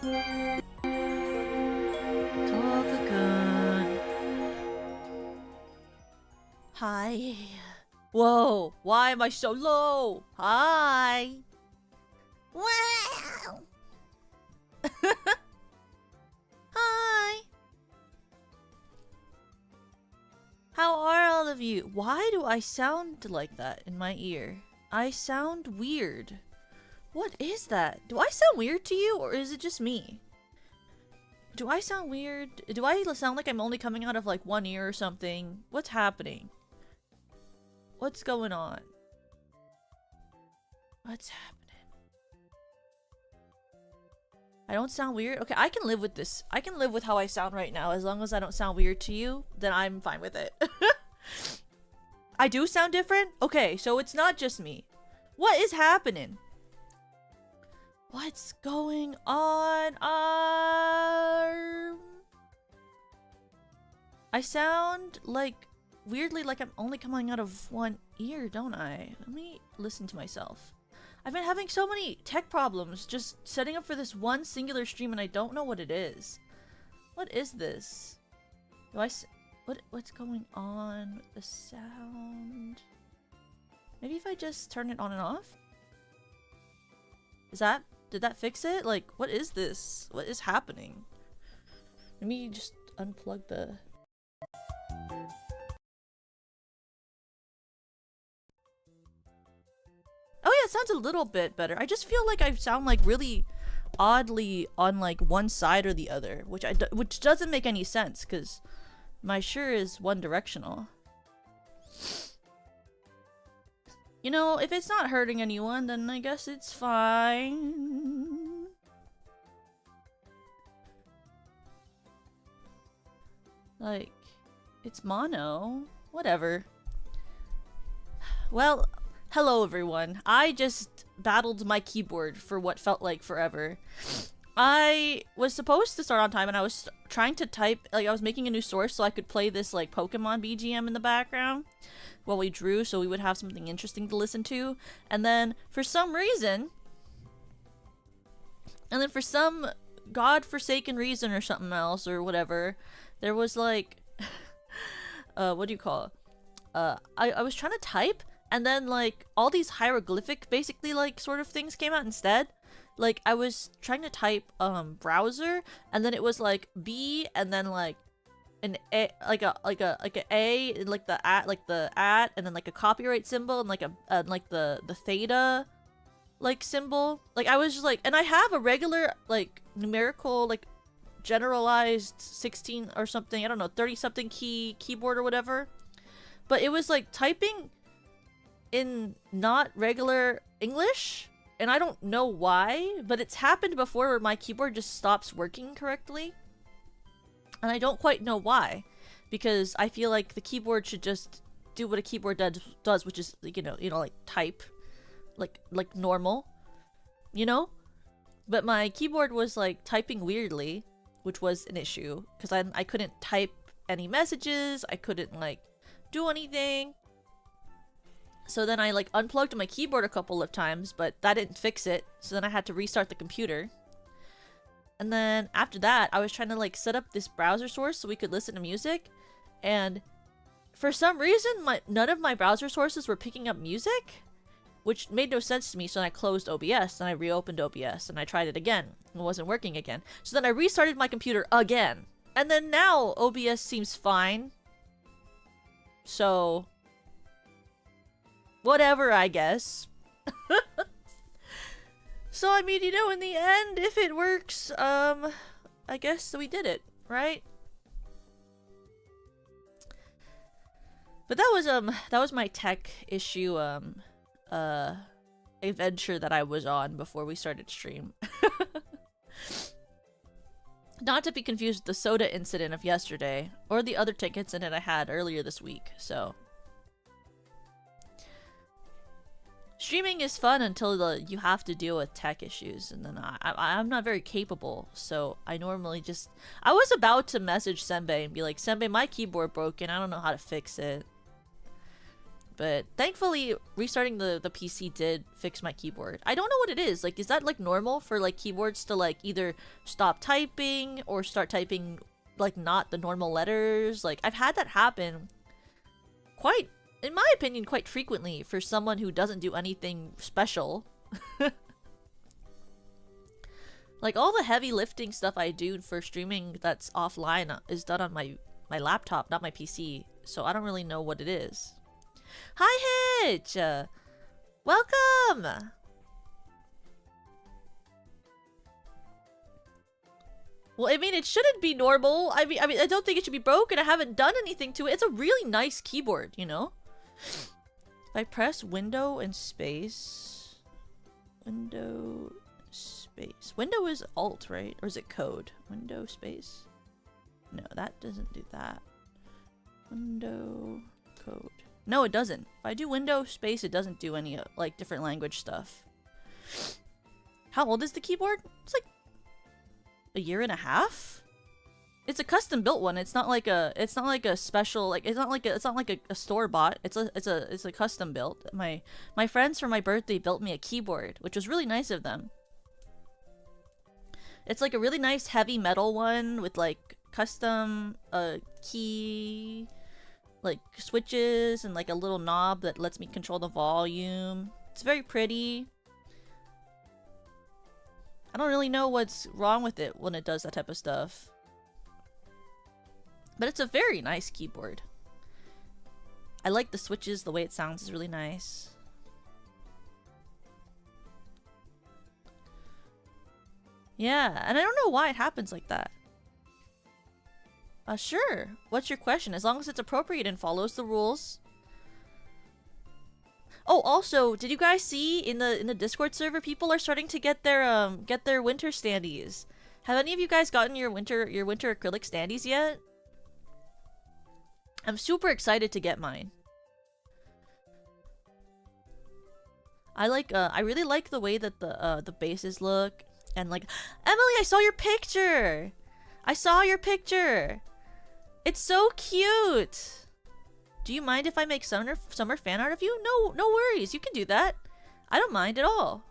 Toka-kun. Hi. Whoa, why am I so low? Hi. Wow. Hi. How are all of you? Why do I sound like that in my ear? I sound weird. What is that? Do I sound weird to you, or is it just me? Do I sound weird? Do I sound like I'm only coming out of like one ear or something? What's happening? What's going on? What's happening? I don't sound weird? Okay, I can live with this. I can live with how I sound right now. As long as I don't sound weird to you, then I'm fine with it. I do sound different? Okay, so it's not just me. What is happening? What's going on? I sound like weirdly like I'm only coming out of one ear, don't I? Let me listen to myself. I've been having so many tech problems just setting up for this one singular stream, and I don't know what it is. What is this? What's going on with the sound? Maybe if I just turn it on and off? Did that fix it? Like, what is this? What is happening? Let me just unplug the... Oh yeah, it sounds a little bit better. I just feel like I sound like really oddly on like one side or the other, which doesn't make any sense because my sure is one directional. You know, if it's not hurting anyone, then I guess it's fine. Like, it's mono. Whatever. Well, hello everyone. I just battled my keyboard for what felt like forever. I was supposed to start on time and I was trying to type, like I was making a new source so I could play this like Pokemon BGM in the background while we drew so we would have something interesting to listen to. And then for some godforsaken reason or something else or whatever, there was like, what do you call it? I was trying to type and then like all these hieroglyphic basically like sort of things came out instead. Like I was trying to type browser and then it was like B and then like an A, like a A and like the at and then like a copyright symbol and like the theta like symbol. Like I was just like, and I have a regular like numerical like generalized 16 or something, I don't know, 30 something keyboard or whatever. But it was like typing in not regular English, and I don't know why, but it's happened before where my keyboard just stops working correctly. And I don't quite know why, because I feel like the keyboard should just do what a keyboard does, which is, you know, like type like normal, you know? But my keyboard was like typing weirdly, which was an issue because I couldn't type any messages, I couldn't like do anything. So then I like unplugged my keyboard a couple of times, but that didn't fix it. So then I had to restart the computer. And then after that, I was trying to like set up this browser source so we could listen to music. And for some reason, none of my browser sources were picking up music, which made no sense to me. So then I closed OBS and I reopened OBS and I tried it again. It wasn't working again. So then I restarted my computer again. And then now OBS seems fine. So whatever, I guess. So, I mean, you know, in the end, if it works, I guess we did it, right? But that was my tech issue, adventure that I was on before we started stream. Not to be confused with the soda incident of yesterday, or the other tech incident I had earlier this week, so. Streaming is fun until you have to deal with tech issues, and then I'm not very capable, so I normally just... I was about to message Senbei and be like, Senbei, my keyboard broken, I don't know how to fix it. but thankfully restarting the PC did fix my keyboard. I don't know what it is. Like, is that like normal for like keyboards to like either stop typing or start typing like not the normal letters? Like, I've had that happen quite, in my opinion, quite frequently for someone who doesn't do anything special. Like, all the heavy lifting stuff I do for streaming that's offline is done on my laptop, not my PC, so I don't really know what it is. Hi, Hitch! Welcome! Well, I mean, it shouldn't be normal. I mean, I don't think it should be broken. I haven't done anything to it. It's a really nice keyboard, you know? If I press window and space... Window... space. Window is alt, right? Or is it code? Window space? No, that doesn't do that. Window code. No, it doesn't. If I do window space, it doesn't do any like different language stuff. How old is the keyboard? It's like a year and a half. It's a custom built one. It's not like a special, like it's not like a store bought. It's a custom built. My friends for my birthday built me a keyboard, which was really nice of them. It's like a really nice heavy metal one with like custom key like switches and like a little knob that lets me control the volume. It's very pretty. I don't really know what's wrong with it when it does that type of stuff. But it's a very nice keyboard. I like the switches, the way it sounds is really nice. Yeah, and I don't know why it happens like that. Sure. What's your question? As long as it's appropriate and follows the rules. Oh, also, did you guys see in the Discord server, people are starting to get their winter standees. Have any of you guys gotten your winter acrylic standees yet? I'm super excited to get mine. I really like the way that the bases look, and like, Emily, I saw your picture. I saw your picture. It's so cute. Do you mind if I make summer fan art of you? No worries. You can do that. I don't mind at all.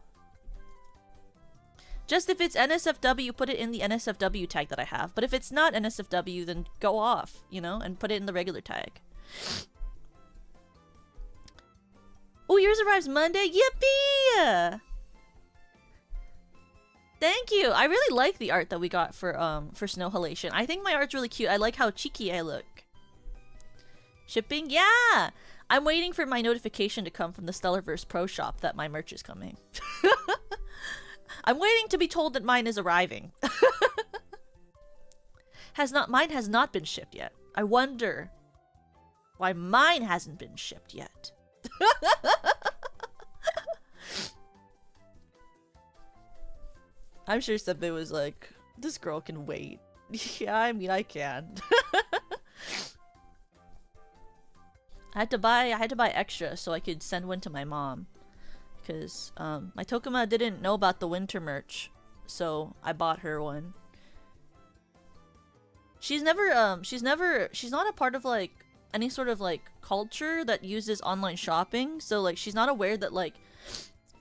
Just if it's NSFW, put it in the NSFW tag that I have. But if it's not NSFW, then go off, you know, and put it in the regular tag. Oh, yours arrives Monday. Yippee! Thank you. I really like the art that we got for Snow Halation. I think my art's really cute. I like how cheeky I look. Shipping? Yeah! I'm waiting for my notification to come from the Stellarverse Pro Shop that my merch is coming. I'm waiting to be told that mine is arriving. Mine has not been shipped yet. I wonder why mine hasn't been shipped yet. I'm sure somebody was like, this girl can wait. Yeah, I mean, I can. I had to buy extra so I could send one to my mom. Because my Tokuma didn't know about the winter merch, so I bought her one. She's not a part of like any sort of like culture that uses online shopping, so like she's not aware that like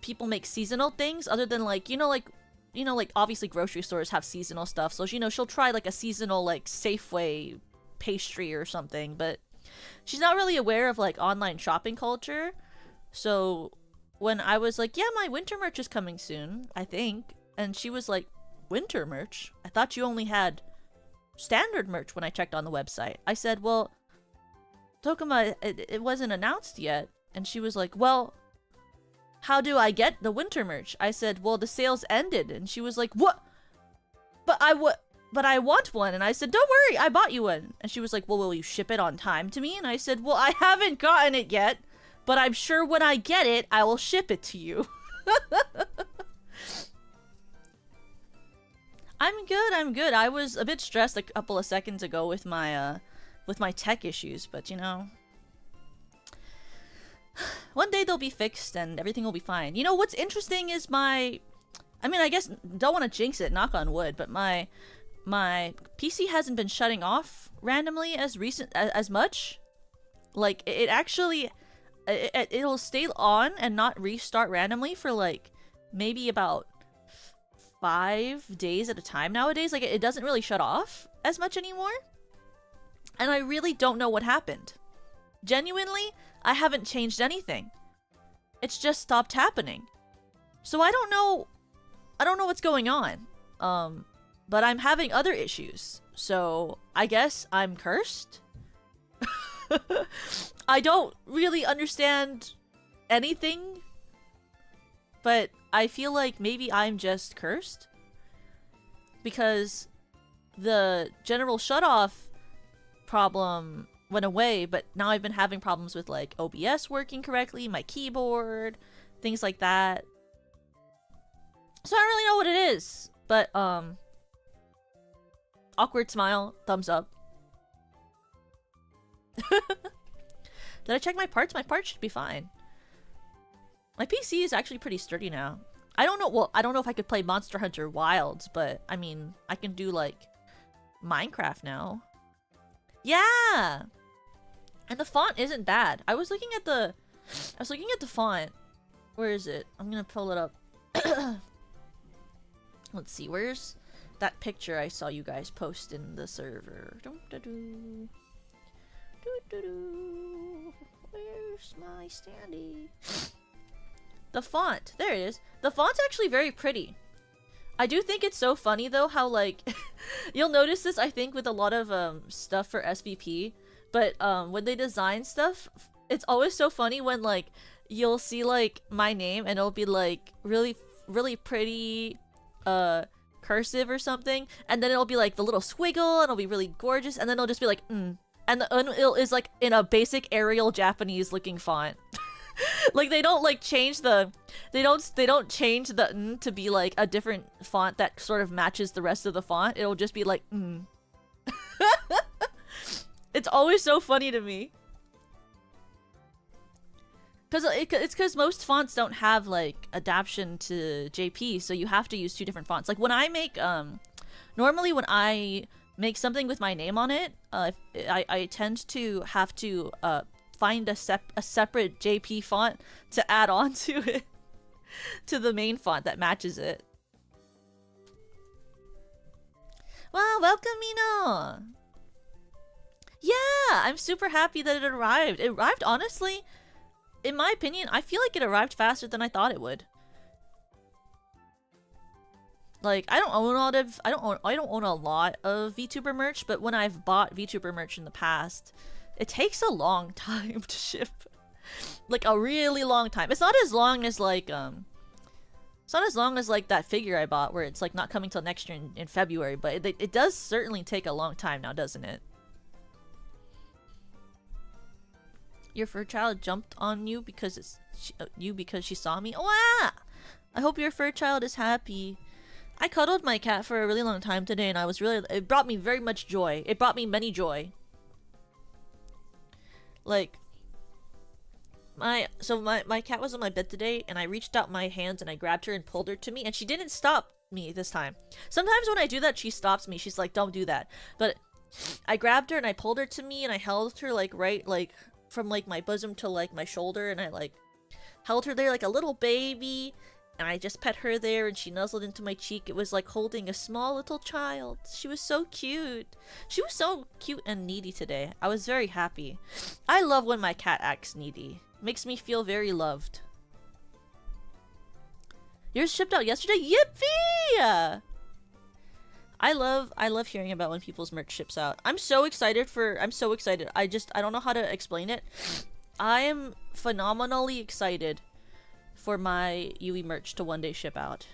people make seasonal things other than like, you know, like obviously grocery stores have seasonal stuff, so you know, she'll try like a seasonal like Safeway pastry or something, but she's not really aware of like online shopping culture. So when I was like, yeah, my winter merch is coming soon, I think, and she was like, winter merch? I thought you only had standard merch when I checked on the website. I said, well, Tokuma, it wasn't announced yet. And she was like, well, how do I get the winter merch? I said, well, the sales ended. And she was like, what? But I want one. And I said, don't worry, I bought you one. And she was like, well, will you ship it on time to me? And I said, well, I haven't gotten it yet, but I'm sure when I get it, I will ship it to you. I'm good. I was a bit stressed a couple of seconds ago with my tech issues, but you know, one day they'll be fixed and everything will be fine. You know, what's interesting is I guess, don't want to jinx it, knock on wood, but my PC hasn't been shutting off randomly as much. Like, it actually, it'll stay on and not restart randomly for like maybe about 5 days at a time nowadays. Like it doesn't really shut off as much anymore. And I really don't know what happened. Genuinely, I haven't changed anything. It's just stopped happening. So I don't know what's going on. But I'm having other issues. So I guess I'm cursed? I don't really understand anything. But I feel like maybe I'm just cursed. Because the general shutoff problem went away, but now I've been having problems with like OBS working correctly, my keyboard, things like that. So I don't really know what it is, but awkward smile, thumbs up. Did I check my parts? My parts should be fine. My PC is actually pretty sturdy now. I don't know, well, I don't know if I could play Monster Hunter Wilds, but I mean, I can do like Minecraft now. Yeah! And the font isn't bad. I was looking at the font. Where is it? I'm gonna pull it up. Let's see, where's that picture I saw you guys post in the server? Where's my standee? The font. There it is. The font's actually very pretty. I do think it's so funny though how like you'll notice this I think with a lot of stuff for SVP, but when they design stuff, it's always so funny when like you'll see like my name and it'll be like really pretty cursive or something, and then it'll be like the little squiggle and it'll be really gorgeous, and then it'll just be like and the it is like in a basic Arial Japanese looking font. Like they don't like change the they don't change the n to be like a different font that sort of matches the rest of the font. It'll just be like It's always so funny to me. It's because most fonts don't have like adaptation to JP, so you have to use 2 different fonts. Like when I make normally when I make something with my name on it, I tend to have to find a separate JP font to add on to it, to the main font that matches it. Well, welcome, Mino! Yeah, I'm super happy that it arrived. It arrived, honestly, in my opinion, I feel like it arrived faster than I thought it would. Like, I don't own a lot of VTuber merch, but when I've bought VTuber merch in the past, it takes a long time to ship. Like a really long time. It's not as long as like that figure I bought where it's like not coming till next year in February, but it does certainly take a long time now, doesn't it? Your fur child jumped on you because because she saw me. Oh, I hope your fur child is happy. I cuddled my cat for a really long time today, and it brought me very much joy. It brought me many joy. Like, my cat was on my bed today, and I reached out my hands and I grabbed her and pulled her to me, and she didn't stop me this time. Sometimes when I do that, she stops me. She's like, don't do that. But I grabbed her and I pulled her to me, and I held her like right like from like my bosom to like my shoulder, and I like held her there like a little baby, and I just pet her there, and she nuzzled into my cheek. It was like holding a small little child. She was so cute. She was so cute and needy today. I was very happy. I love when my cat acts needy. Makes me feel very loved. Yours shipped out yesterday? Yippee! I love hearing about when people's merch ships out. I'm so excited. I don't know how to explain it. I am phenomenally excited for my Yui merch to one day ship out.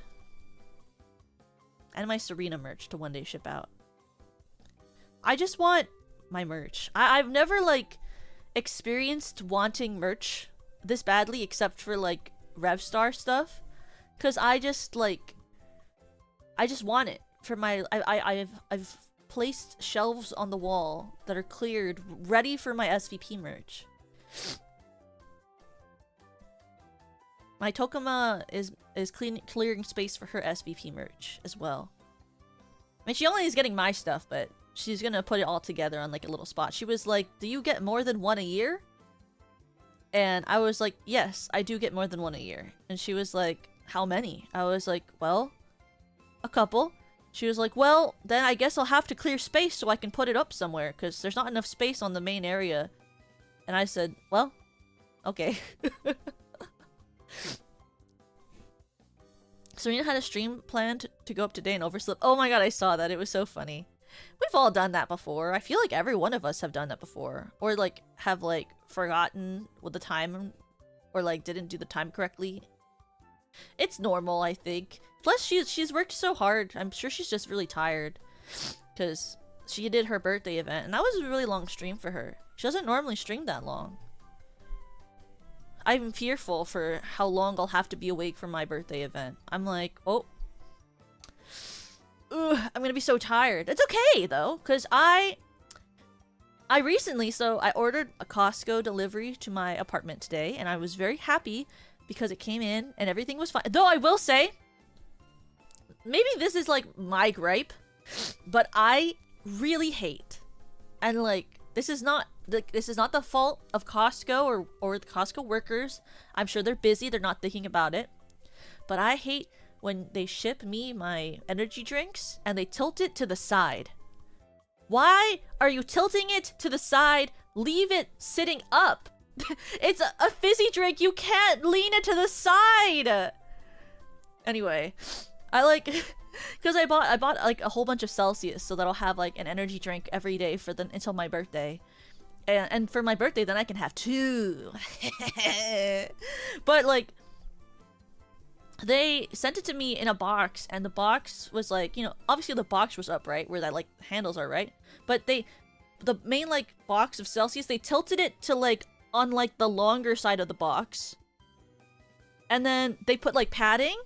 And my Serena merch to one day ship out. I just want my merch. I've never, like, experienced wanting merch this badly except for, like, Revstar stuff. Because I just want it. For my... I've placed shelves on the wall that are cleared, ready for my SVP merch. My Tokuma is clearing space for her SVP merch as well. I mean, she only is getting my stuff, but she's gonna put it all together on like a little spot. She was like, do you get more than one a year? And I was like, yes, I do get more than one a year. And she was like, how many? I was like, well, a couple. She was like, well, then I guess I'll have to clear space so I can put it up somewhere, because there's not enough space on the main area. And I said, well, okay. Serena had a stream planned to go up today and overslept. Oh my god, I saw that. It was so funny. We've all done that before. I feel like every one of us have done that before. Or, like, have, like, forgotten what the time, or, like, didn't do the time correctly. It's normal, I think. Plus, she's worked so hard. I'm sure she's just really tired. Because she did her birthday event, and that was a really long stream for her. She doesn't normally stream that long. I'm fearful for how long I'll have to be awake for my birthday event. I'm like, oh. Ugh, I'm gonna be so tired. It's okay, though, because I recently, I ordered a Costco delivery to my apartment today, and I was very happy because it came in and everything was fine. Though I will say, maybe this is like my gripe, but I really hate, and like, this is not the fault of Costco or the Costco workers. I'm sure they're busy, they're not thinking about it. But I hate when they ship me my energy drinks and they tilt it to the side. Why are you tilting it to the side? Leave it sitting up. It's a fizzy drink. You can't lean it to the side. Anyway, I like because I bought like a whole bunch of Celsius so that I'll have like an energy drink every day for until my birthday. And for my birthday, then I can have 2. But like, they sent it to me in a box, and the box was like, you know, obviously the box was upright where that like handles are, right? But the main like box of Celsius, they tilted it to like on like the longer side of the box, and then they put like padding.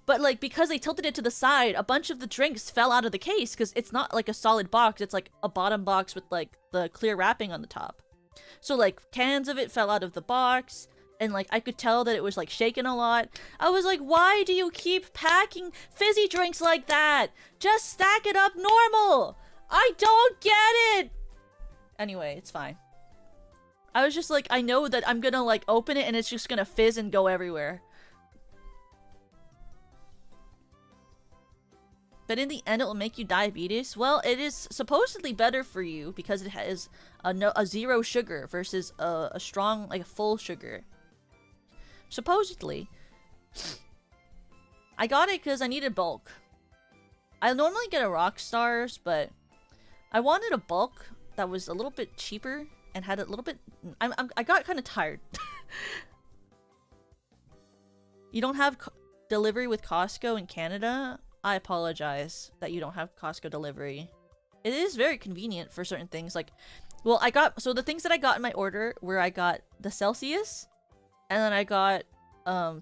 But like, because they tilted it to the side, a bunch of the drinks fell out of the case because it's not like a solid box. It's like a bottom box with like the clear wrapping on the top. So like, cans of it fell out of the box, and like, I could tell that it was like shaking a lot. I was like, why do you keep packing fizzy drinks like that? Just stack it up normal. I don't get it. Anyway, it's fine. I was just like, I know that I'm gonna like open it and it's just gonna fizz and go everywhere. But in the end, it will make you diabetes. Well, it is supposedly better for you because it has a 0 sugar versus a strong, like a full sugar. Supposedly. I got it because I needed bulk. I normally get a Rockstars, but I wanted a bulk that was a little bit cheaper and had a little bit... I got kind of tired. You don't have delivery with Costco in Canada? I apologize that you don't have Costco delivery. It is very convenient for certain things. Like, well, so the things that I got in my order were I got the Celsius, and then I got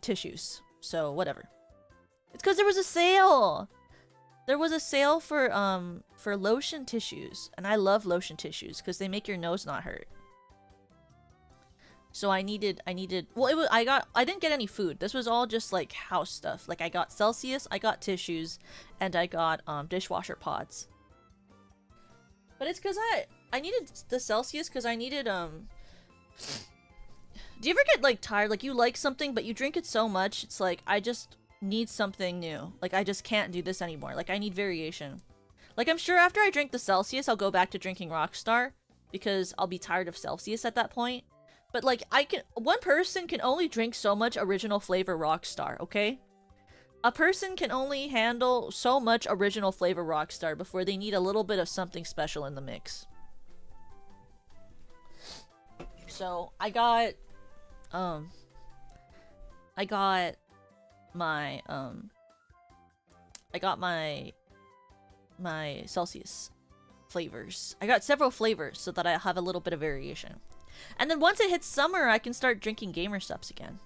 tissues. So whatever. It's because there was a sale. There was a sale for lotion tissues, and I love lotion tissues because they make your nose not hurt. So I needed, well, I didn't get any food. This was all just like house stuff. Like I got Celsius, I got tissues, and I got dishwasher pods. But it's because I needed the Celsius because I needed, do you ever get like tired? Like you like something, but you drink it so much, it's like, I just need something new. Like I just can't do this anymore. Like I need variation. Like I'm sure after I drink the Celsius, I'll go back to drinking Rockstar because I'll be tired of Celsius at that point. But like, one person can only drink so much original flavor Rockstar, okay? A person can only handle so much original flavor Rockstar before they need a little bit of something special in the mix. So, I got my Celsius flavors. I got several flavors so that I have a little bit of variation. And then once it hits summer, I can start drinking Gamer Supps again.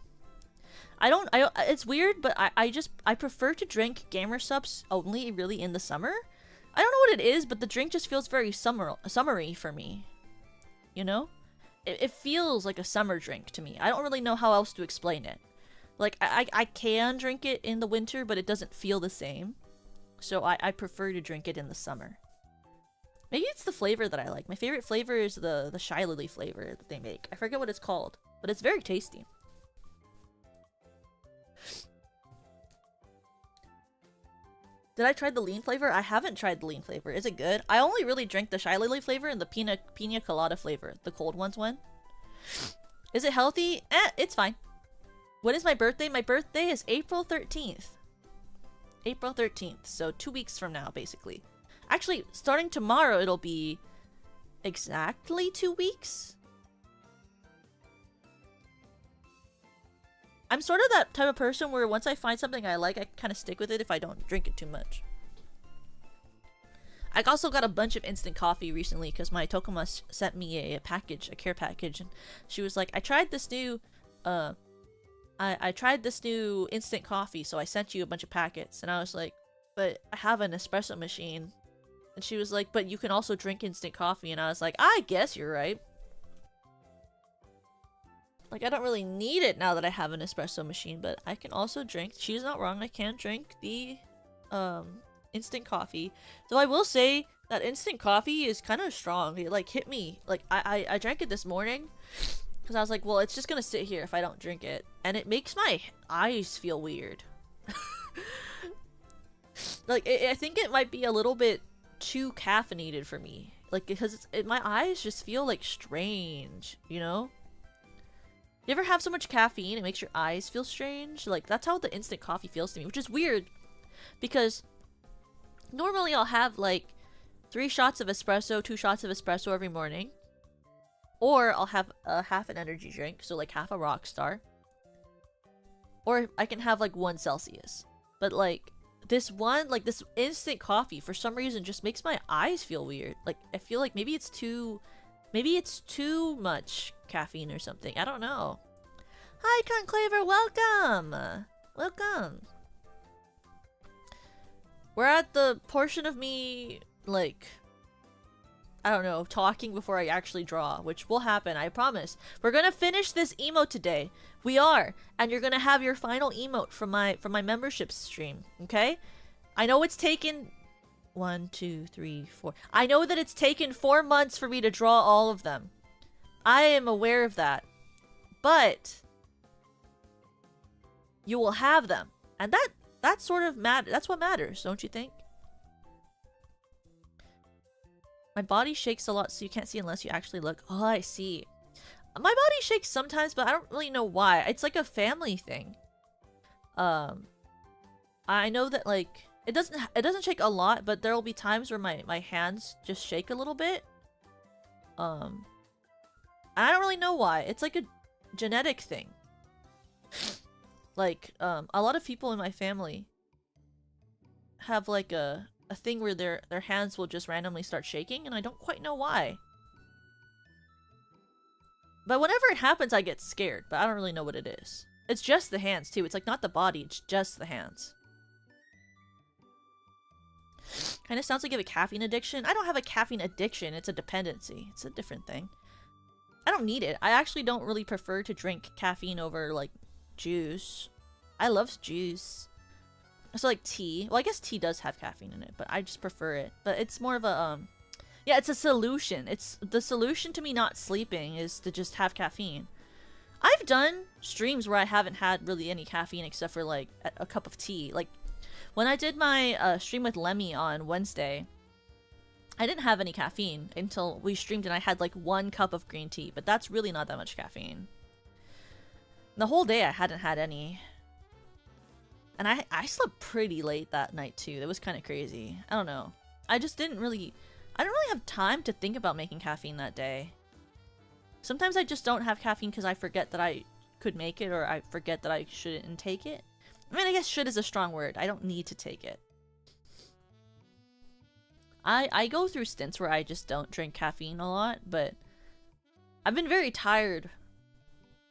It's weird, but I prefer to drink Gamer Supps only really in the summer. I don't know what it is, but the drink just feels very summery for me. You know? It feels like a summer drink to me. I don't really know how else to explain it. Like, I can drink it in the winter, but it doesn't feel the same. So I prefer to drink it in the summer. Maybe it's the flavor that I like. My favorite flavor is the Shy Lily flavor that they make. I forget what it's called, but it's very tasty. Did I try the lean flavor? I haven't tried the lean flavor. Is it good? I only really drank the Shy Lily flavor and the Pina Colada flavor. The cold ones one. Is it healthy? It's fine. When is my birthday? My birthday is April 13th. April 13th. So 2 weeks from now, basically. Actually, starting tomorrow, it'll be exactly 2 weeks. I'm sort of that type of person where once I find something I like, I kind of stick with it if I don't drink it too much. I also got a bunch of instant coffee recently because my Tokuma sent me a package, a care package, and she was like, I tried this new, I tried this new instant coffee, so I sent you a bunch of packets. And I was like, but I have an espresso machine. And she was like, but you can also drink instant coffee. And I was like, I guess you're right. Like, I don't really need it now that I have an espresso machine, but I can also drink. She's not wrong. I can drink the instant coffee. Though I will say that instant coffee is kind of strong. It like hit me. Like I drank it this morning because I was like, well, it's just gonna sit here if I don't drink it, and it makes my eyes feel weird. Like I think it might be a little bit too caffeinated for me. Like because my eyes just feel like strange, you know? You ever have so much caffeine it makes your eyes feel strange? Like, that's how the instant coffee feels to me, which is weird. Because normally I'll have, like, 3 shots of espresso, 2 shots of espresso every morning. Or I'll have half an energy drink, so, like, half a Rockstar. Or I can have, like, 1 Celsius. But, like, this instant coffee, for some reason, just makes my eyes feel weird. Like, I feel like maybe it's too much caffeine or something. I don't know. Hi, Conclaver, welcome! Welcome! We're at the portion of me, like, I don't know, talking before I actually draw, which will happen, I promise. We're gonna finish this emote today. We are, and you're gonna have your final emote from my membership stream, okay? I know it's taken 1, 2, 3, 4. I know that it's taken 4 months for me to draw all of them. I am aware of that. But you will have them. And that sort of matters. That's what matters, don't you think? My body shakes a lot, so you can't see unless you actually look. Oh, I see. My body shakes sometimes, but I don't really know why. It's like a family thing. I know that, like, it doesn't shake a lot, but there will be times where my hands just shake a little bit. I don't really know why. It's like a genetic thing. Like, a lot of people in my family have like a thing where their hands will just randomly start shaking, and I don't quite know why. But whenever it happens, I get scared, but I don't really know what it is. It's just the hands, too. It's like not the body, it's just the hands. Kind of sounds like you have a caffeine addiction. I don't have a caffeine addiction, it's a dependency. It's a different thing. I don't need it. I actually don't really prefer to drink caffeine over, like, juice. I love juice. So, like, tea. Well, I guess tea does have caffeine in it, but I just prefer it. But it's more of a, yeah, it's a solution. It's the solution to me not sleeping is to just have caffeine. I've done streams where I haven't had really any caffeine except for, like, a cup of tea. Like, when I did my stream with Lemmy on Wednesday, I didn't have any caffeine until we streamed and I had like 1 cup of green tea, but that's really not that much caffeine. The whole day I hadn't had any. And I slept pretty late that night too. It was kind of crazy. I don't know. I didn't really have time to think about making caffeine that day. Sometimes I just don't have caffeine because I forget that I could make it, or I forget that I shouldn't take it. I mean, I guess should is a strong word. I don't need to take it. I go through stints where I just don't drink caffeine a lot, but I've been very tired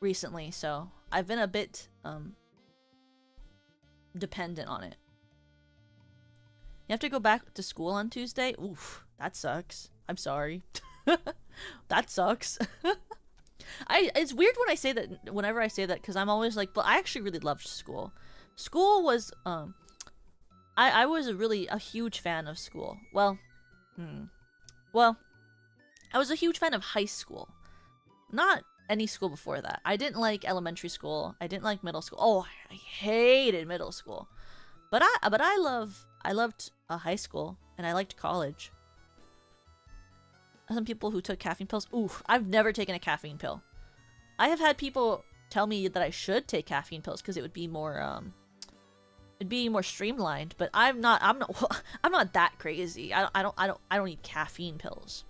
recently, so I've been a bit dependent on it. You have to go back to school on Tuesday? Oof, that sucks. I'm sorry. That sucks. It's weird when I say that, whenever I say that, because I'm always like, but I actually really loved school. School was, I was a huge fan of school. Well, well, I was a huge fan of high school. Not any school before that. I didn't like elementary school. I didn't like middle school. Oh, I hated middle school. But I loved high school, and I liked college. Some people who took caffeine pills. Oof, I've never taken a caffeine pill. I have had people tell me that I should take caffeine pills because it would be more it'd be more streamlined. But I'm not I'm not that crazy. I don't need caffeine pills.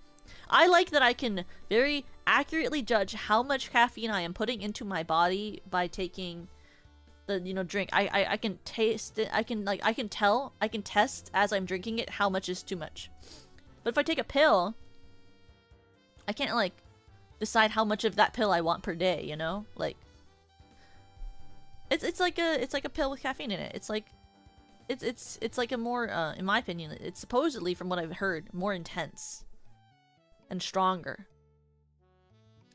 I like that I can very accurately judge how much caffeine I am putting into my body by taking the drink. I can taste it. I can test as I'm drinking it how much is too much. But if I take a pill, I can't like decide how much of that pill I want per day, you know? Like it's like a pill with caffeine in it. It's like it's like a more in my opinion, it's supposedly, from what I've heard, more intense and stronger.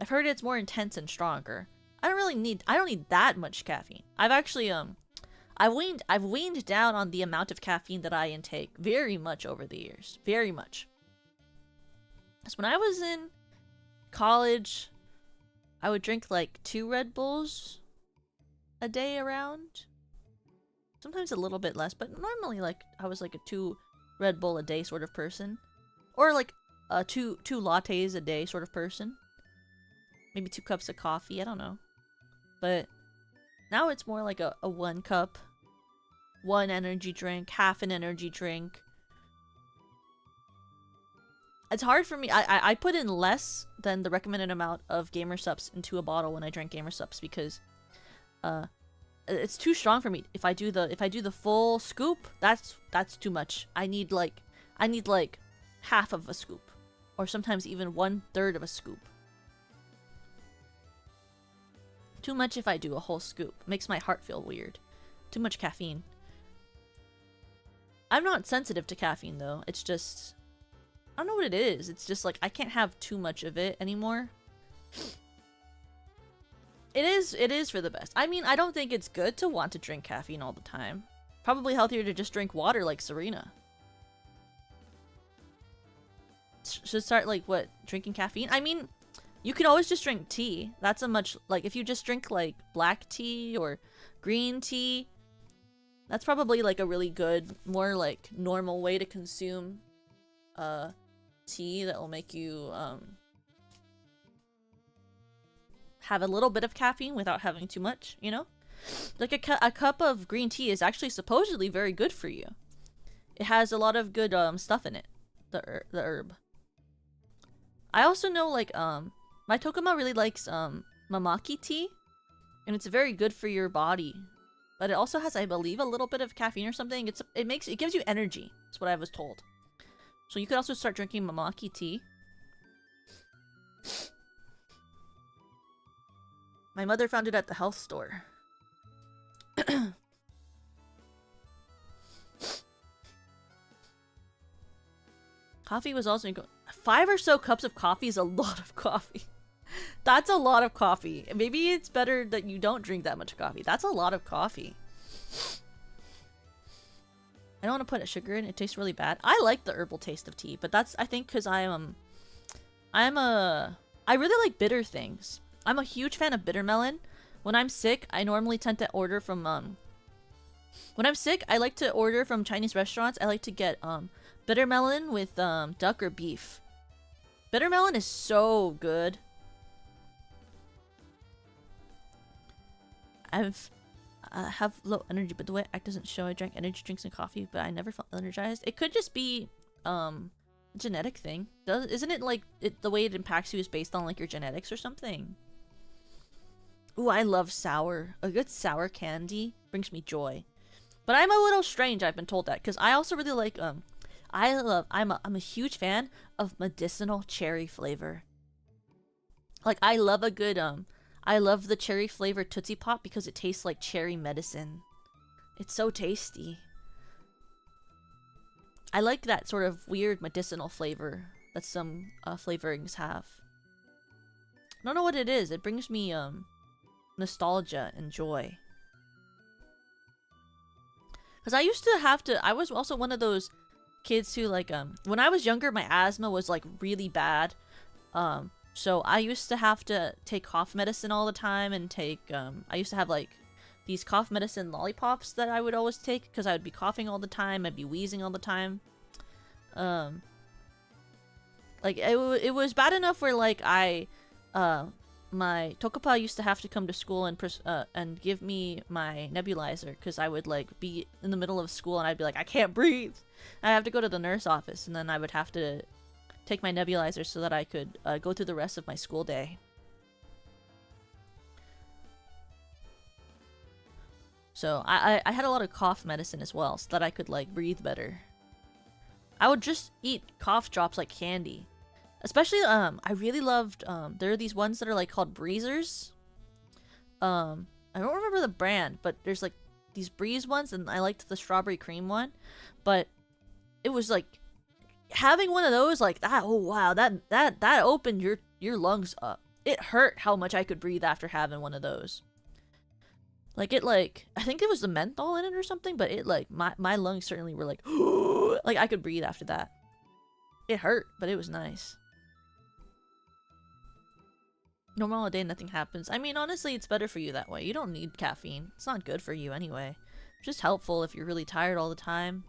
I've heard it's more intense and stronger. I don't need that much caffeine. I've actually I've weaned down on the amount of caffeine that I intake very much over the years. Very much. Because when I was in college, I would drink like 2 Red Bulls a day around. Sometimes a little bit less, but normally like I was like a 2 Red Bull a day sort of person. Or like two lattes a day sort of person. Maybe 2 cups of coffee, I don't know. But now it's more like a 1 cup, 1 energy drink, half an energy drink. It's hard for me. I put in less than the recommended amount of Gamer Supps into a bottle when I drink Gamer Supps because it's too strong for me. If I do the full scoop, that's too much. I need like half of a scoop, or sometimes even 1/3 of a scoop. Too much if I do a whole scoop. Makes my heart feel weird. Too much caffeine. I'm not sensitive to caffeine though. It's just, I don't know what it is. It's just like I can't have too much of it anymore. It is for the best. I mean, I don't think it's good to want to drink caffeine all the time. Probably healthier to just drink water like Serena. Should start like what? Drinking caffeine? I mean, you can always just drink tea. That's a much, like, if you just drink, like, black tea or green tea, that's probably, like, a really good, more, like, normal way to consume, tea that will make you, have a little bit of caffeine without having too much, you know? Like, a cup of green tea is actually supposedly very good for you. It has a lot of good, stuff in it. The herb. I also know, like, my Tokuma really likes mamaki tea, and it's very good for your body. But it also has, I believe, a little bit of caffeine or something. It gives you energy. That's what I was told. So you could also start drinking mamaki tea. My mother found it at the health store. Coffee was also 5 or so cups of coffee is a lot of coffee. That's a lot of coffee. Maybe it's better that you don't drink that much coffee. That's a lot of coffee. I don't want to put sugar in. It tastes really bad. I like the herbal taste of tea, but that's, I think, because I really like bitter things. I'm a huge fan of bitter melon. When I'm sick, I normally tend to order from when I'm sick, I like to order from Chinese restaurants. I like to get bitter melon with duck or beef. Bitter melon is so good. I have low energy, but the way I act doesn't show. I drank energy drinks and coffee, but I never felt energized. It could just be a genetic thing. Isn't it like the way it impacts you is based on like your genetics or something? Ooh, I love sour. A good sour candy brings me joy. But I'm a little strange, I've been told that, because I also really like I'm a huge fan of medicinal cherry flavor. Like I love a good I love the cherry flavored Tootsie Pop because it tastes like cherry medicine. It's so tasty. I like that sort of weird medicinal flavor that some flavorings have. I don't know what it is. It brings me nostalgia and joy. Because I used to have to, I was also one of those kids who like when I was younger, my asthma was like really bad. So I used to have to take cough medicine all the time and take I used to have like these cough medicine lollipops that I would always take because I would be coughing all the time, I'd be wheezing all the time. Like it was bad enough where like my Tokapa used to have to come to school and give me my nebulizer because I would like be in the middle of school and I'd be like, I can't breathe. I have to go to the nurse office, and then I would have to take my nebulizer so that I could go through the rest of my school day. So I had a lot of cough medicine as well so that I could like breathe better. I would just eat cough drops like candy. Especially, I really loved, there are these ones that are, like, called Breezers. I don't remember the brand, but there's, like, these Breeze ones, and I liked the strawberry cream one. But it was, like, having one of those, like, that, oh, wow, that opened your lungs up. It hurt how much I could breathe after having one of those. Like, it, like, I think it was the menthol in it or something, but it, like, my lungs certainly were, like, like, I could breathe after that. It hurt, but it was nice. Normal day, nothing happens. I mean, honestly, it's better for you that way. You don't need caffeine. It's not good for you anyway. It's just helpful if you're really tired all the time.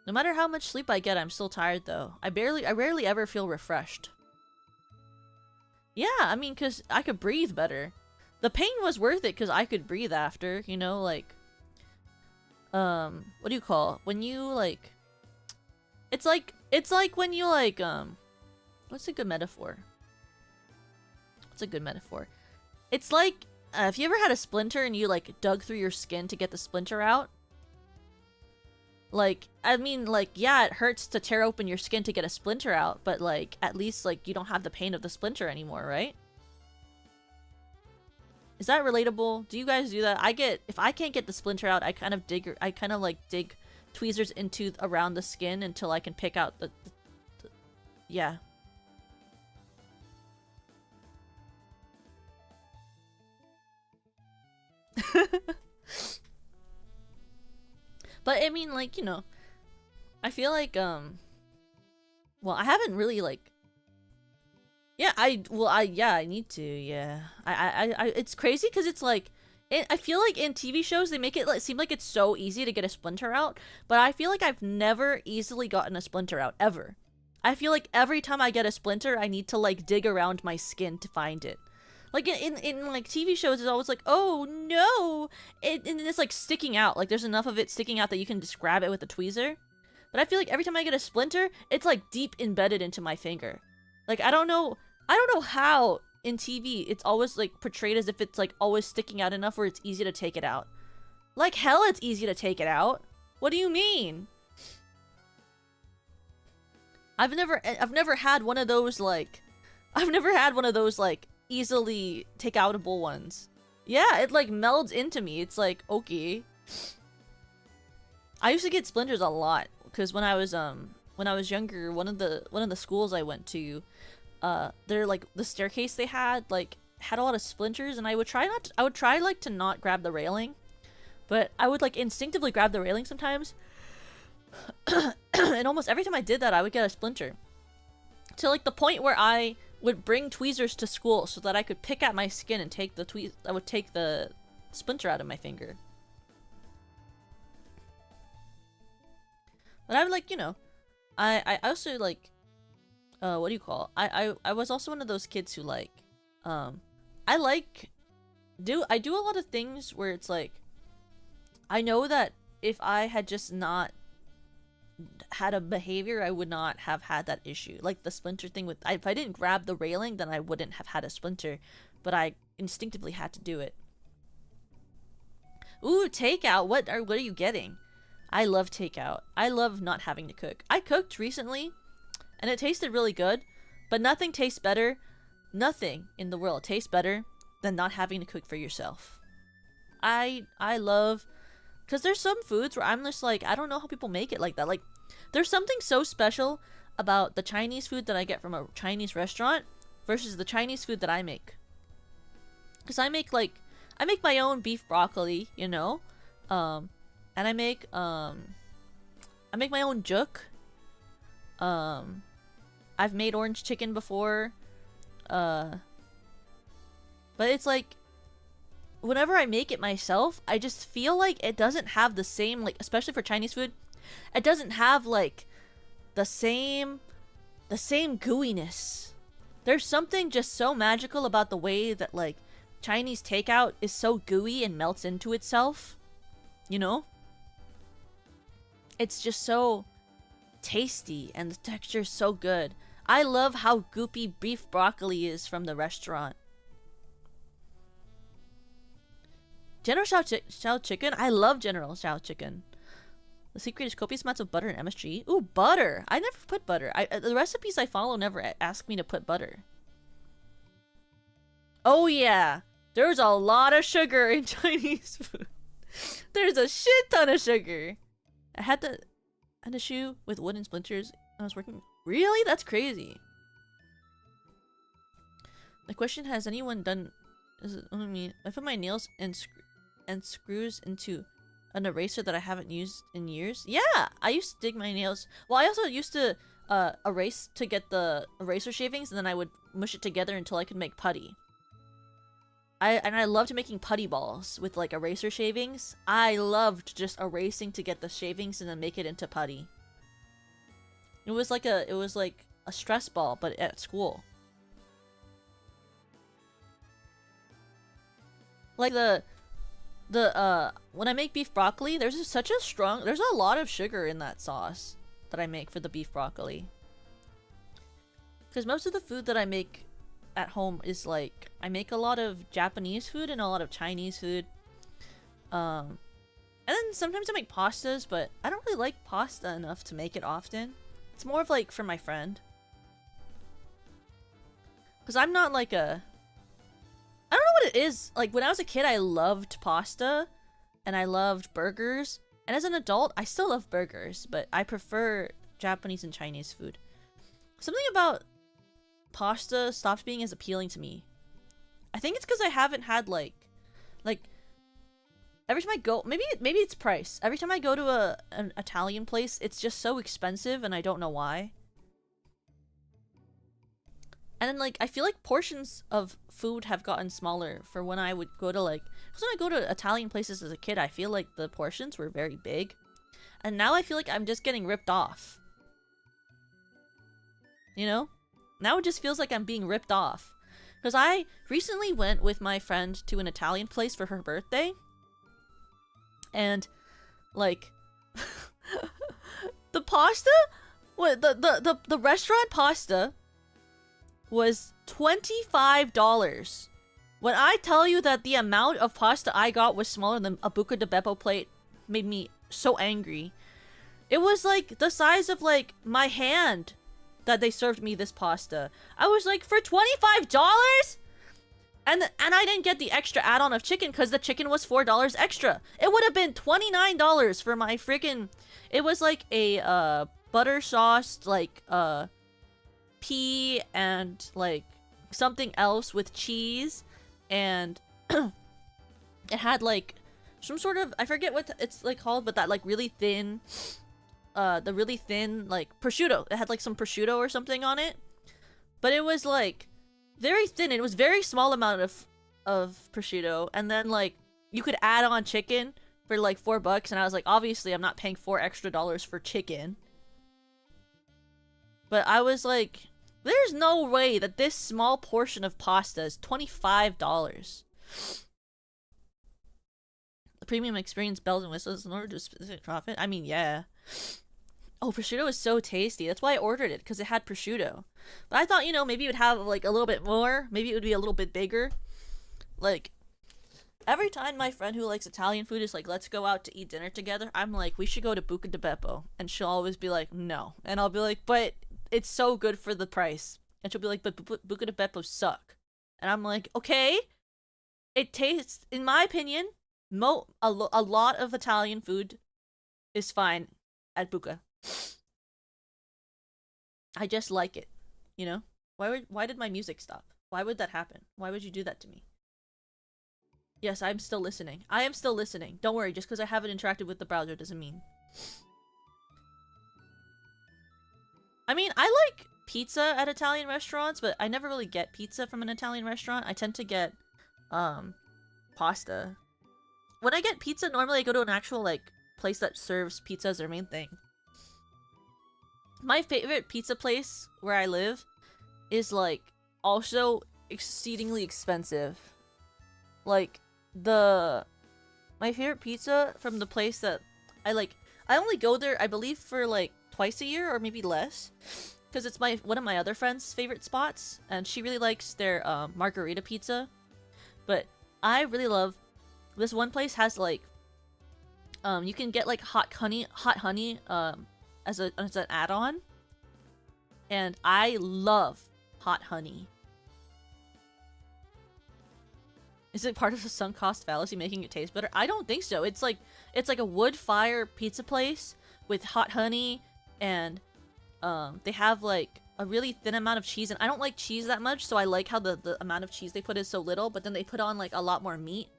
No matter how much sleep I get, I'm still tired though. I rarely ever feel refreshed. Yeah, I mean, cause I could breathe better. The pain was worth it cause I could breathe after, you know, like, what do you call, when you like, it's like when you like, what's a good metaphor? What's a good metaphor? It's like, if you ever had a splinter and you, like, dug through your skin to get the splinter out? Like, I mean, like, yeah, it hurts to tear open your skin to get a splinter out, but, like, at least, like, you don't have the pain of the splinter anymore, right? Is that relatable? Do you guys do that? If I can't get the splinter out, I kind of dig tweezers into, around the skin until I can pick out the yeah. But I mean, like, you know, I feel like well, I haven't really like, yeah, I need to, yeah. I it's crazy because it's like, I feel like in TV shows they make it like seem like it's so easy to get a splinter out, but I feel like I've never easily gotten a splinter out ever. I feel like every time I get a splinter, I need to like dig around my skin to find it. Like, in like, TV shows, it's always like, oh, no! And it's, like, sticking out. Like, there's enough of it sticking out that you can just grab it with a tweezer. But I feel like every time I get a splinter, it's, like, deep embedded into my finger. Like, I don't know how in TV it's always, like, portrayed as if it's, like, always sticking out enough where it's easy to take it out. Like hell it's easy to take it out. What do you mean? I've never had one of those, like... easily take-outable ones. Yeah, it like melds into me. It's like, okay. I used to get splinters a lot because when I was younger, one of the schools I went to, they're like the staircase they had a lot of splinters, and I would try like to not grab the railing, but I would like instinctively grab the railing sometimes. And almost every time I did that, I would get a splinter. To like the point where I would bring tweezers to school so that I could pick at my skin and take the I would take the splinter out of my finger. But I'm like, you know, I also like, what do you call? I was also one of those kids who like, I do a lot of things where it's like, I know that if I had just not had a behavior, I would not have had that issue. Like the splinter thing with, if I didn't grab the railing, then I wouldn't have had a splinter, but I instinctively had to do it. Ooh, takeout. What are you getting? I love takeout. I love not having to cook. I cooked recently, and it tasted really good, but nothing tastes better. Nothing in the world tastes better than not having to cook for yourself. I love... Because there's some foods where I'm just like, I don't know how people make it like that. Like, there's something so special about the Chinese food that I get from a Chinese restaurant versus the Chinese food that I make. Because I make my own beef broccoli, you know? And I make, I make my own juk. I've made orange chicken before. But it's like, whenever I make it myself, I just feel like it doesn't have the same, like, especially for Chinese food, it doesn't have like the same gooiness. There's something just so magical about the way that like Chinese takeout is so gooey and melts into itself. You know? It's just so tasty and the texture is so good. I love how goopy beef broccoli is from the restaurant. General Shao chicken? I love General Shao chicken. The secret is copious amounts of butter and MSG. Ooh, butter! I never put butter. The recipes I follow never ask me to put butter. Oh yeah! There's a lot of sugar in Chinese food. There's a shit ton of sugar. I had a shoe with wooden splinters. I was working. Really? That's crazy. The question: has anyone done? Is it only me? I put my nails and screws into an eraser that I haven't used in years. Yeah, I used to dig my nails. Well, I also used to erase to get the eraser shavings, and then I would mush it together until I could make putty. I loved making putty balls with like eraser shavings. I loved just erasing to get the shavings and then make it into putty. It was like a stress ball, but at school. Like when I make beef broccoli, there's a lot of sugar in that sauce that I make for the beef broccoli. Because most of the food that I make at home is like, I make a lot of Japanese food and a lot of Chinese food. And then sometimes I make pastas, but I don't really like pasta enough to make it often. It's more of like for my friend. Because I'm not like a... I don't know what it is. Like, when I was a kid, I loved pasta. And I loved burgers. And as an adult, I still love burgers. But I prefer Japanese and Chinese food. Something about pasta stopped being as appealing to me. I think it's because I haven't had, like... Every time I go... Maybe it's price. Every time I go to an Italian place, it's just so expensive. And I don't know why. And then, like, I feel like portions of food have gotten smaller for when I would go to, like... Because when I go to Italian places as a kid, I feel like the portions were very big. And now I feel like I'm just getting ripped off. You know? Now it just feels like I'm being ripped off. Because I recently went with my friend to an Italian place for her birthday. And, like... the pasta? What? The restaurant pasta... was $25. When I tell you that the amount of pasta I got was smaller than a buca de beppo plate, made me so angry. It was like the size of like my hand that they served me this pasta. I was like, for $25? And I didn't get the extra add-on of chicken because the chicken was $4 extra. It would have been $29 for my freaking... It was like a butter sauced like pea and like something else with cheese, and it had like some sort of, I forget what it's like called, but that like really thin the really thin like prosciutto. It had like some prosciutto or something on it, but it was like very thin. It was very small amount of prosciutto, and then like you could add on chicken for like $4, and I was like, obviously I'm not paying $4 extra for chicken. But I was like, there's no way that this small portion of pasta is $25. The premium experience bells and whistles in order to specific profit? I mean, yeah. Oh, prosciutto is so tasty. That's why I ordered it, because it had prosciutto. But I thought, you know, maybe it would have like a little bit more. Maybe it would be a little bit bigger. Like, every time my friend who likes Italian food is like, let's go out to eat dinner together, I'm like, we should go to Buca di Beppo. And she'll always be like, no. And I'll be like, but it's so good for the price. And she'll be like, but Buca di Beppo suck. And I'm like, okay. It tastes, in my opinion, a lot of Italian food is fine at Buca. I just like it, you know? Why did my music stop? Why would that happen? Why would you do that to me? Yes, I'm still listening. I am still listening. Don't worry, just because I haven't interacted with the browser doesn't mean. I mean, I like pizza at Italian restaurants, but I never really get pizza from an Italian restaurant. I tend to get, pasta. When I get pizza, normally I go to an actual, like, place that serves pizza as their main thing. My favorite pizza place where I live is, like, also exceedingly expensive. Like, my favorite pizza from the place that I like, I only go there, I believe, for, like, twice a year or maybe less. Because it's one of my other friends' favorite spots, and she really likes their, margarita pizza. But I really love, this one place has, like, you can get, like, hot honey, as an add-on. And I love hot honey. Is it part of the sunk cost fallacy making it taste better? I don't think so. It's like a wood fire pizza place with hot honey, and they have like a really thin amount of cheese, and I don't like cheese that much, so I like how the amount of cheese they put is so little, but then they put on like a lot more meat.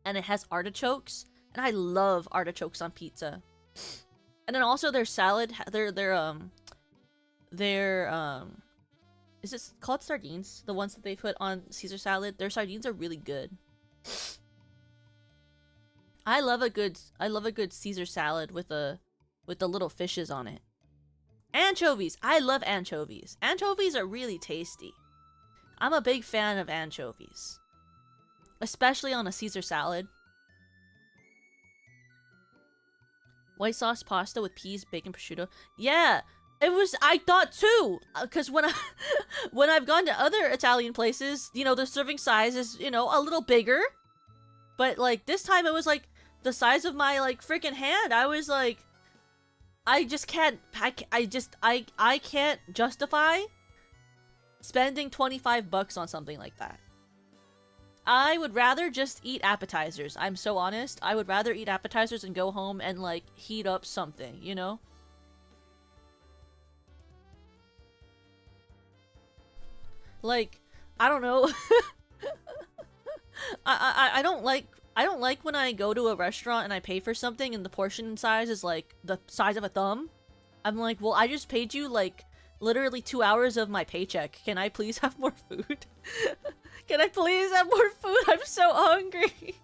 And it has artichokes, and I love artichokes on pizza. And then also their salad, is it called sardines? The ones that they put on Caesar salad? Their sardines are really good. I love a good Caesar salad with the little fishes on it. Anchovies! I love anchovies. Anchovies are really tasty. I'm a big fan of anchovies. Especially on a Caesar salad. White sauce pasta with peas, bacon, prosciutto. Yeah! It was, I thought too! Because when I've gone to other Italian places, you know, the serving size is, you know, a little bigger. But, like, this time it was, like, the size of my, like, freaking hand. I was, like... I just can't... I can't justify spending $25 on something like that. I would rather just eat appetizers. I'm so honest. I would rather eat appetizers and go home and, like, heat up something, you know? Like, I don't know. I don't like when I go to a restaurant and I pay for something and the portion size is like the size of a thumb. I'm like, well, I just paid you like literally 2 hours of my paycheck. Can I please have more food? Can I please have more food? I'm so hungry.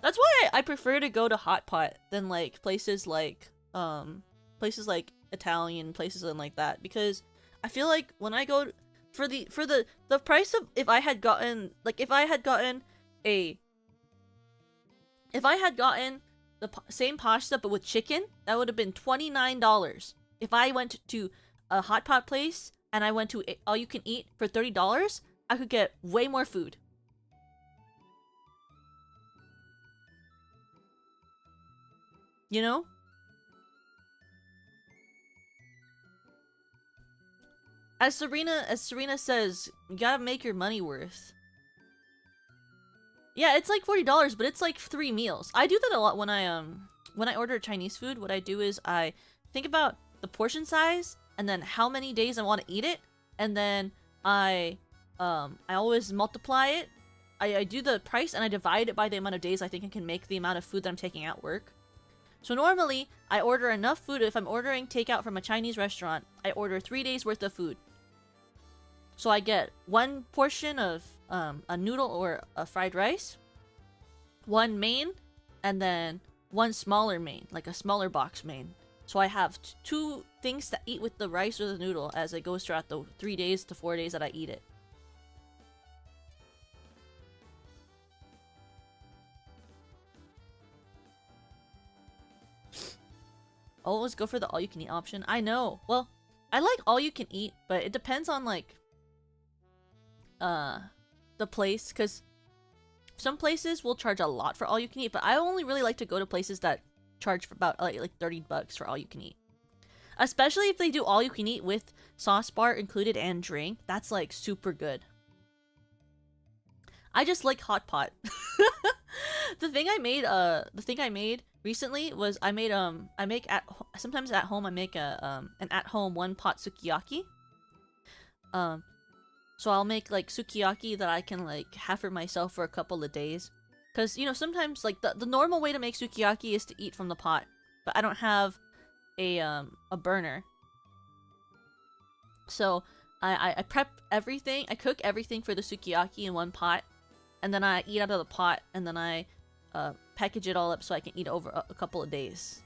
That's why I prefer to go to Hot Pot than like places like Italian places and like that, because I feel like when I go for the price of if I had gotten the same pasta but with chicken, that would have been $29. If I went to a hot pot place and I went to all you can eat for $30, I could get way more food. You know? As Serena says, you gotta make your money worth. Yeah, it's like $40, but it's like 3 meals. I do that a lot when I order Chinese food. What I do is I think about the portion size and then how many days I want to eat it, and then I always multiply it. I do the price and I divide it by the amount of days I think I can make the amount of food that I'm taking out work. So normally, I order enough food. If I'm ordering takeout from a Chinese restaurant, I order 3 days worth of food. So I get 1 portion of a noodle or a fried rice, 1 main, and then 1 smaller main, like a smaller box main. So I have 2 things to eat with the rice or the noodle as it goes throughout the 3 days to 4 days that I eat it. Always go for the all-you-can-eat option. I know. Well, I like all-you-can-eat, but it depends on, like, the place, because some places will charge a lot for all-you-can-eat, but I only really like to go to places that charge for about, like $30 for all-you-can-eat. Especially if they do all-you-can-eat with sauce bar included and drink. That's, like, super good. I just like hot pot. The thing I made recently was sometimes at home I make an at-home 1-pot sukiyaki. So I'll make like sukiyaki that I can like have for myself for a couple of days, because you know sometimes like the normal way to make sukiyaki is to eat from the pot, but I don't have a burner. So I prep everything. I cook everything for the sukiyaki in one pot, and then I eat out of the pot, and then I package it all up so I can eat over a couple of days.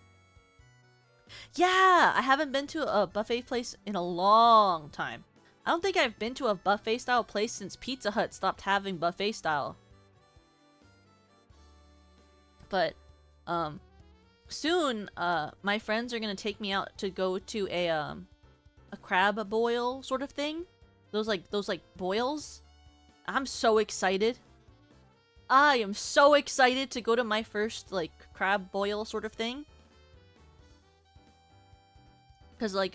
Yeah, I haven't been to a buffet place in a long time. I don't think I've been to a buffet style place since Pizza Hut stopped having buffet style. But soon my friends are gonna take me out to go to a crab boil sort of thing. Those like boils. I'm so excited. I am so excited to go to my first like crab boil sort of thing. Cause like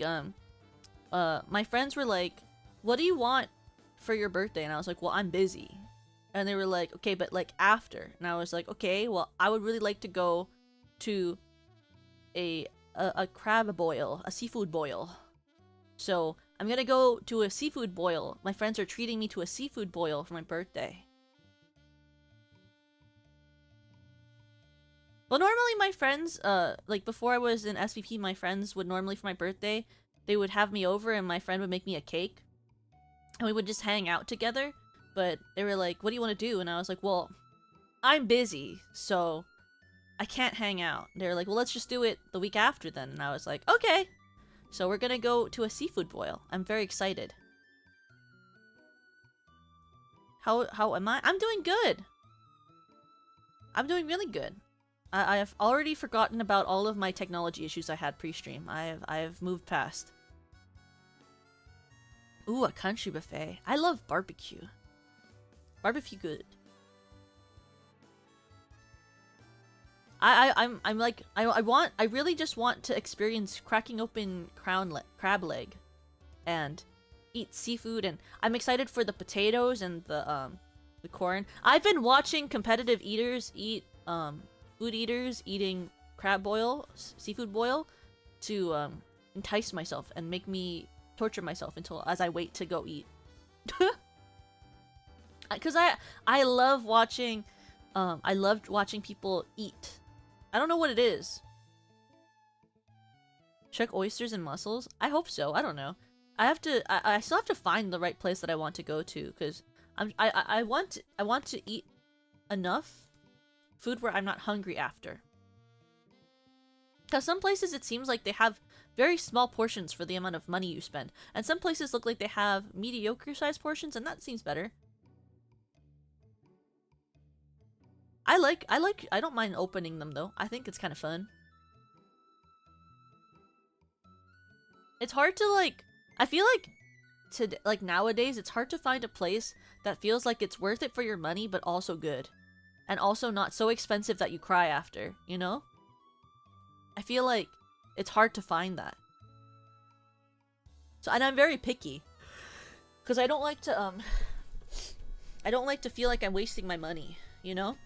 my friends were like, "What do you want for your birthday?" And I was like, "Well, I'm busy." And they were like, "Okay, but like after." And I was like, "Okay, well, I would really like to go to a crab boil, a seafood boil. So I'm gonna go to a seafood boil. My friends are treating me to a seafood boil for my birthday." Well, normally my friends, like before I was in SVP, my friends would normally for my birthday, they would have me over and my friend would make me a cake. And we would just hang out together. But they were like, "What do you want to do?" And I was like, "Well, I'm busy, so I can't hang out." They were like, "Well, let's just do it the week after then." And I was like, "Okay." So we're gonna go to a seafood boil. I'm very excited. How am I? I'm doing good. I'm doing really good. I have already forgotten about all of my technology issues I had pre-stream. I have moved past. Ooh, a country buffet. I love barbecue. Barbecue good. I'm like I really just want to experience cracking open crab leg and eat seafood, and I'm excited for the potatoes and the corn. I've been watching competitive eaters eat food eaters eating crab boil, seafood boil, to entice myself and make me torture myself until as I wait to go eat. Because I love watching, I loved watching people eat. I don't know what it is. Check oysters and mussels? I hope so. I don't know. I still have to find the right place that I want to go to, because I want to eat enough food where I'm not hungry after. Because some places it seems like they have very small portions for the amount of money you spend, and some places look like they have mediocre sized portions, and that seems better. I don't mind opening them though. I think it's kind of fun. It's hard to like, I feel like today, like nowadays, it's hard to find a place that feels like it's worth it for your money, but also good. And also not so expensive that you cry after, you know? I feel like it's hard to find that. So, and I'm very picky. Because I don't like to, I don't like to feel like I'm wasting my money, you know?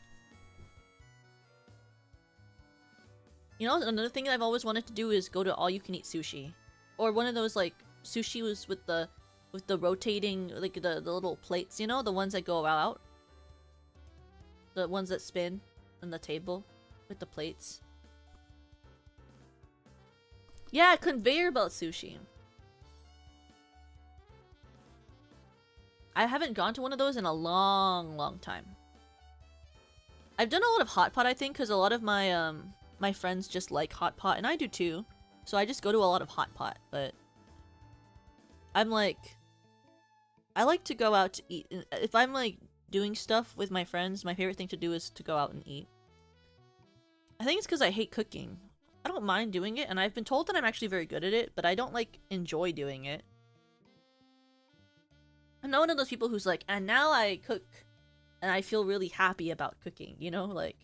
You know, another thing that I've always wanted to do is go to all-you-can-eat sushi. Or one of those, like, sushi was with the rotating, like, the little plates, you know? The ones that go out. The ones that spin on the table with the plates. Yeah, conveyor belt sushi. I haven't gone to one of those in a long time. I've done a lot of hot pot, I think, because a lot of my my friends just like hot pot, and I do too. So I just go to a lot of hot pot, but I'm like, I like to go out to eat. If I'm like doing stuff with my friends, my favorite thing to do is to go out and eat. I think it's because I hate cooking. I don't mind doing it, and I've been told that I'm actually very good at it, but I don't like enjoy doing it. I'm not one of those people who's like, and now I cook and I feel really happy about cooking, you know? Like,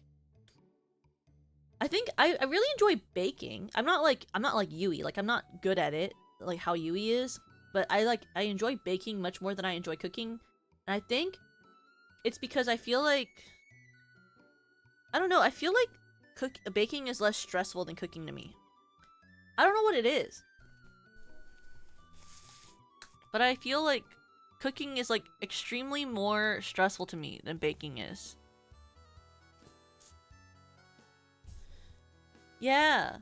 I think I really enjoy baking. I'm not like Yui, like I'm not good at it like how Yui is, but I enjoy baking much more than I enjoy cooking. And I think it's because I feel like, I don't know, I feel like baking is less stressful than cooking to me. I don't know what it is, but I feel like cooking is like extremely more stressful to me than baking is. Yeah.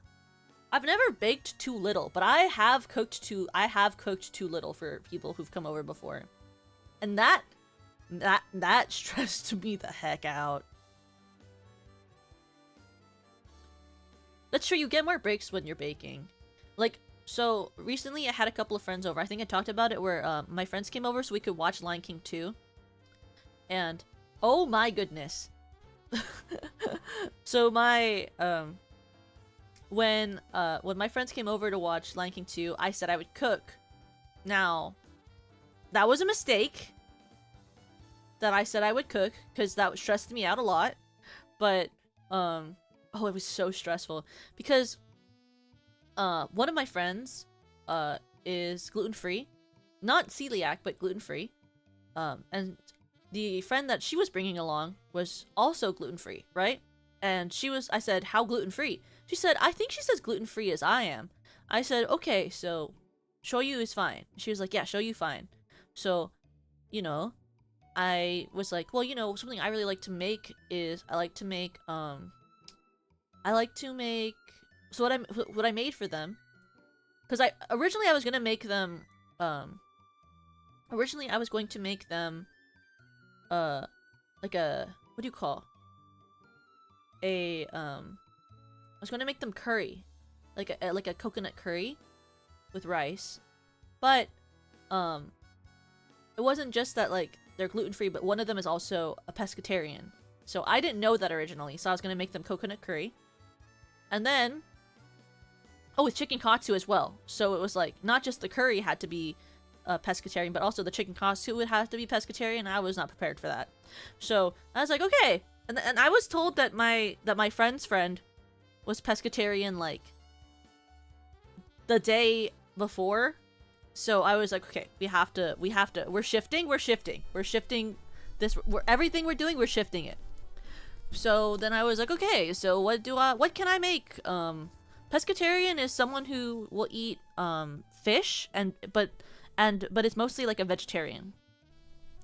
I've never baked too little, but I have cooked too little for people who've come over before. And that stressed me the heck out. That's true, you get more breaks when you're baking. Like, so recently I had a couple of friends over. I think I talked about it where my friends came over so we could watch Lion King 2. And oh my goodness. So my when my friends came over to watch Lion King 2, I said I would cook. Now, that was a mistake that I said I would cook because that stressed me out a lot. But oh, it was so stressful because one of my friends is gluten-free, not celiac, but gluten-free. And the friend that she was bringing along was also gluten-free, right? And I said, how gluten-free? She said, I think she says gluten-free as I am. I said, okay, so shoyu is fine. She was like, yeah, shoyu fine. So, you know, I was like, well, you know, something I really like to make is I like to make so what I made for them, because originally I was going to make them like a, what do you call, I was going to make them curry, like a coconut curry with rice, but it wasn't just that like they're gluten-free, but one of them is also a pescatarian. So I didn't know that originally, so I was going to make them coconut curry. And then, oh, with chicken katsu as well. So it was like, not just the curry had to be pescatarian, but also the chicken katsu would have to be pescatarian. I was not prepared for that. So I was like, okay. And I was told that my friend's friend was pescatarian like the day before. So I was like, okay, we're shifting this, everything we're doing, we're shifting it. So then I was like, okay, so what can I make? Pescatarian is someone who will eat fish but it's mostly like a vegetarian.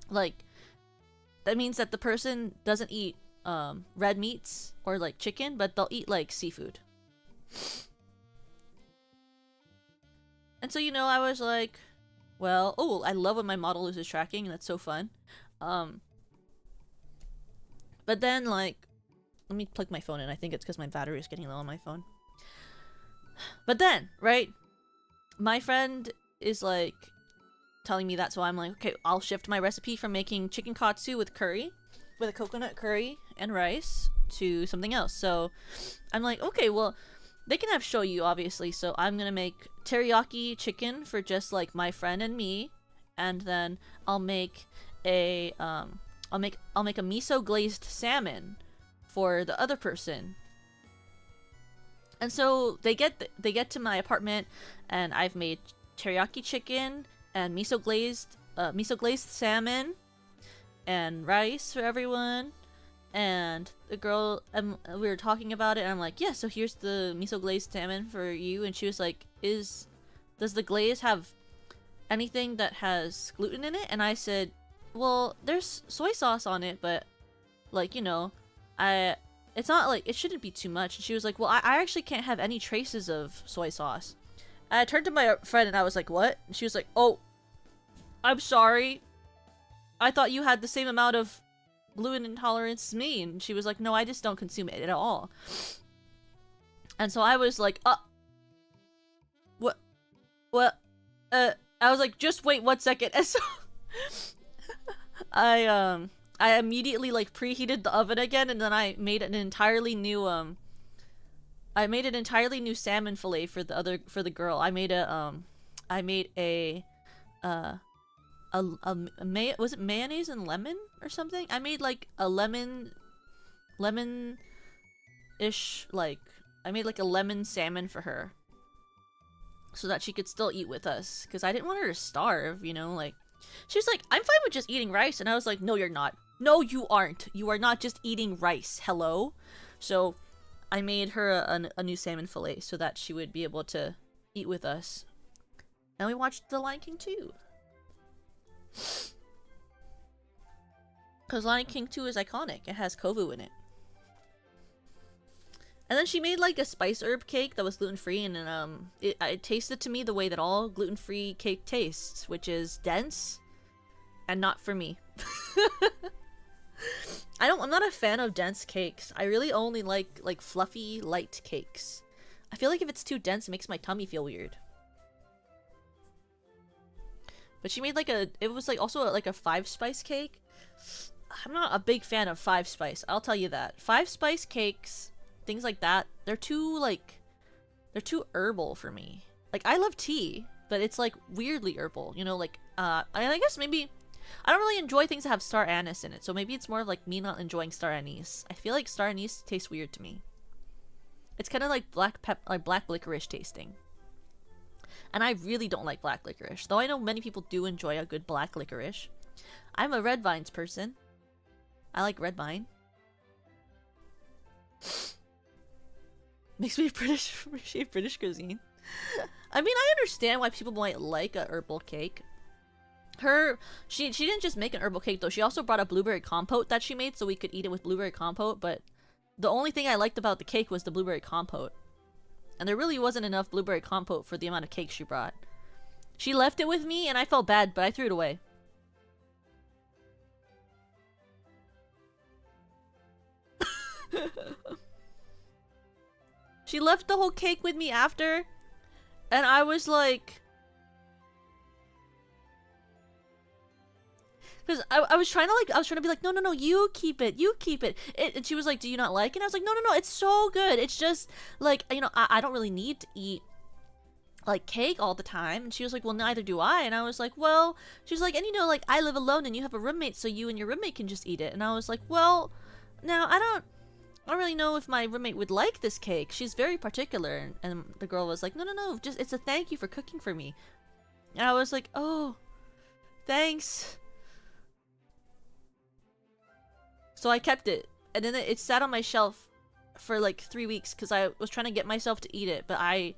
Like, that means that the person doesn't eat red meats or like chicken, but they'll eat like seafood. And so, you know, I was like, well, oh, I love when my model loses tracking, and that's so fun. But then, like, let me plug my phone in. I think it's because my battery is getting low on my phone. But then, right, my friend is, like, telling me that, so I'm like, okay, I'll shift my recipe from making chicken katsu with curry, with a coconut curry and rice, to something else. So I'm like, okay, well, they can have shoyu, obviously, so I'm gonna make teriyaki chicken for just, like, my friend and me, and then I'll make a, I'll make a miso glazed salmon for the other person. And so they get to my apartment, and I've made teriyaki chicken and miso glazed salmon and rice for everyone. And the girl, we were talking about it, and I'm like, yeah, so here's the miso glazed salmon for you. And she was like, does the glaze have anything that has gluten in it? And I said, well, there's soy sauce on it, but, like, you know, it's not, like, it shouldn't be too much. And she was like, well, I actually can't have any traces of soy sauce. And I turned to my friend, and I was like, what? And she was like, oh, I'm sorry. I thought you had the same amount of gluten intolerance as me. And she was like, no, I just don't consume it at all. And so I was like, what, I was like, just wait 1 second. And so I immediately, like, preheated the oven again, and then I made an entirely new salmon fillet for the girl. I made was it mayonnaise and lemon or something? I made like a lemon-ish, like, I made like a lemon salmon for her so that she could still eat with us, because I didn't want her to starve, you know, like. She was like, I'm fine with just eating rice. And I was like, no, you're not. No, you aren't. You are not just eating rice. Hello? So I made her a new salmon fillet so that she would be able to eat with us. And we watched The Lion King 2. Because Lion King 2 is iconic. It has Kovu in it. And then she made like a spice herb cake that was gluten-free, and then it tasted to me the way that all gluten-free cake tastes, which is dense and not for me. I'm not a fan of dense cakes. I really only like fluffy, light cakes. I feel like if it's too dense, it makes my tummy feel weird. But she made like it was like also like a 5-spice cake. I'm not a big fan of 5-spice, I'll tell you that. 5-spice cakes, things like that, they're too herbal for me. Like, I love tea, but it's like weirdly herbal, you know, like, I guess maybe, I don't really enjoy things that have star anise in it, so maybe it's more of like me not enjoying star anise. I feel like star anise tastes weird to me. It's kind of like black licorice tasting. And I really don't like black licorice, though I know many people do enjoy a good black licorice. I'm a red vines person. I like red vine. Makes me appreciate British cuisine. I mean, I understand why people might like a herbal cake. She didn't just make an herbal cake though. She also brought a blueberry compote that she made so we could eat it with blueberry compote. But the only thing I liked about the cake was the blueberry compote, and there really wasn't enough blueberry compote for the amount of cake she brought. She left it with me, and I felt bad, but I threw it away. She left the whole cake with me after, and I was like, because I was trying to be like, no, you keep it, and she was like, do you not like it? And I was like, no, it's so good. It's just like, you know, I don't really need to eat like cake all the time. And she was like, well, neither do I. And I was like, well, she was like, and you know, like, I live alone and you have a roommate, so you and your roommate can just eat it. And I was like, well, now I don't really know if my roommate would like this cake. She's very particular. And the girl was like, no, just, it's a thank you for cooking for me. And I was like, oh, thanks. So I kept it, and then it sat on my shelf for like 3 weeks because I was trying to get myself to eat it, but I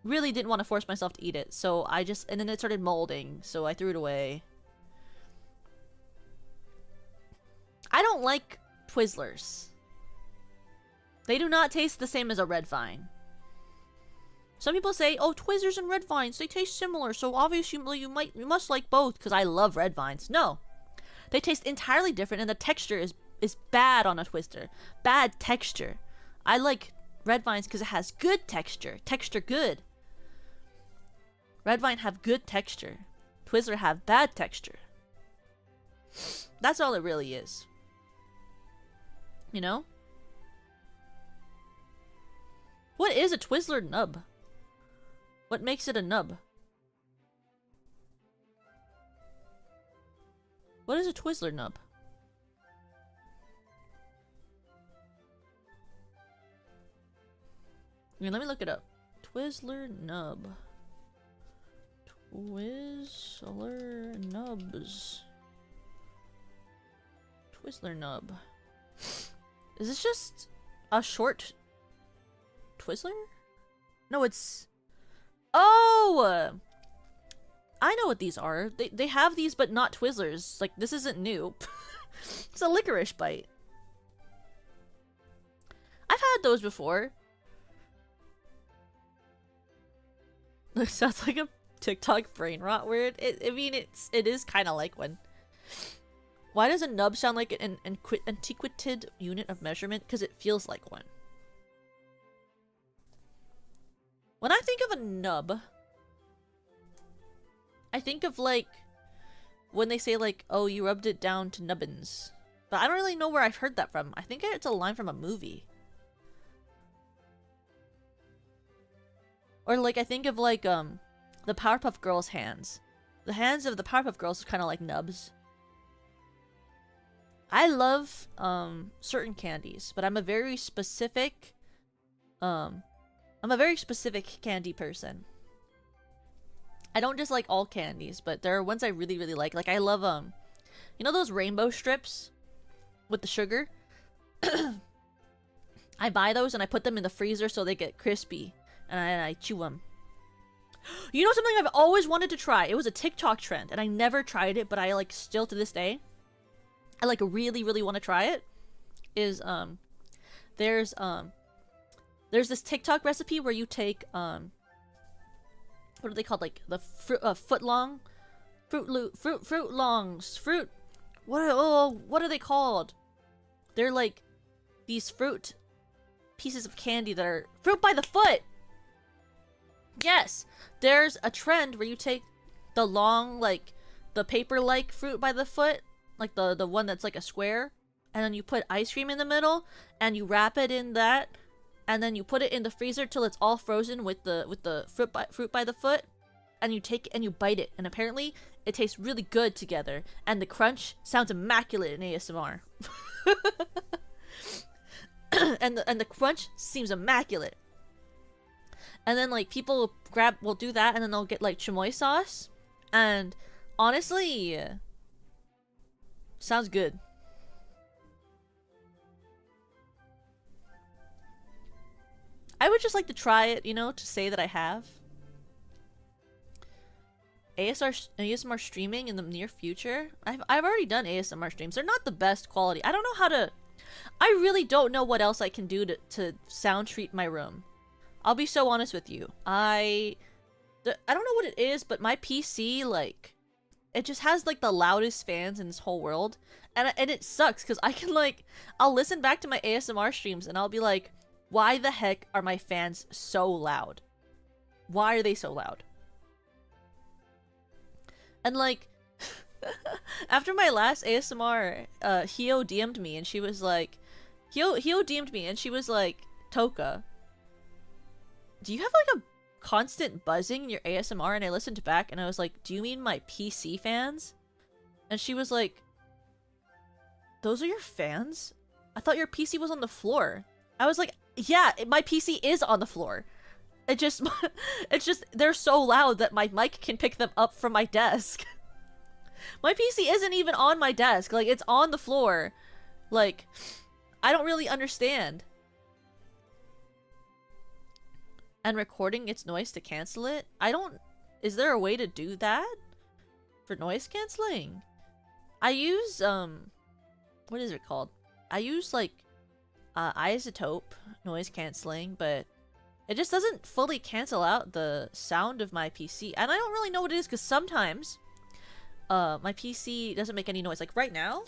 really didn't want to force myself to eat it. So and then it started molding, so I threw it away. I don't like Twizzlers. They do not taste the same as a red vine. Some people say, oh, Twizzlers and red vines, they taste similar, so obviously you must like both, because I love red vines. No. They taste entirely different, and the texture is bad on a Twister. Bad texture. I like red vines because it has good texture. Texture good. Red vine have good texture. Twizzler have bad texture. That's all it really is. You know? What is a Twizzler nub? What makes it a nub? What is a Twizzler nub? I mean, let me look it up. Twizzler nub. Twizzler nubs. Twizzler nub. Is this just a short Twizzler? No, it's... Oh! I know what these are. They have these, but not Twizzlers. Like, this isn't new. It's a licorice bite. I've had those before. It sounds like a TikTok brain rot word. I mean, it is kind of like one. Why does a nub sound like an antiquated unit of measurement? Because it feels like one. When I think of a nub, I think of like when they say like, oh, you rubbed it down to nubbins. But I don't really know where I've heard that from. I think it's a line from a movie. Or like I think of like the Powerpuff Girls hands. The hands of the Powerpuff Girls are kind of like nubs. I love certain candies, but I'm a very specific candy person. I don't just like all candies, but there are ones I really, really like. Like I love you know those rainbow strips with the sugar? I buy those and I put them in the freezer so they get crispy, and I chew them. You know something I've always wanted to try? It was a TikTok trend and I never tried it, but I like still to this day I like really, really want to try it. Is there's there's this TikTok recipe where you take what are they called? Like the fruit longs, fruit. What are they called? They're like these fruit pieces of candy that are fruit by the foot. Yes, there's a trend where you take the long, like the paper-like fruit by the foot, like the one that's like a square, and then you put ice cream in the middle, and you wrap it in that, and then you put it in the freezer till it's all frozen with the fruit by the foot, and you take it and you bite it, and apparently it tastes really good together, and the crunch sounds immaculate in ASMR. and the crunch seems immaculate. And then like people will do that, and then they'll get like chamoy sauce, and honestly, sounds good. I would just like to try it, you know, to say that I have. ASMR streaming in the near future? I've already done ASMR streams. They're not the best quality. I don't know how to... I really don't know what else I can do to sound treat my room. I'll be so honest with you. I don't know what it is, but my PC, like... It just has, like, the loudest fans in this whole world. And it sucks, because I can, like... I'll listen back to my ASMR streams, and I'll be like... Why the heck are my fans so loud? Why are they so loud? And like, after my last ASMR, Hio DM'd me and she was like, Hio DM'd me and she was like, Toka, do you have like a constant buzzing in your ASMR? And I listened back and I was like, do you mean my PC fans? And she was like, those are your fans? I thought your PC was on the floor. I was like, yeah, my PC is on the floor. It's just they're so loud that my mic can pick them up from my desk. My PC isn't even on my desk. Like, it's on the floor. Like, I don't really understand. And recording its noise to cancel it? Is there a way to do that? For noise canceling? I use, what is it called? I use, like, isotope noise canceling, but it just doesn't fully cancel out the sound of my PC. And I don't really know what it is, because sometimes my PC doesn't make any noise. Like right now,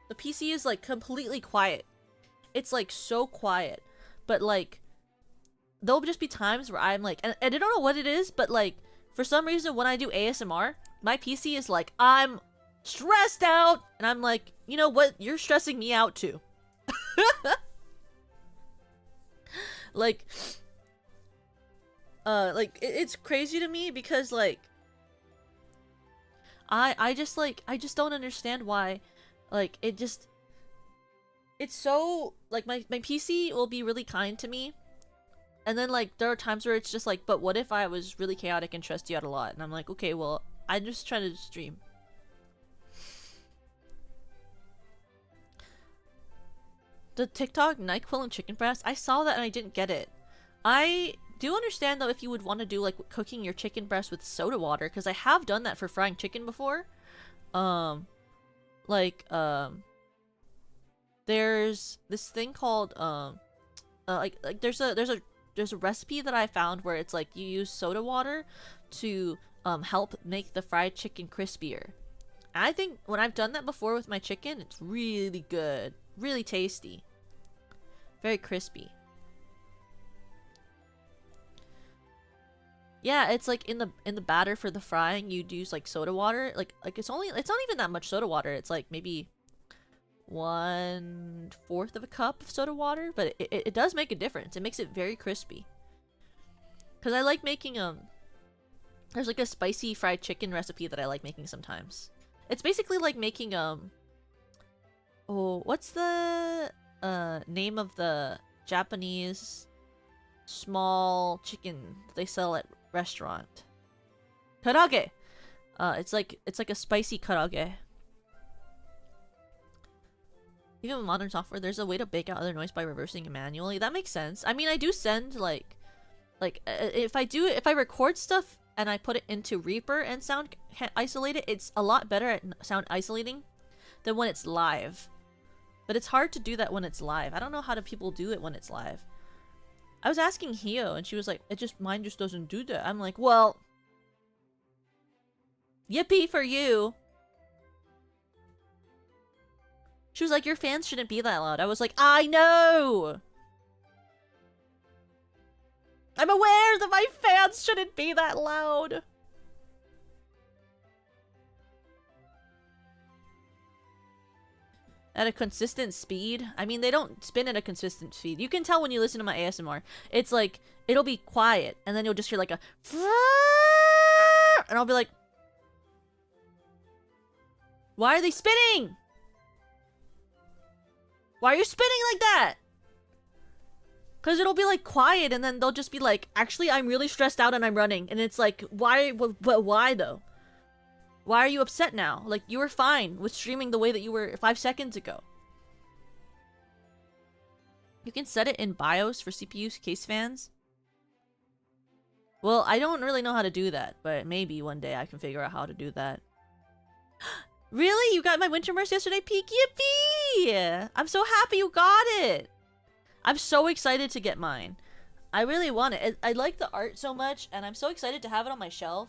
the PC is like completely quiet. It's like so quiet. But like, there'll just be times where I'm like, and I don't know what it is, but like, for some reason when I do ASMR, my PC is like, I'm stressed out! And I'm like, you know what? You're stressing me out too. Like it's crazy to me because like I just don't understand why, like it's so like my PC will be really kind to me, and then like there are times where it's just like, but what if I was really chaotic and stressed you out a lot? And I'm like, okay, well, I'm just trying to stream. The TikTok NyQuil and chicken breast, I saw that and I didn't get it. I do understand though if you would want to do like cooking your chicken breast with soda water, because I have done that for frying chicken before. There's this thing called there's a recipe that I found where it's like you use soda water to help make the fried chicken crispier. And I think when I've done that before with my chicken, it's really good. Really tasty. Very crispy. Yeah, it's like in the batter for the frying, you'd use like soda water. Like it's not even that much soda water. It's like maybe 1/4 of a cup of soda water, but it does make a difference. It makes it very crispy. Cause I like making there's like a spicy fried chicken recipe that I like making sometimes. It's basically like making oh, what's the name of the Japanese small chicken they sell at restaurant? Karaage. It's like a spicy karaage. Even with modern software, there's a way to bake out other noise by reversing it manually. That makes sense. I mean, I do send like if I record stuff and I put it into Reaper and sound isolate it, it's a lot better at sound isolating than when it's live. But it's hard to do that when it's live. I don't know how do people do it when it's live. I was asking Hio, and she was like, mine just doesn't do that. I'm like, well, yippee for you. She was like, your fans shouldn't be that loud. I was like, I know! I'm aware that my fans shouldn't be that loud. At a consistent speed? I mean, they don't spin at a consistent speed. You can tell when you listen to my ASMR. It's like, it'll be quiet, and then you'll just hear like a and I'll be like, why are they spinning? Why are you spinning like that? Because it'll be like quiet, and then they'll just be like, actually, I'm really stressed out and I'm running. And it's like, why? But why though? Why are you upset now? Like, you were fine with streaming the way that you were 5 seconds ago. You can set it in BIOS for CPU case fans. Well, I don't really know how to do that, but maybe one day I can figure out how to do that. Really? You got my Wintermerce yesterday, Peak? Yippee! I'm so happy you got it! I'm so excited to get mine. I really want it. I like the art so much, and I'm so excited to have it on my shelf.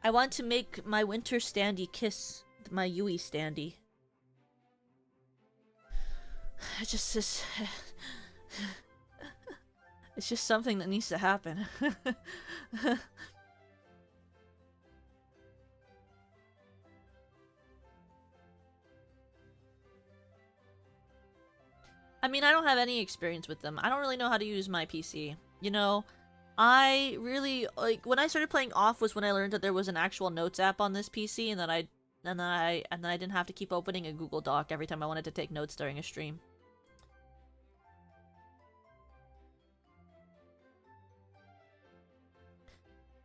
I want to make my winter standee kiss my Yui standee. It's just it's just something that needs to happen. I mean, I don't have any experience with them. I don't really know how to use my PC. You know, I really, like, when I started playing off was when I learned that there was an actual notes app on this PC, and that I didn't have to keep opening a Google Doc every time I wanted to take notes during a stream.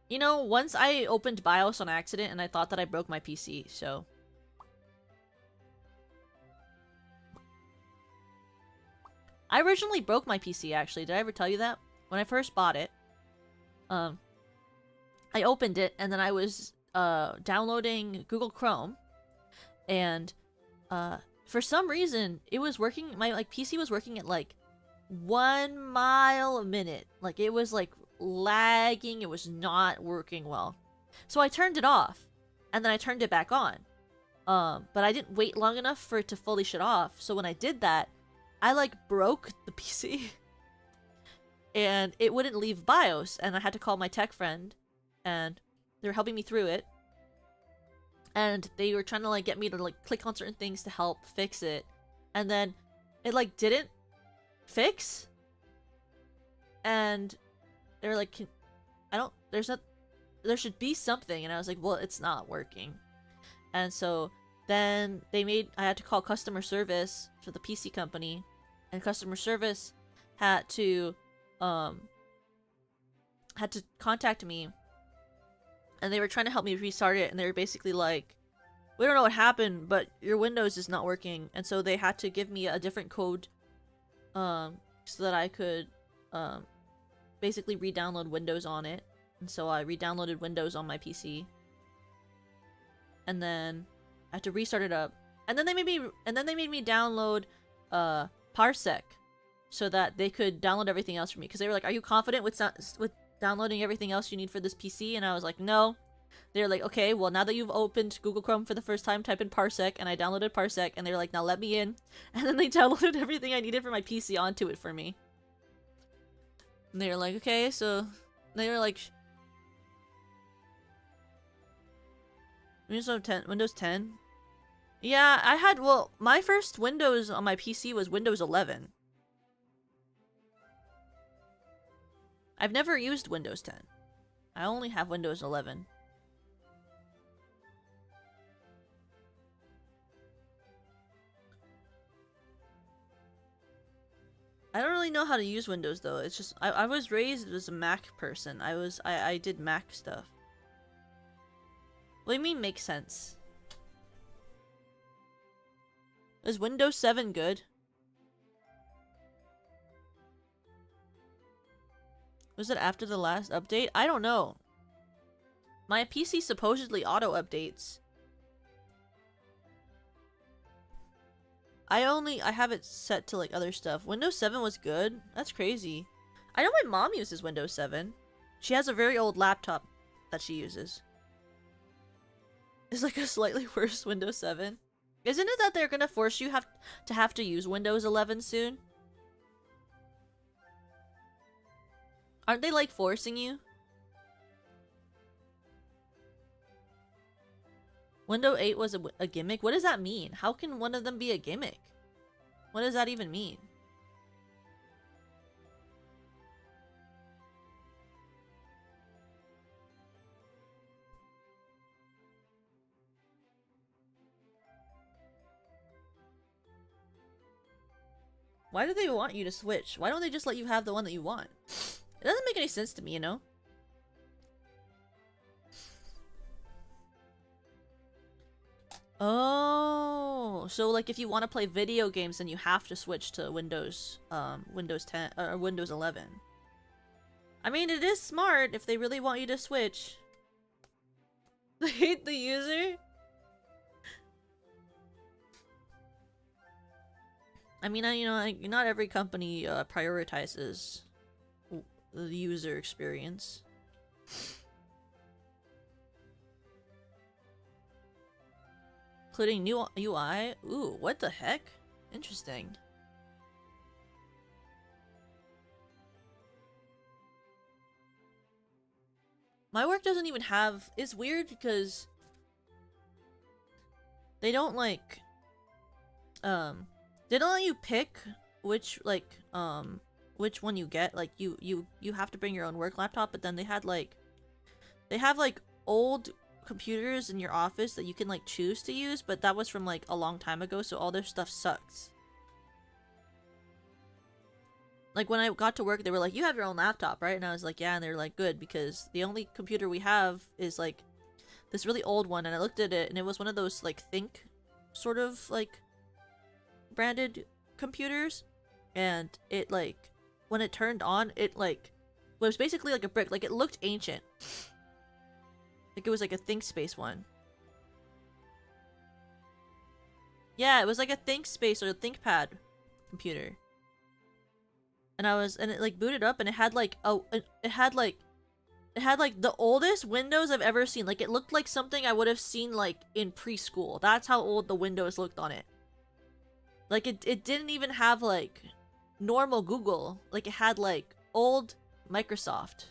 You know, once I opened BIOS on accident and I thought that I broke my PC, so... I originally broke my PC, actually. Did I ever tell you that? When I first bought it, I opened it, and then I was, downloading Google Chrome, and, for some reason, it was working, my, like, PC was working at, like, 1 mile a minute. Like, it was, like, lagging, it was not working well. So I turned it off, and then I turned it back on. But I didn't wait long enough for it to fully shut off, so when I did that, I, like, broke the PC. And it wouldn't leave BIOS, and I had to call my tech friend, and they were helping me through it. And they were trying to, like, get me to, like, click on certain things to help fix it. And then it, like, didn't fix. And they were like, there should be something. And I was like, well, it's not working. And so then I had to call customer service for the PC company, and customer service had to contact me, and they were trying to help me restart it, and they were basically like, we don't know what happened, but your Windows is not working. And so they had to give me a different code so that I could basically re-download Windows on it. And so I re-downloaded Windows on my PC, and then I had to restart it up, and then they made me download Parsec so that they could download everything else for me, because they were like, are you confident with downloading everything else you need for this PC? And I was like, no. They're like, okay, well, now that you've opened Google Chrome for the first time, type in Parsec, and I downloaded Parsec, and they were like, now let me in. And then they downloaded everything I needed for my PC onto it for me. And they were like, okay, so they were like, Windows 10? Yeah, I had, well, my first Windows on my PC was Windows 11. I've never used Windows 10. I only have Windows 11. I don't really know how to use Windows, though. It's just, I was raised as a Mac person. I did Mac stuff. What do you mean makes sense? Is Windows 7 good? Was it after the last update? I don't know. My PC supposedly auto-updates. I have it set to like other stuff. Windows 7 was good. That's crazy. I know my mom uses Windows 7. She has a very old laptop that she uses. It's like a slightly worse Windows 7. Isn't it that they're gonna force you have to use Windows 11 soon? Aren't they like forcing you? Windows 8 was a gimmick? What does that mean? How can one of them be a gimmick? What does that even mean? Why do they want you to switch? Why don't they just let you have the one that you want? It doesn't make any sense to me, you know? Oh, so like if you want to play video games, then you have to switch to Windows 10 or Windows 11. I mean, it is smart if they really want you to switch. They hate the user? I mean, you know, not every company prioritizes the user experience. Including new UI? Ooh, what the heck? Interesting. My work doesn't even have... It's weird because... They don't like... They don't let you pick which, like, which one you get. Like, you have to bring your own work laptop, but then they had, like... They have, like, old computers in your office that you can, like, choose to use, but that was from, like, a long time ago, so all their stuff sucks. Like, when I got to work, they were like, you have your own laptop, right? And I was like, yeah, and they were like, good, because the only computer we have is, like, this really old one, and I looked at it, and it was one of those, like, Think sort of, like, branded computers, and it, like, when it turned on, it, like, was basically like a brick. Like, it looked ancient. Like, it was like a ThinkSpace one. Yeah, it was like a ThinkSpace or a ThinkPad computer. And it like booted up, and it had like it had like the oldest Windows I've ever seen. Like, it looked like something I would have seen like in preschool. That's how old the Windows looked on it. Like, it didn't even have like normal Google. Like, it had like old Microsoft.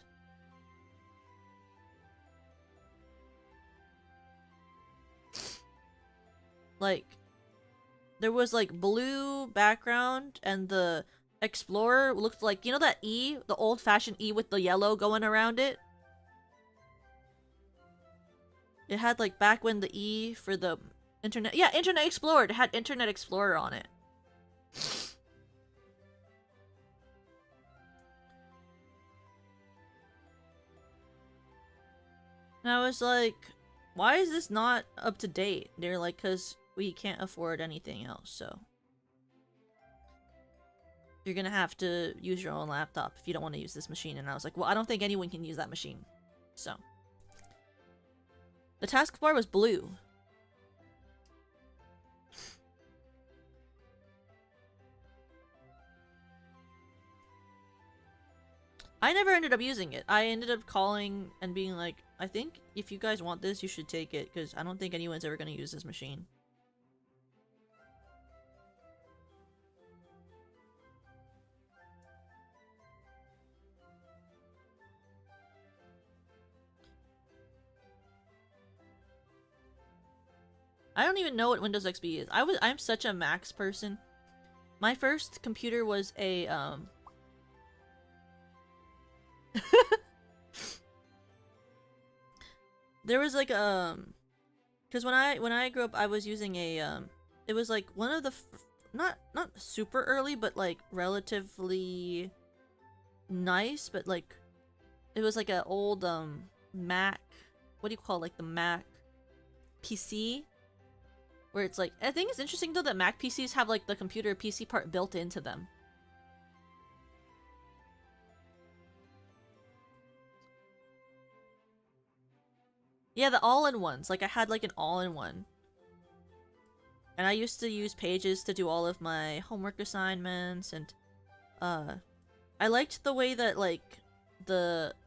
Like, there was like blue background, and the Explorer looked like, you know that E? The old-fashioned E with the yellow going around it? It had like back when the E for the internet... Yeah, Internet Explorer! It had Internet Explorer on it. And I was like, why is this not up to date? They're like, because we can't afford anything else, so... You're gonna have to use your own laptop if you don't want to use this machine. And I was like, well, I don't think anyone can use that machine. So. The taskbar was blue. I never ended up using it. I ended up calling and being like, I think if you guys want this, you should take it, because I don't think anyone's ever gonna use this machine. I don't even know what Windows XP is. I'm such a Macs person. My first computer was a there was like because when I grew up, I was using a it was like one of the not super early, but like relatively nice, but like it was like an old Mac, what do you call it? Like the Mac PC, where it's like, I think it's interesting though that Mac PCs have like the computer PC part built into them. Yeah, the all-in-ones. Like, I had like an all-in-one. And I used to use Pages to do all of my homework assignments, and I liked the way that like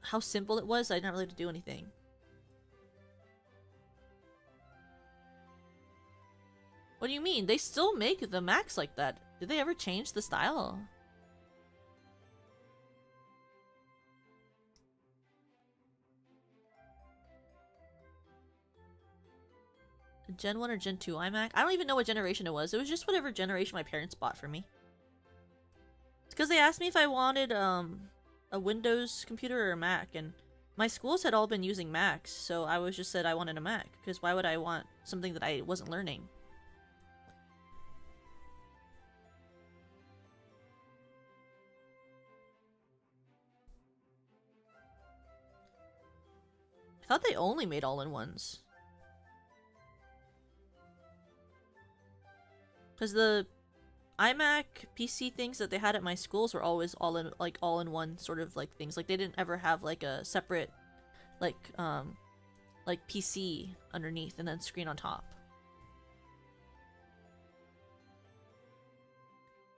how simple it was. I didn't really have to do anything. What do you mean? They still make the Macs like that. Did they ever change the style? Gen 1 or Gen 2 iMac? I don't even know what generation it was. It was just whatever generation my parents bought for me. It's because they asked me if I wanted a Windows computer or a Mac, and my schools had all been using Macs, so I was just said I wanted a Mac, because why would I want something that I wasn't learning? I thought they only made all-in-ones. Because the iMac PC things that they had at my schools were always all-in-one sort of like things. Like they didn't ever have like a separate like PC underneath and then screen on top.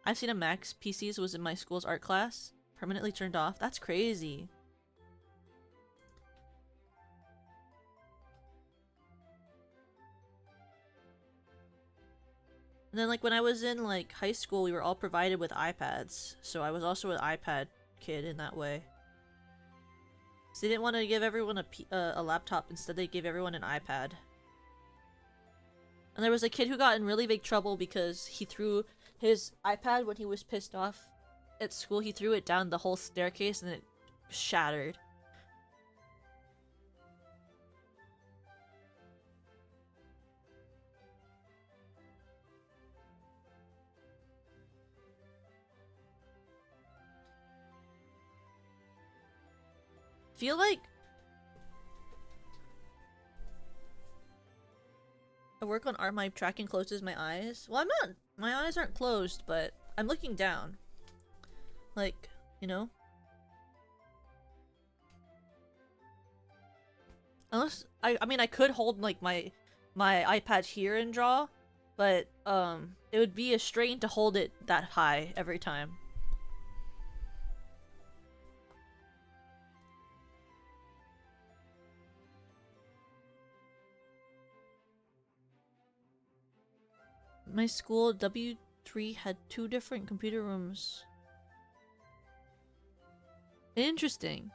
I've seen a Mac's PCs was in my school's art class, permanently turned off. That's crazy. And then like when I was in like high school, we were all provided with iPads, so I was also an iPad kid in that way. So they didn't want to give everyone a laptop, instead they gave everyone an iPad. And there was a kid who got in really big trouble because he threw his iPad when he was pissed off at school. He threw it down the whole staircase and it shattered. Feel like I work on art. My tracking closes my eyes. Well, I'm not. My eyes aren't closed, but I'm looking down. Like, you know? Unless I mean I could hold like my iPad here and draw, but it would be a strain to hold it that high every time. My school, W3, had 2 different computer rooms. Interesting.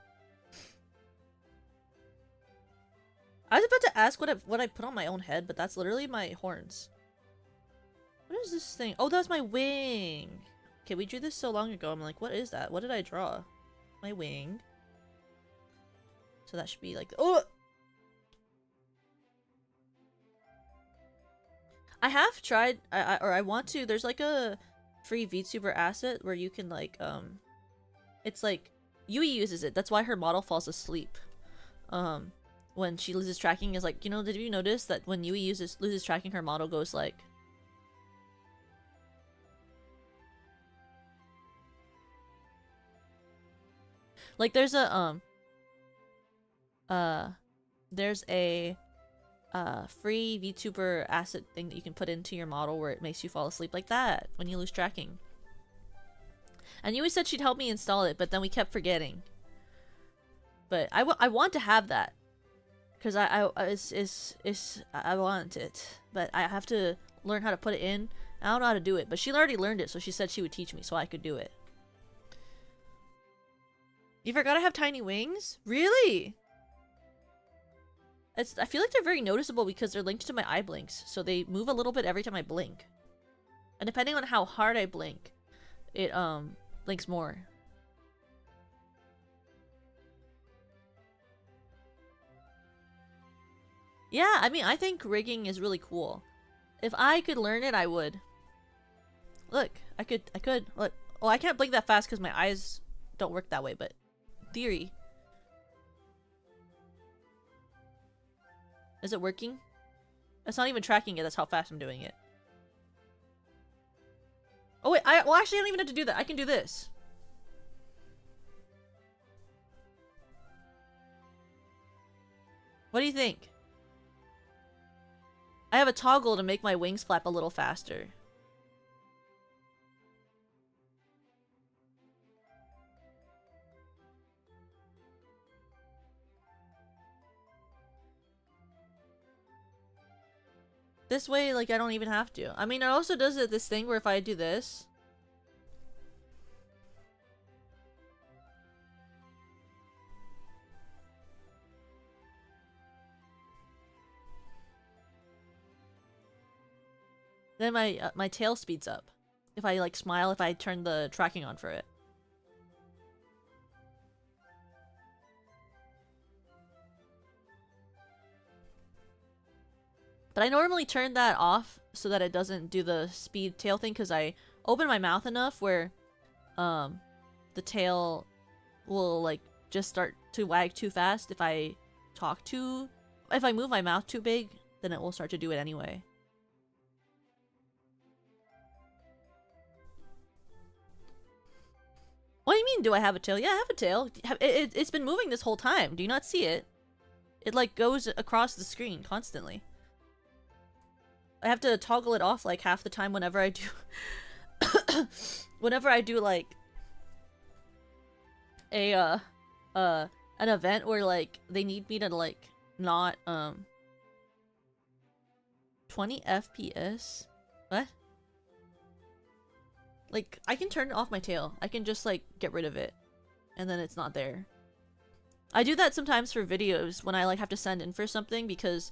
I was about to ask what I put on my own head, but that's literally my horns. What is this thing? Oh, that's my wing! Okay, we drew this so long ago, I'm like, what is that? What did I draw? My wing. So that should be like... Oh! I have tried, I want to, there's like a free VTuber asset where you can like, it's like, Yui uses it, that's why her model falls asleep. When she loses tracking, is like, you know, did you notice that when Yui loses tracking, her model goes like... Like there's a, free VTuber asset thing that you can put into your model where it makes you fall asleep like that when you lose tracking. And Yui said she'd help me install it, but then we kept forgetting. But I want to have that, because I want it, but I have to learn how to put it in. I don't know how to do it, but she already learned it, so she said she would teach me so I could do it. You forgot I have tiny wings? Really? I feel like they're very noticeable because they're linked to my eye blinks, so they move a little bit every time I blink. And depending on how hard I blink, it blinks more. Yeah, I mean, I think rigging is really cool. If I could learn it, I would. Look, I could, look. Oh, I can't blink that fast because my eyes don't work that way, but theory. Is it working? It's not even tracking it, that's how fast I'm doing it. Oh wait, well actually I don't even have to do that, I can do this. What do you think? I have a toggle to make my wings flap a little faster. This way, like, I don't even have to. I mean, it also does this thing where if I do this... then my tail speeds up. If I, like, smile, if I turn the tracking on for it. But I normally turn that off so that it doesn't do the speed tail thing because I open my mouth enough where the tail will like just start to wag too fast if I move my mouth too big, then it will start to do it anyway. What do you mean, do I have a tail? Yeah, I have a tail. It's been moving this whole time. Do you not see it? It like goes across the screen constantly. I have to toggle it off like half the time whenever I do whenever I do like a an event where like they need me to like not 20 FPS? What? Like I can turn off my tail. I can just like get rid of it and then it's not there. I do that sometimes for videos when I like have to send in for something because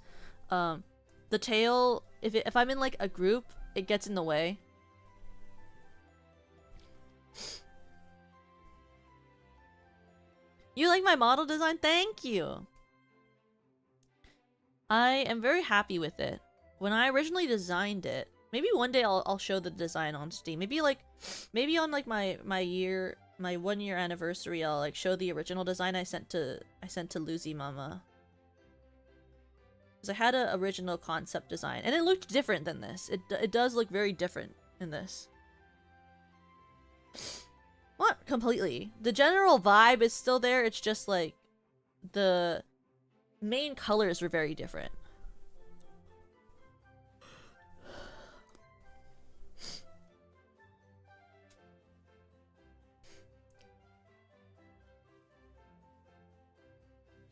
the tail, if I'm in like a group, it gets in the way. You like my model design? Thank you! I am very happy with it. When I originally designed it, maybe one day I'll show the design on Steam. Maybe on like my 1 year anniversary, I'll like show the original design I sent to Lucy Mama. I had an original concept design, and it looked different than this. It does look very different in this. Not completely. The general vibe is still there, it's just like the main colors were very different.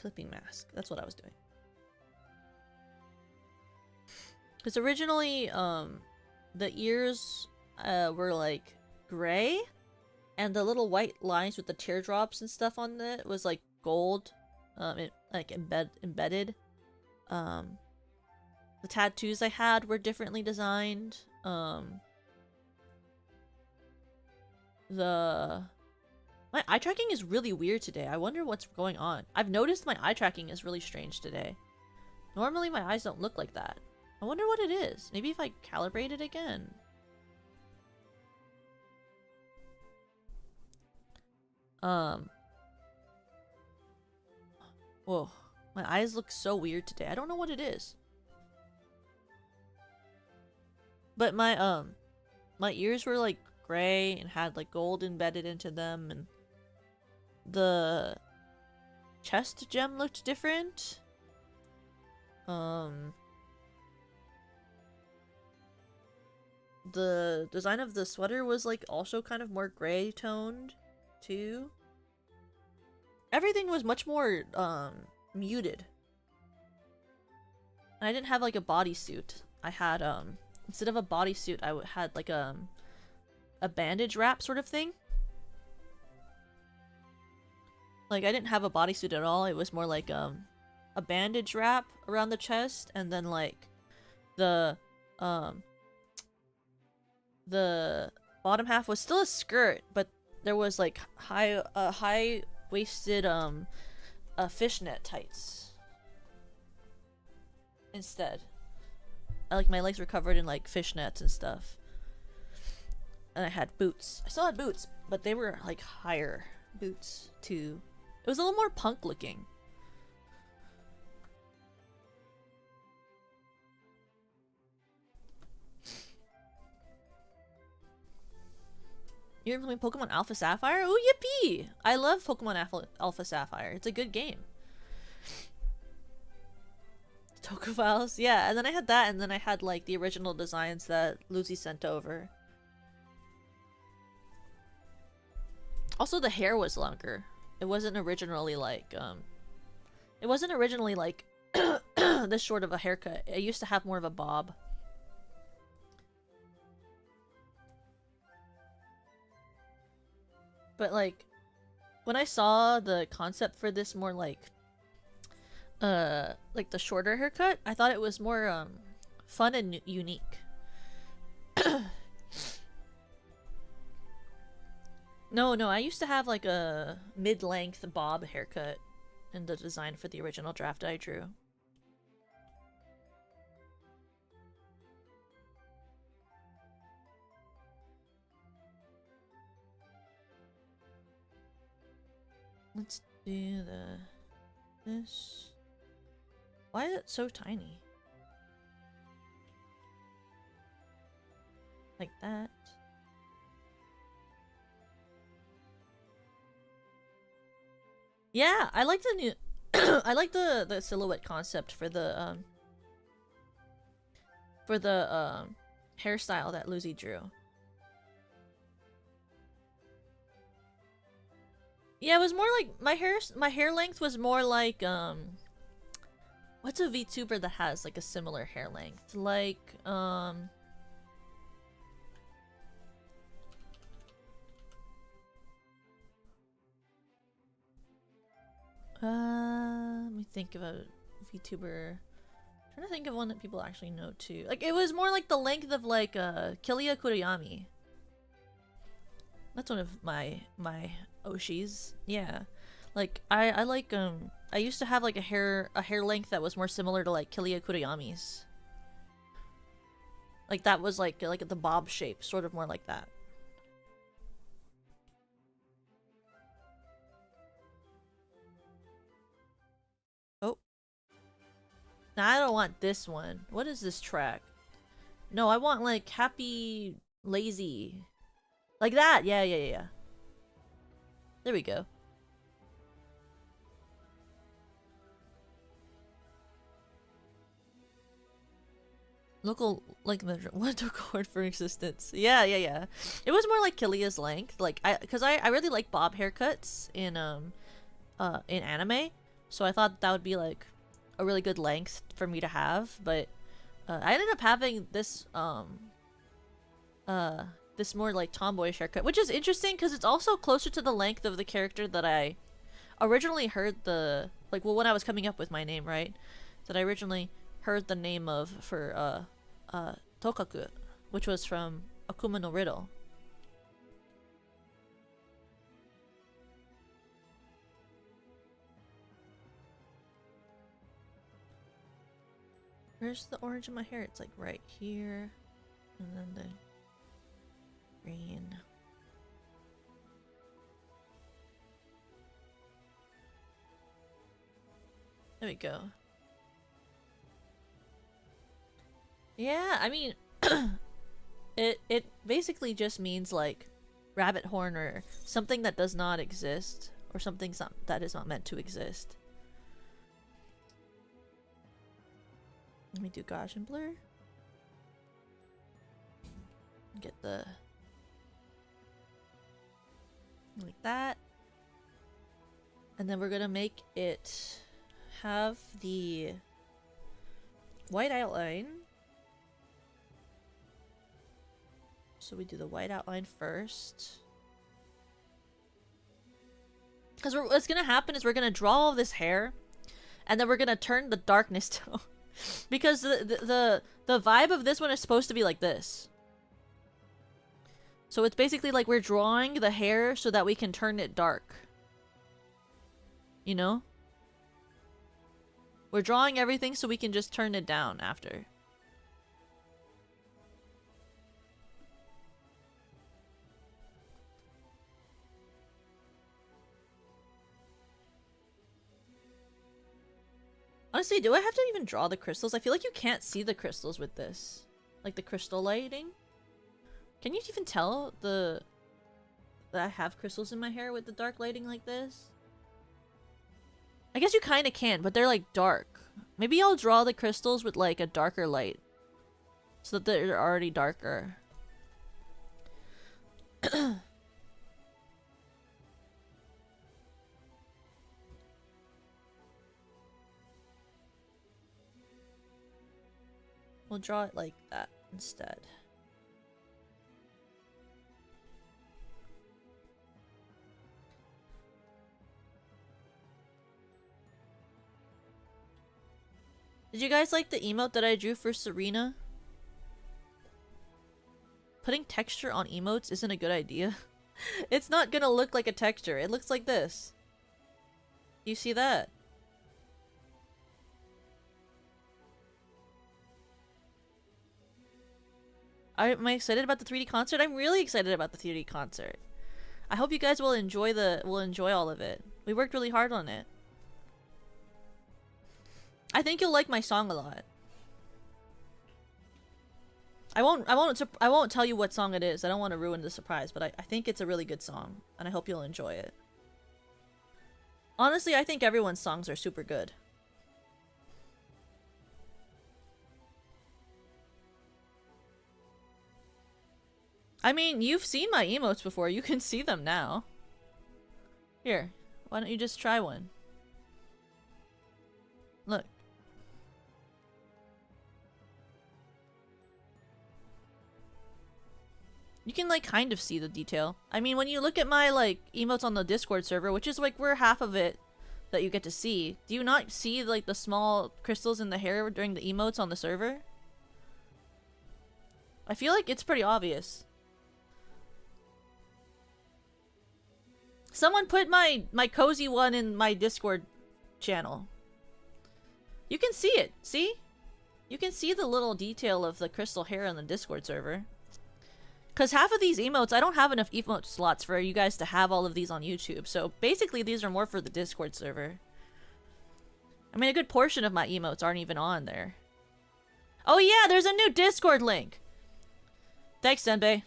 Clipping mask. That's what I was doing. Because originally, the ears were like gray, and the little white lines with the teardrops and stuff on it was like gold, like embedded. The tattoos I had were differently designed. My eye tracking is really weird today. I wonder what's going on. I've noticed my eye tracking is really strange today. Normally my eyes don't look like that. I wonder what it is. Maybe if I calibrate it again. Whoa. My eyes look so weird today. I don't know what it is. But my ears were like gray and had like gold embedded into them, and the chest gem looked different. The design of the sweater was like also kind of more gray toned too. Everything was much more muted. And I didn't have like a bodysuit. I had instead of a bodysuit I had like a bandage wrap sort of thing. Like I didn't have a bodysuit at all. It was more like a bandage wrap around the chest, and then like the bottom half was still a skirt, but there was like high-waisted fishnet tights instead. Like my legs were covered in like fishnets and stuff. And I had boots. I still had boots, but they were like higher boots too. It was a little more punk looking. You're playing Pokemon Alpha Sapphire? Oh, yippee! I love Pokemon Alpha Sapphire. It's a good game. Toku files. Yeah, and then I had that, and then I had like the original designs that Lucy sent over. Also, the hair was longer. It wasn't originally like it wasn't originally like this short of a haircut. It used to have more of a bob. But like when I saw the concept for this more like the shorter haircut, I thought it was more fun and unique. No, I used to have like a mid-length bob haircut in the design for the original draft I drew. Let's do this. Why is it so tiny? Like that. Yeah, I like the new I like the silhouette concept for the hairstyle that Lucy drew. Yeah, it was more like my hair length was more like what's a VTuber that has like a similar hair length? Like let me think of a VTuber. I'm trying to think of one that people actually know too. Like it was more like the length of like Kilia Kuriyami. That's one of my Oshis. Yeah. Like I like I used to have like a hair length that was more similar to like Kilia Kuriyami's. Like that was like the bob shape, sort of more like that. Oh. Now I don't want this one. What is this track? No, I want like happy lazy. Like that. Yeah. There we go. Local, like, measure. What took chord for existence? Yeah. It was more like Kilia's length. Like, because I really like bob haircuts in anime. So I thought that would be, like, a really good length for me to have. But, I ended up having this, this more, like, tomboyish haircut. Which is interesting, because it's also closer to the length of the character that I originally heard the... Like, well, when I was coming up with my name, right? That I originally heard the name of for, Tokaku, which was from Akuma no Riddle. Where's the orange in my hair? It's like right here, and then the green. There we go. Yeah, I mean, it basically just means like rabbit horn or something that does not exist, or something that is not meant to exist. Let me do Gaussian blur. Get the like that, and then we're gonna make it have the white outline. So we do the white outline first. Because what's gonna happen is we're gonna draw all this hair, and then we're gonna turn the darkness down. Because the vibe of this one is supposed to be like this. So it's basically like we're drawing the hair so that we can turn it dark. You know? We're drawing everything so we can just turn it down after. Honestly, do I have to even draw the crystals? I feel like you can't see the crystals with this. Like the crystal lighting. Can you even tell that I have crystals in my hair with the dark lighting like this? I guess you kind of can, but they're like dark. Maybe I'll draw the crystals with like a darker light. So that they're already darker. We'll draw it like that instead. Did you guys like the emote that I drew for Serena? Putting texture on emotes isn't a good idea. It's not gonna look like a texture. It looks like this. You see that? Am I excited about the 3D concert? I'm really excited about the 3D concert. I hope you guys will enjoy all of it. We worked really hard on it. I think you'll like my song a lot. I won't tell you what song it is. I don't want to ruin the surprise, but I think it's a really good song, and I hope you'll enjoy it. Honestly, I think everyone's songs are super good. I mean, you've seen my emotes before. You can see them now. Here, why don't you just try one? Look. You can like kind of see the detail. I mean, when you look at my like emotes on the Discord server, which is like we're half of it that you get to see, do you not see like the small crystals in the hair during the emotes on the server? I feel like it's pretty obvious. Someone put my cozy one in my Discord channel. You can see it, see? You can see the little detail of the crystal hair on the Discord server. Because half of these emotes, I don't have enough emote slots for you guys to have all of these on YouTube. So basically these are more for the Discord server. I mean, a good portion of my emotes aren't even on there. Oh yeah, there's a new Discord link! Thanks, Senbei.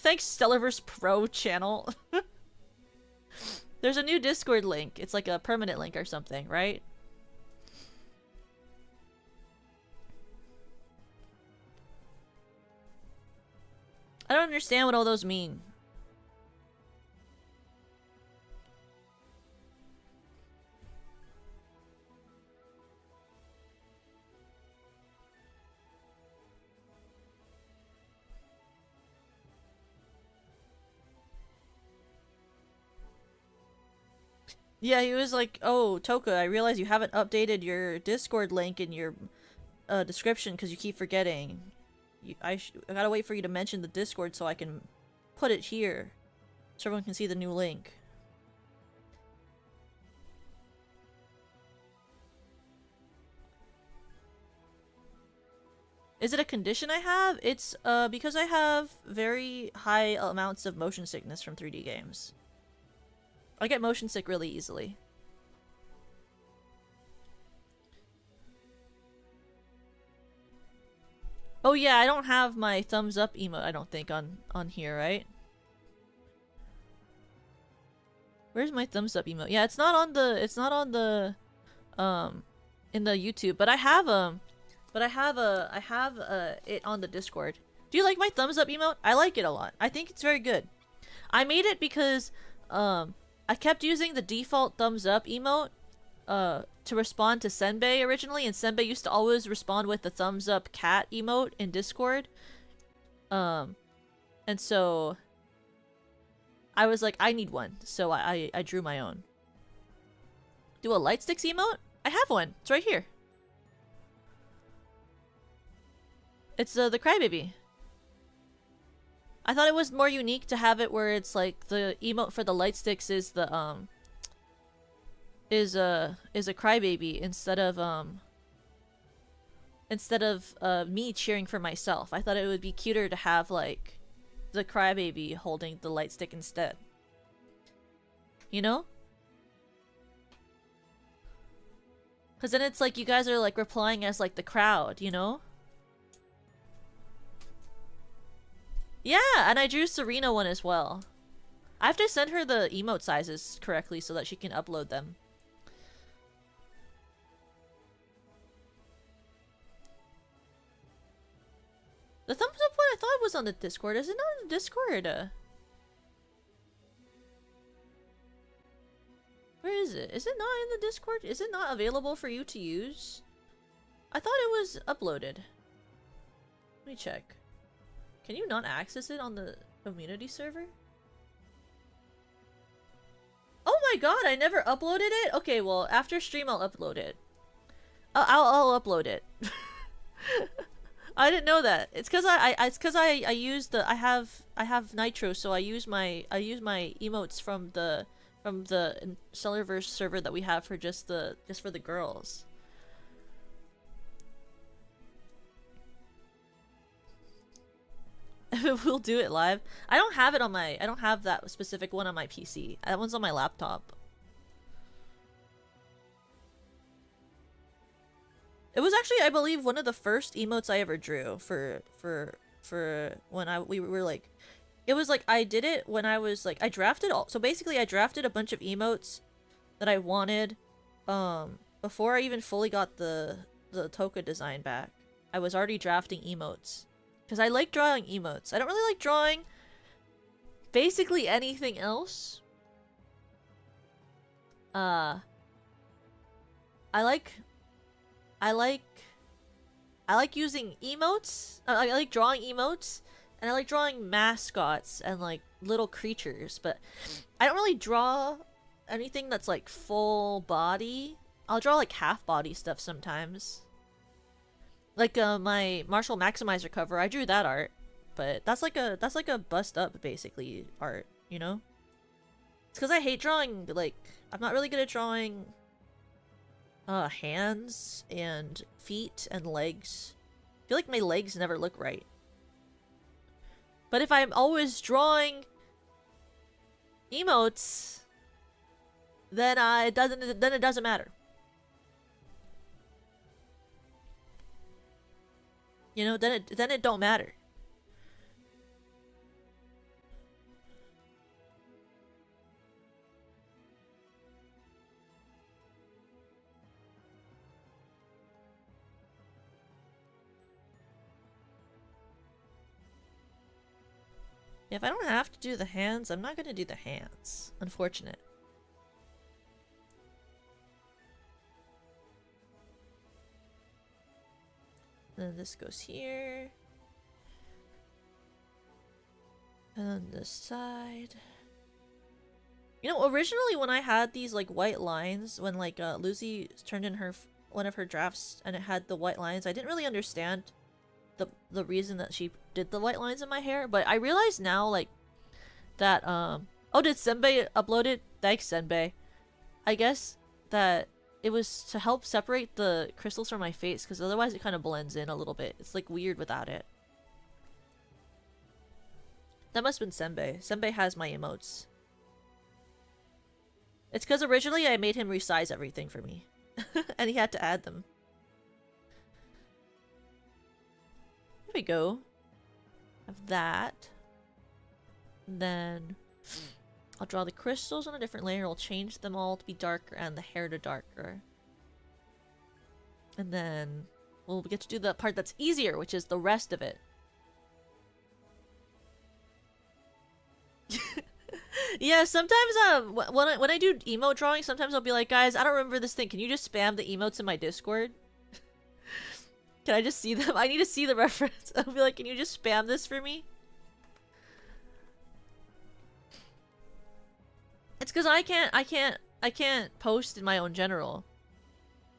Thanks, Stellarverse Pro channel. There's a new Discord link. It's like a permanent link or something, right? I don't understand what all those mean. Yeah, he was like, oh, Toka, I realize you haven't updated your Discord link in your description because you keep forgetting. I gotta wait for you to mention the Discord so I can put it here so everyone can see the new link. Is it a condition I have? It's because I have very high amounts of motion sickness from 3D games. I get motion sick really easily. Oh yeah, I don't have my thumbs up emote, I don't think, on here, right? Where's my thumbs up emote? Yeah, it's not on the in the YouTube, but I have it on the Discord. Do you like my thumbs up emote? I like it a lot. I think it's very good. I made it because I kept using the default thumbs up emote to respond to Senbei originally, and Senbei used to always respond with the thumbs up cat emote in Discord. And so I was like, I need one, so I drew my own. Do a light sticks emote? I have one. It's right here. It's the Crybaby. I thought it was more unique to have it where it's like the emote for the light sticks is the is a Crybaby instead of me cheering for myself. I thought it would be cuter to have like the Crybaby holding the light stick instead. You know? Cause then it's like you guys are like replying as like the crowd, you know? Yeah, and I drew Serena one as well. I have to send her the emote sizes correctly so that she can upload them. The thumbs up one I thought was on the Discord. Is it not on the Discord? Where is it? Is it not in the Discord? Is it not available for you to use? I thought it was uploaded. Let me check. Can you not access it on the community server? Oh my god, I never uploaded it? Okay, well, after stream I'll upload it. I'll upload it. I didn't know that. It's cause I use the I have Nitro, so I use my emotes from the Cellarverse server that we have for just for the girls. We'll do it live. I don't have that specific one on my PC. That one's on my laptop. It was actually, I believe, one of the first emotes I ever drew for when we were like, it was like I did it when I was like, I drafted so basically I drafted a bunch of emotes that I wanted before I even fully got the Toka design back. I was already drafting emotes because I like drawing emotes. I don't really like drawing basically anything else. I like using emotes. I like drawing emotes, and I like drawing mascots and like little creatures, but I don't really draw anything that's like full body. I'll draw like half body stuff sometimes. Like my Marshall Maximizer cover, I drew that art, but that's like a bust up basically art, you know? It's because I hate drawing, like, I'm not really good at drawing hands and feet and legs. I feel like my legs never look right. But if I'm always drawing emotes, then it doesn't matter. You know, then it don't matter. If I don't have to do the hands, I'm not gonna do the hands. Unfortunate. Then this goes here. And then this side. You know, originally when I had these like white lines, when like Lucy turned in one of her drafts and it had the white lines, I didn't really understand the reason that she did the white lines in my hair, but I realize now like that oh, did Senbei upload it? Thanks, Senbei. I guess that it was to help separate the crystals from my face, because otherwise it kind of blends in a little bit. It's like weird without it. That must have been Senbei. Senbei has my emotes. It's because originally I made him resize everything for me. And he had to add them. There we go. Have that. And then I'll draw the crystals on a different layer. I'll change them all to be darker and the hair to darker. And then we'll get to do the part that's easier, which is the rest of it. Yeah, sometimes when I do emote drawing, sometimes I'll be like, guys, I don't remember this thing. Can you just spam the emotes in my Discord? Can I just see them? I need to see the reference. I'll be like, can you just spam this for me? It's because I can't post in my own general.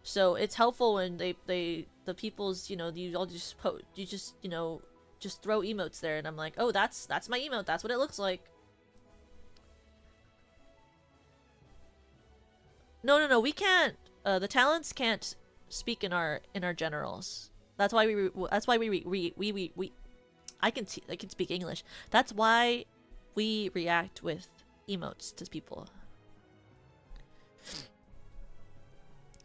So it's helpful when the people's, you know, you all just you know, just throw emotes there, and I'm like, oh, that's my emote. That's what it looks like. No, we can't. The talents can't speak in our generals. That's why we I can speak English. That's why we react with emotes to people.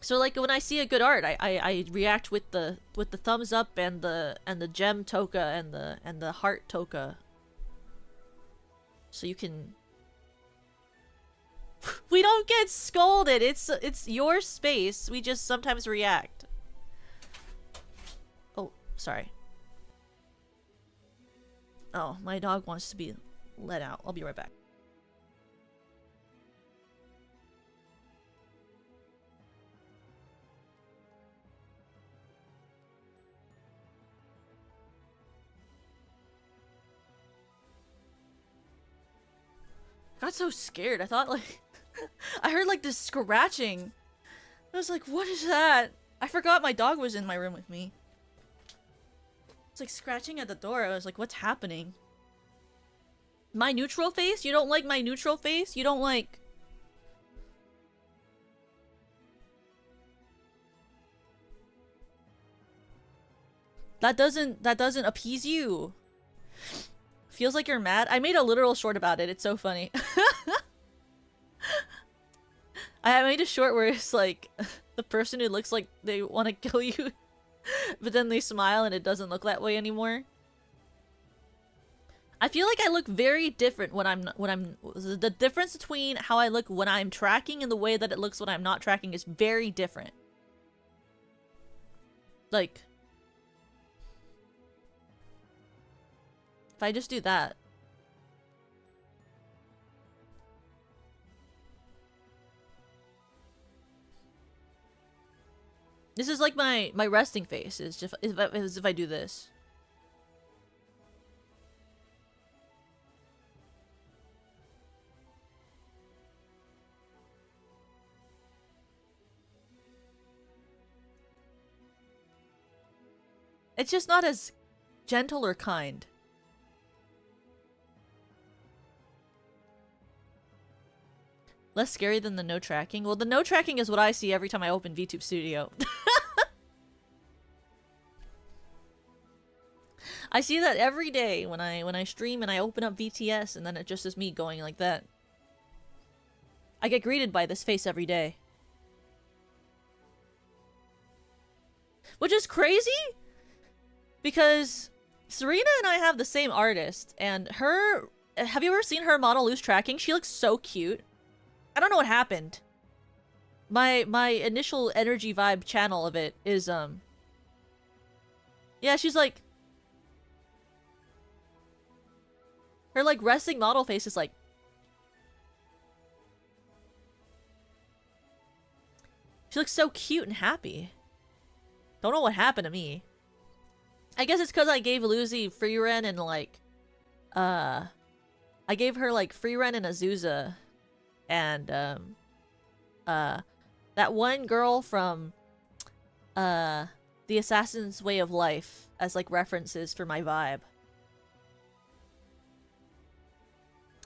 So like when I see a good art, I react with the thumbs up and the gem toka and the heart toka. So you can. We don't get scolded. It's your space. We just sometimes react. Oh, sorry. Oh, my dog wants to be let out. I'll be right back. I got so scared. I thought like I heard like this scratching. I was like, what is that? I forgot my dog was in my room with me. It's like scratching at the door. I was like, what's happening? My neutral face? You don't like my neutral face? You don't like... That doesn't appease you. Feels like you're mad. I made a literal short about it. It's so funny. I made a short where it's like the person who looks like they want to kill you, but then they smile and it doesn't look that way anymore. I feel like I look very different when the difference between how I look when I'm tracking and the way that it looks when I'm not tracking is very different. Like, if I just do that. This is like my resting face is just if I do this. It's just not as gentle or kind. Less scary than the no tracking? Well, the no tracking is what I see every time I open VTube Studio. I see that every day when I stream and I open up VTS and then it just is me going like that. I get greeted by this face every day. Which is crazy because Serena and I have the same artist and her... Have you ever seen her model loose tracking? She looks so cute. I don't know what happened. My initial energy vibe channel of it is yeah, she's like her like resting model face is like she looks so cute and happy. Don't know what happened to me. I guess it's because I gave Lucy free run and like I gave her like free run and Azusa. And that one girl from The Assassin's Way of Life as like references for my vibe.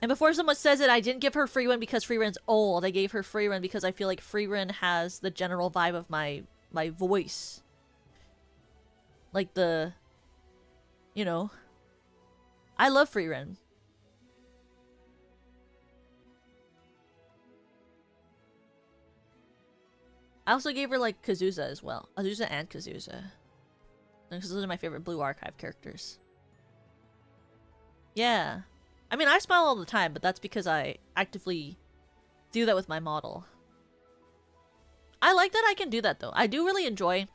And before someone says it, I didn't give her free run because free run's old. I gave her free run because I feel like free run has the general vibe of my voice. Like the, you know, I love free run. I also gave her, like, Kazuza as well. Azusa and Kazuza. Because those are my favorite Blue Archive characters. Yeah. I mean, I smile all the time, but that's because I actively do that with my model. I like that I can do that, though. I do really enjoy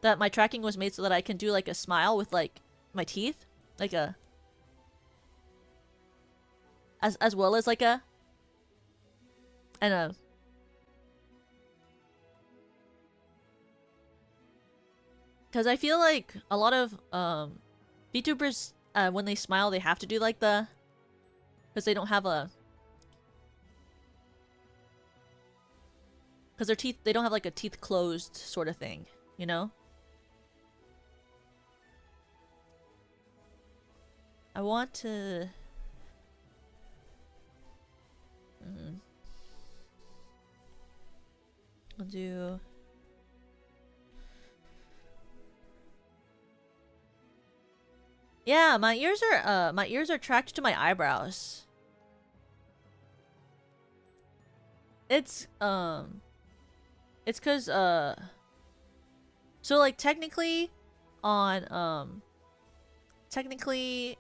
that my tracking was made so that I can do, like, a smile with, like, my teeth. Like a... As well as, like, a... And a... Because I feel like a lot of VTubers, when they smile, they have to do like the... Because they don't have a... Because their teeth, they don't have like a teeth closed sort of thing, you know? I want to... I'll do... Yeah, my ears are tracked to my eyebrows. It's cause so like technically on technically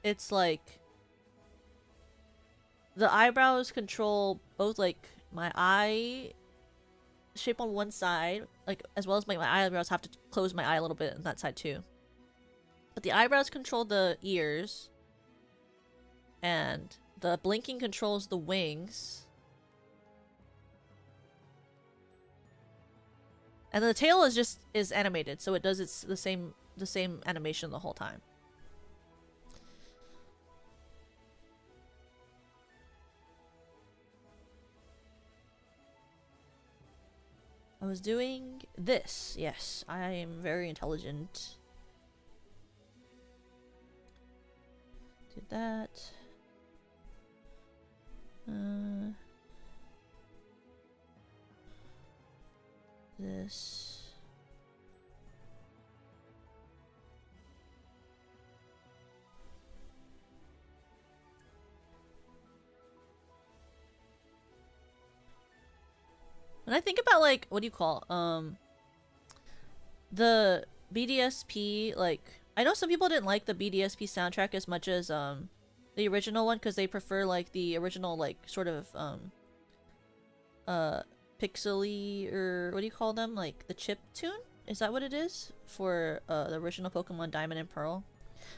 it's like the eyebrows control both like my eye shape on one side, like as well as my eyebrows have to close my eye a little bit on that side too. But the eyebrows control the ears, and the blinking controls the wings. And the tail is animated, so it does the same animation the whole time. I was doing this. Yes, I am very intelligent. Did that. This. When I think about, like, what do you call, the BDSP, like, I know some people didn't like the BDSP soundtrack as much as, the original one, because they prefer, like, the original, like, sort of, pixely, or what do you call them? Like, the chip tune? Is that what it is? For, the original Pokemon Diamond and Pearl?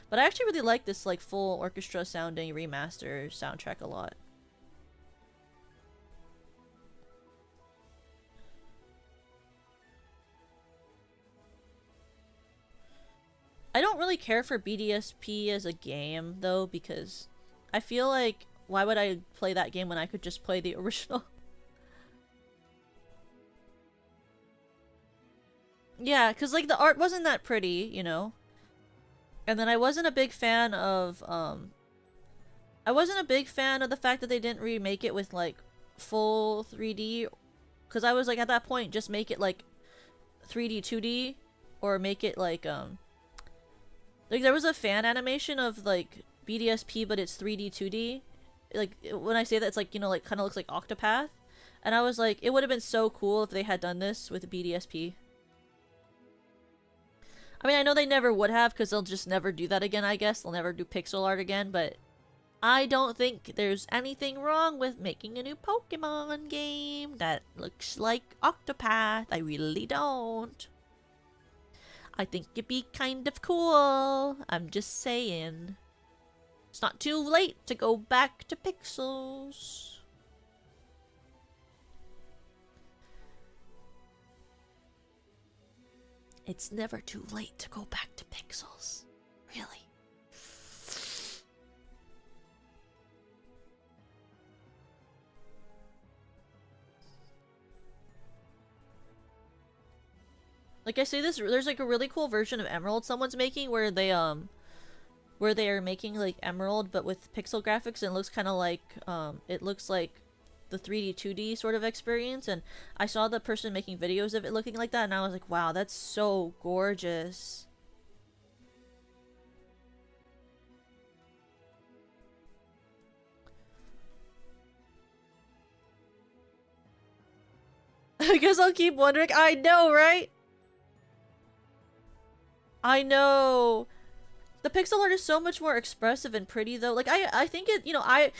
But I actually really like this, like, full orchestra sounding remaster soundtrack a lot. I don't really care for BDSP as a game, though, because I feel like, why would I play that game when I could just play the original? Yeah, because, like, the art wasn't that pretty, you know? And then I wasn't a big fan of, I wasn't a big fan of the fact that they didn't remake it with, like, full 3D. Because I was like, at that point, just make it, like, 3D 2D. Or make it, like, there was a fan animation of, like, BDSP, but it's 3D 2D. Like, when I say that, it's like, you know, like, kind of looks like Octopath. And I was like, it would have been so cool if they had done this with BDSP. I mean, I know they never would have, because they'll just never do that again, I guess. They'll never do pixel art again, but I don't think there's anything wrong with making a new Pokemon game that looks like Octopath. I really don't. I think it'd be kind of cool. I'm just saying. It's not too late to go back to pixels. It's never too late to go back to pixels. Really. Like I say this, there's like a really cool version of Emerald someone's making where they are making like Emerald but with pixel graphics, and it looks kind of like it looks like the 3D 2D sort of experience, and I saw the person making videos of it looking like that, and I was like, wow, that's so gorgeous. I guess I'll keep wondering. I know, right? I know. The pixel art is so much more expressive and pretty, though. Like, I think it, you know, I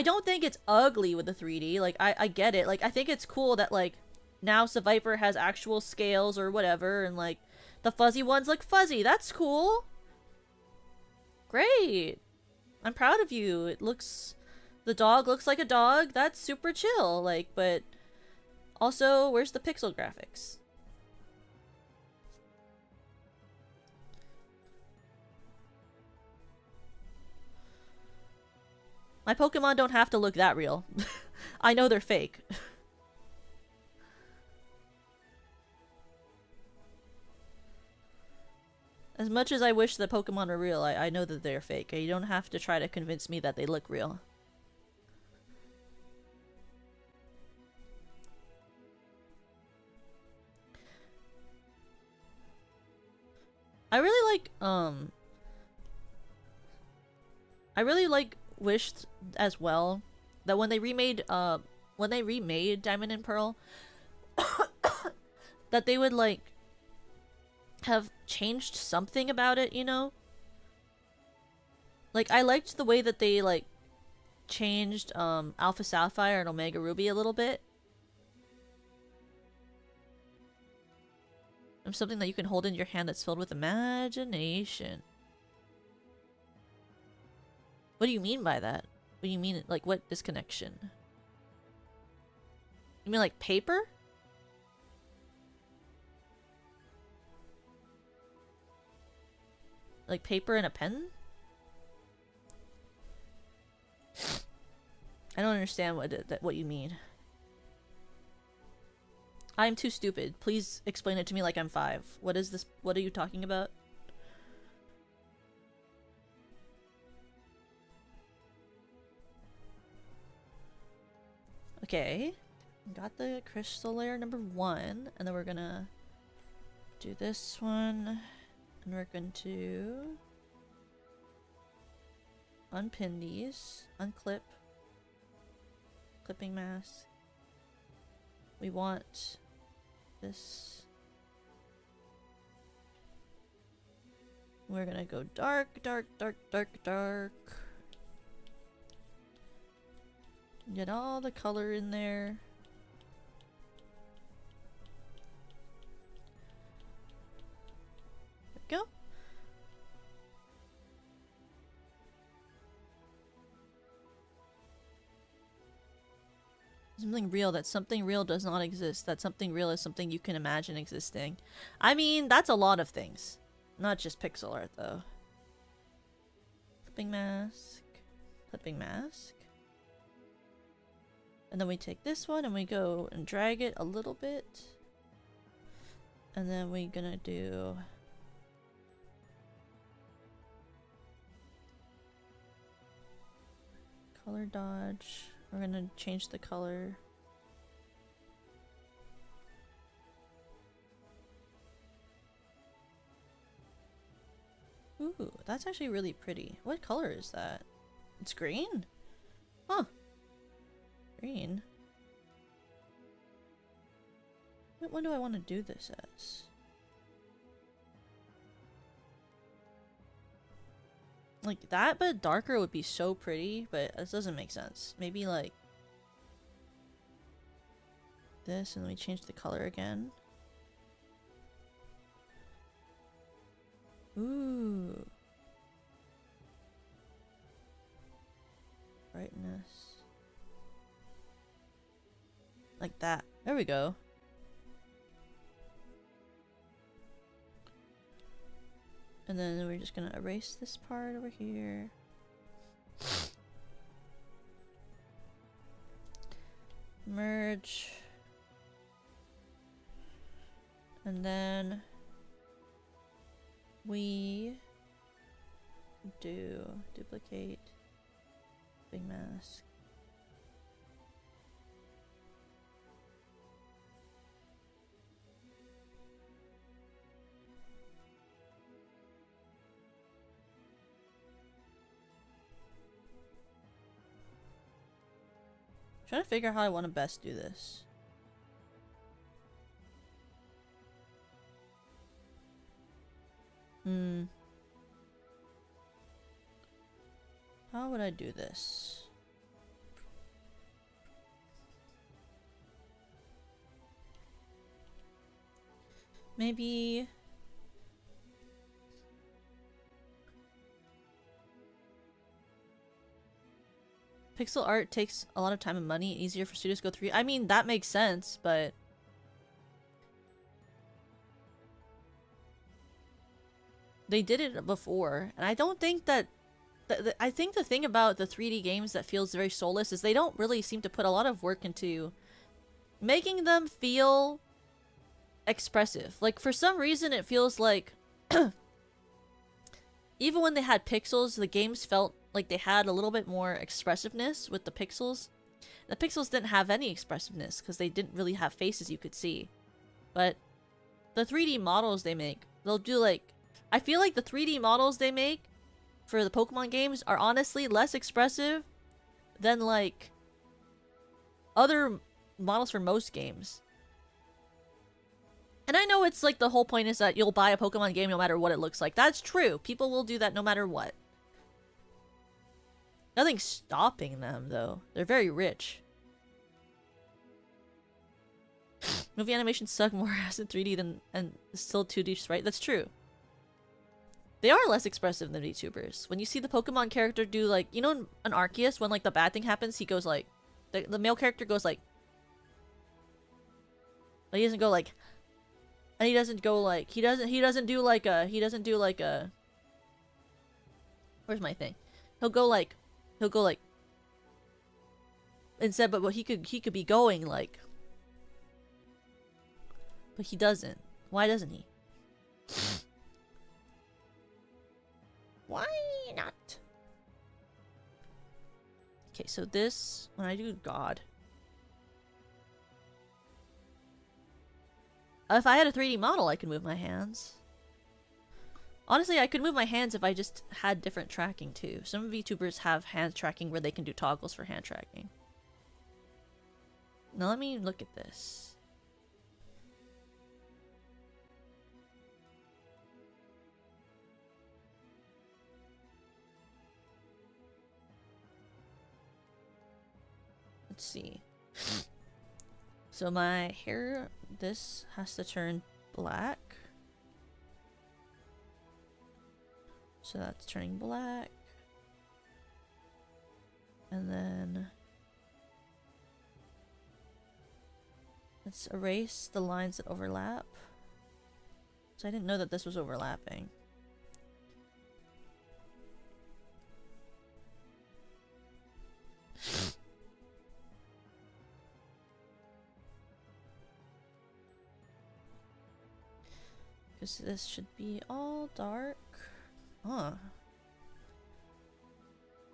don't think it's ugly with the 3D. Like, I get it. Like, I think it's cool that, like, now Seviper has actual scales or whatever, and, like, the fuzzy ones look fuzzy. That's cool. Great. I'm proud of you. It looks... The dog looks like a dog. That's super chill. Like, but... Also, where's the pixel graphics? My Pokemon don't have to look that real. I know they're fake. As much as I wish that Pokemon were real, I know that they're fake. You don't have to try to convince me that they look real. I really wished as well that when they remade Diamond and Pearl that they would like have changed something about it, you know? Like, I liked the way that they like changed Alpha Sapphire and Omega Ruby a little bit. Something that you can hold in your hand that's filled with imagination. What do you mean by that? What do you mean? Like, what disconnection? You mean like paper? Like paper and a pen? I don't understand what you mean. I'm too stupid. Please explain it to me like I'm 5. What is this? What are you talking about? Okay. Got the crystal layer number 1. And then we're gonna do this one. And we're going to unpin these. Unclip. Clipping mask. We want this. We're gonna go dark, dark, dark, dark, dark. Get all the color in there. There we go. Something real. That something real does not exist. That something real is something you can imagine existing. I mean, that's a lot of things. Not just pixel art, though. Clipping mask. Clipping mask. And then we take this one and we go and drag it a little bit. And then we're gonna do... color dodge. We're gonna change the color. Ooh, that's actually really pretty. What color is that? It's green? Huh. Green. What one do I want to do this as? Like that, but darker would be so pretty, but this doesn't make sense. Maybe like this, and then we change the color again. Ooh. Brightness. Like that. There we go. And then we're just gonna erase this part over here. Merge. And then we do duplicate big mask. Trying to figure out how I want to best do this. How would I do this? Maybe... Pixel art takes a lot of time and money. Easier for studios to go through. I mean, that makes sense, but... They did it before, and I don't think that... I think the thing about the 3D games that feels very soulless is they don't really seem to put a lot of work into making them feel expressive. Like, for some reason, it feels like... even when they had pixels, the games felt like they had a little bit more expressiveness with the pixels. The pixels didn't have any expressiveness because they didn't really have faces you could see. But the 3D models they make, they'll do like... I feel like the 3D models they make for the Pokemon games are honestly less expressive than like other models for most games. And I know it's like the whole point is that you'll buy a Pokemon game no matter what it looks like. That's true. People will do that no matter what. Nothing's stopping them, though. They're very rich. Movie animations suck more as in 3D than and still 2D, right? That's true. They are less expressive than VTubers. When you see the Pokemon character do like, you know, in an Arceus, when like the bad thing happens, he goes like, the male character goes like, but he doesn't go like, and he doesn't go like, he doesn't do like a, where's my thing? He'll go like, instead, but he could be going like, but he doesn't. Why doesn't he? Why not? Okay, so this, when I do God. If I had a 3D model, I could move my hands. Honestly, I could move my hands if I just had different tracking too. Some VTubers have hand tracking where they can do toggles for hand tracking. Now let me look at this. Let's see. So my hair, this has to turn black. So that's turning black. And then let's erase the lines that overlap. So I didn't know that this was overlapping. Because this should be all dark. Huh.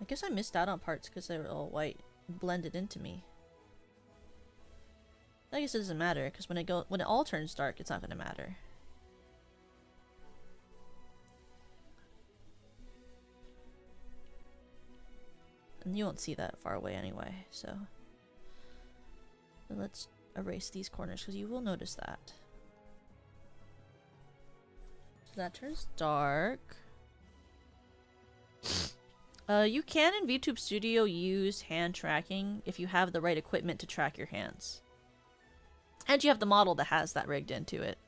I guess I missed out on parts because they were all white blended into me. I guess it doesn't matter because when it all turns dark, it's not gonna matter. And you won't see that far away anyway, so let's erase these corners because you will notice that. So that turns dark. You can in VTube Studio use hand tracking if you have the right equipment to track your hands. And you have the model that has that rigged into it.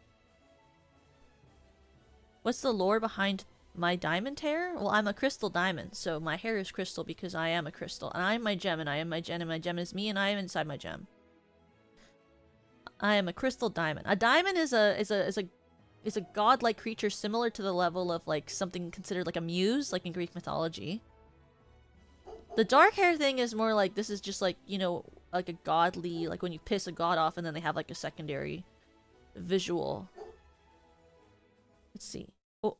What's the lore behind my diamond hair? Well, I'm a crystal diamond, so my hair is crystal because I am a crystal. And I am my gem, and I am my gem, and my gem is me, and I am inside my gem. I am a crystal diamond. A diamond is a godlike creature similar to the level of like something considered like a muse, like in Greek mythology. The dark hair thing is more like, this is just like, you know, like a godly, like when you piss a god off and then they have like a secondary visual. Let's see. Oh,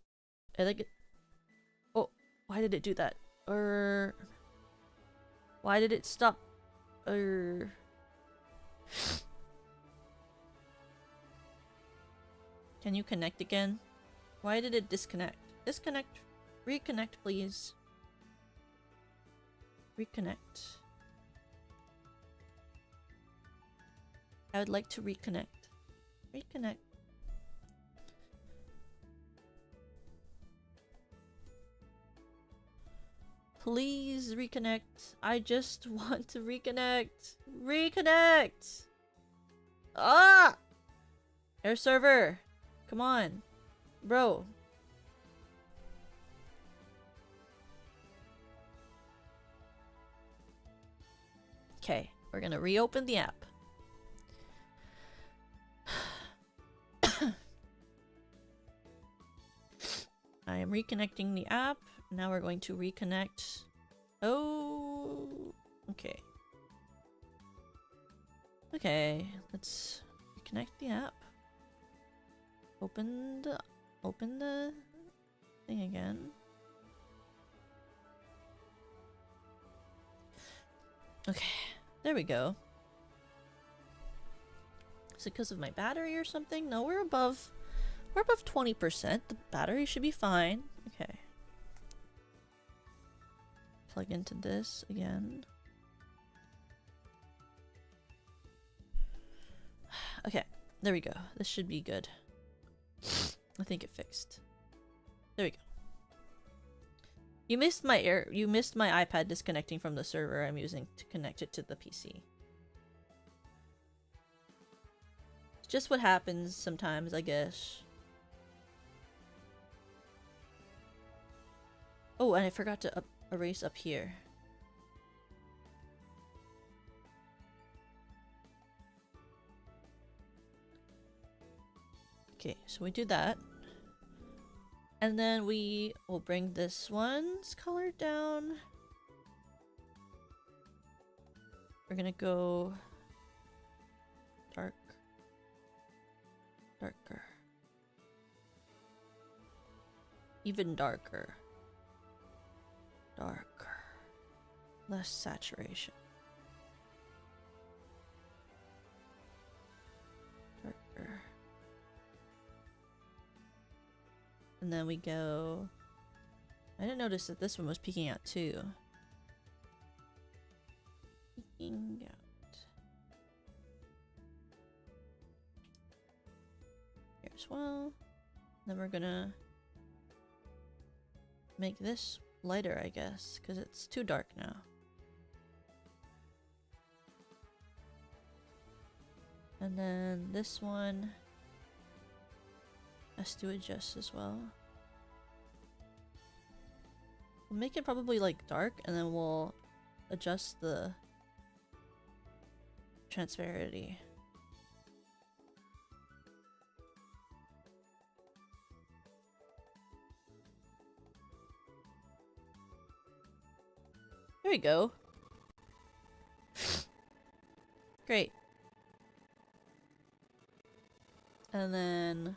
I like it. Oh, why did it do that? Why did it stop? Can you connect again? Why did it disconnect? Disconnect. Reconnect, please. Reconnect. I would like to reconnect. Reconnect. Please reconnect. I just want to reconnect. Reconnect! Ah! Air server. Come on. Bro. Okay, we're gonna reopen the app. I am reconnecting the app. Now we're going to reconnect. Oh, okay. Okay, let's reconnect the app. Open the thing again. Okay, there we go. Is it because of my battery or something? No, we're above 20%. The battery should be fine. Okay. Plug into this again. Okay, there we go. This should be good. I think it fixed. There we go. You missed my iPad disconnecting from the server I'm using to connect it to the PC. It's just what happens sometimes, I guess. Oh, and I forgot to erase up here. Okay, so we do that. And then we will bring this one's color down. We're gonna go dark, darker, even darker, darker, less saturation, darker. And then we go... I didn't notice that this one was peeking out too. Peeking out. Here as well. Then we're gonna make this lighter, I guess, because it's too dark now. And then this one has to adjust as well. We'll make it probably like dark, and then we'll adjust the transparency. There we go. Great. And then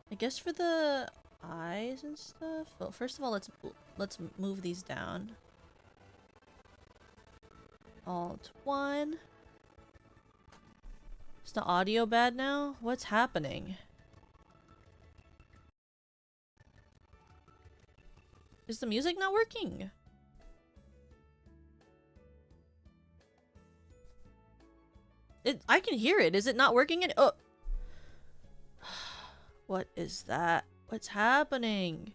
I guess for the eyes and stuff. Well, first of all, let's move these down. Alt 1. Is the audio bad now? What's happening? Is the music not working? I can hear it. Is it not working? Oh. What is that? What's happening?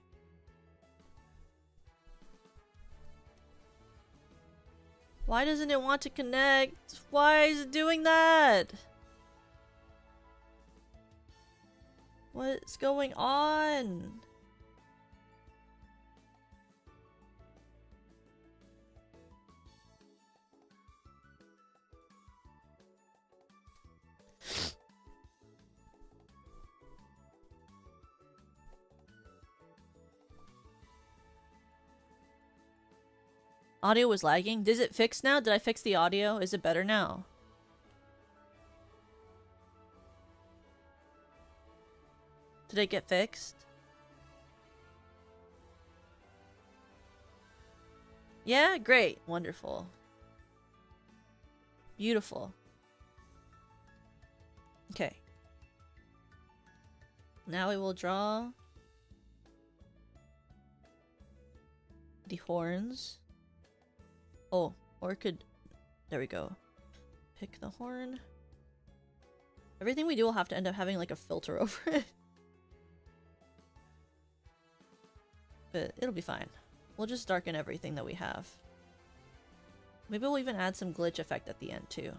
Why doesn't it want to connect? Why is it doing that? What's going on? Audio was lagging. Is it fixed now? Did I fix the audio? Is it better now? Did it get fixed? Yeah? Great. Wonderful. Beautiful. Okay. Now we will draw the horns. Oh, or it could... There we go. Pick the horn. Everything we do will have to end up having like a filter over it. But it'll be fine. We'll just darken everything that we have. Maybe we'll even add some glitch effect at the end too.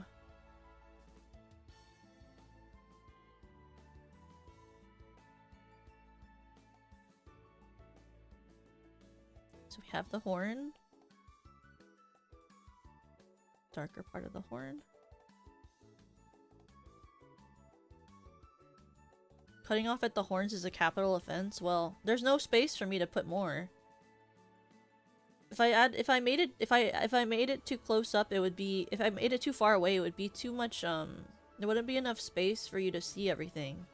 So we have the horn. Darker part of the horn. Cutting off at the horns is a capital offense. Well, there's no space for me to put more. If I made it too close up, it would be, if I made it too far away, it would be too much, there wouldn't be enough space for you to see everything.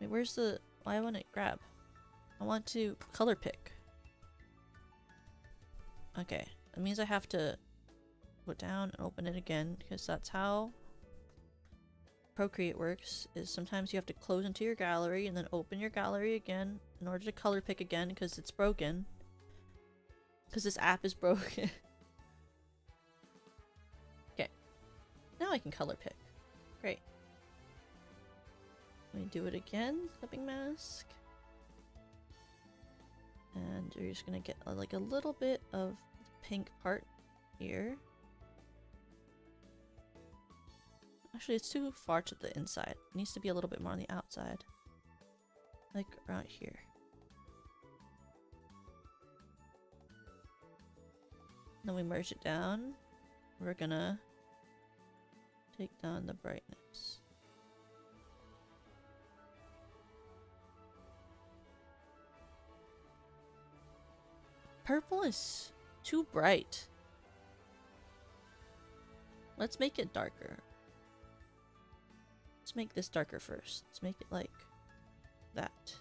Wait, where's the... Why won't it grab? I want to color pick. Okay, that means I have to go down and open it again, because that's how Procreate works, is sometimes you have to close into your gallery and then open your gallery again in order to color pick again, because it's broken. Because this app is broken. Okay, now I can color pick. Great. Let me do it again, clipping mask. And you're just gonna get like a little bit of the pink part here. Actually, it's too far to the inside. It needs to be a little bit more on the outside. Like around here. Then we merge it down. We're gonna take down the brightness. Purple is too bright. Let's make it darker. Let's make this darker first. Let's make it like that.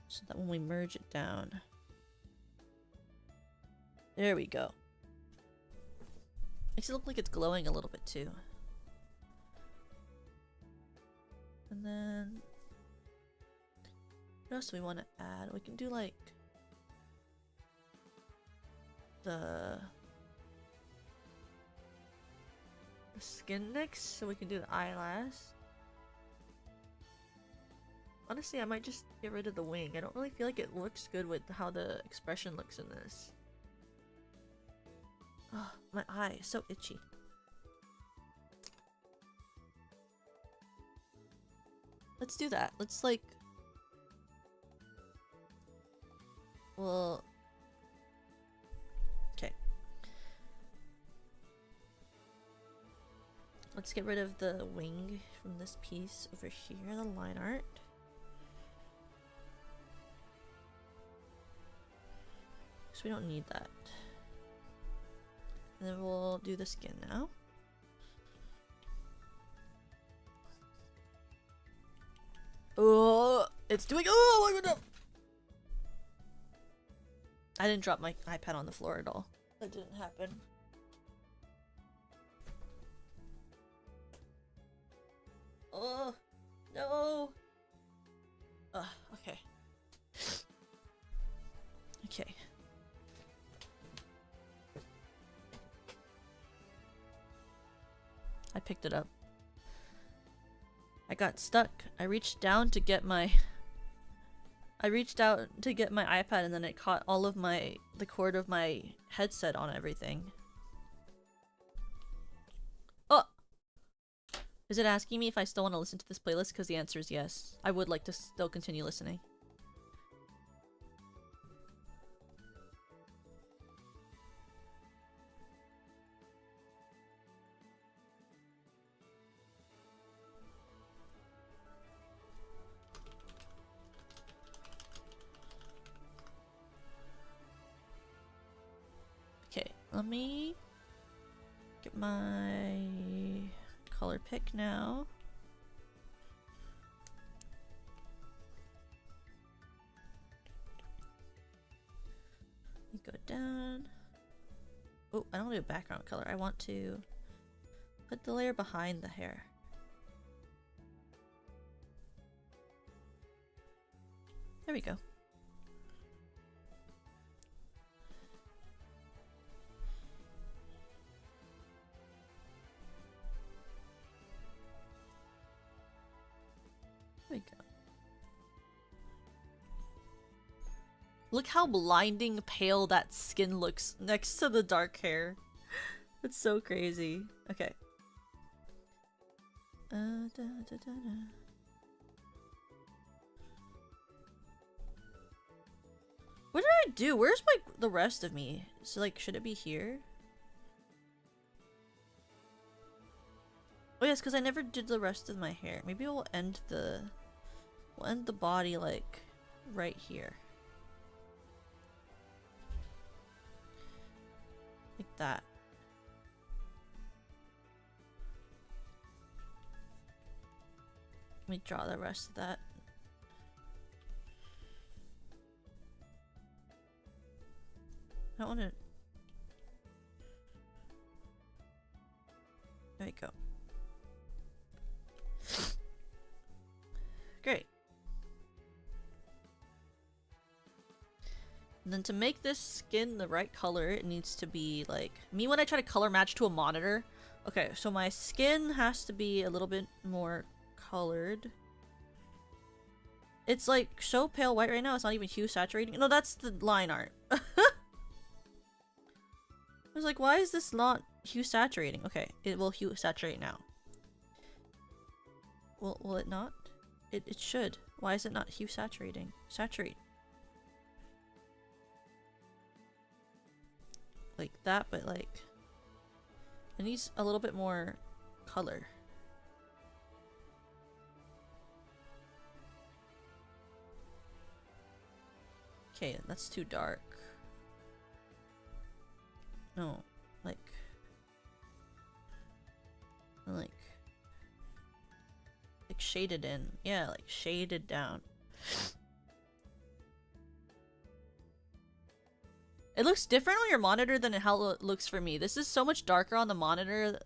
So that when we merge it down. There we go. Makes it look like it's glowing a little bit too. And then what else do we want to add? We can do like the skin next, so we can do the eye last. Honestly, I might just get rid of the wing. I don't really feel like it looks good with how the expression looks in this. Oh, my eye is so itchy. Let's do that. Let's like... Well... Okay. Let's get rid of the wing from this piece over here, the line art. So we don't need that. And then we'll do the skin now. Oh, it's doing. Oh my god! I didn't drop my iPad on the floor at all. That didn't happen. Oh no! Okay. Okay. I picked it up. I got stuck. I reached out to get my iPad and then it caught all of the cord of my headset on everything. Oh! Is it asking me if I still want to listen to this playlist? Because the answer is yes. I would like to still continue listening. Let me get my color pick now. Go down. Oh, I don't want to do a background color. I want to put the layer behind the hair. There we go. There we go. Look how blinding pale that skin looks next to the dark hair. It's so crazy. Okay. What did I do? Where's the rest of me? So like, should it be here? Oh yes, because I never did the rest of my hair. Maybe we'll end the body like right here. Like that. Let me draw the rest of that. I don't want to. There we go. Great. And then to make this skin the right color, it needs to be like me when I try to color match to a monitor. Okay, so my skin has to be a little bit more colored. It's like so pale white right now, it's not even hue saturating. No, that's the line art. I was like, why is this not hue saturating? Okay, it will hue saturate now. Will it not? It should. Why is it not hue saturating? Saturate. Like that, but like... It needs a little bit more color. Okay, that's too dark. No, like shaded in. Yeah, like shaded down. It looks different on your monitor than how it looks for me. This is so much darker on the monitor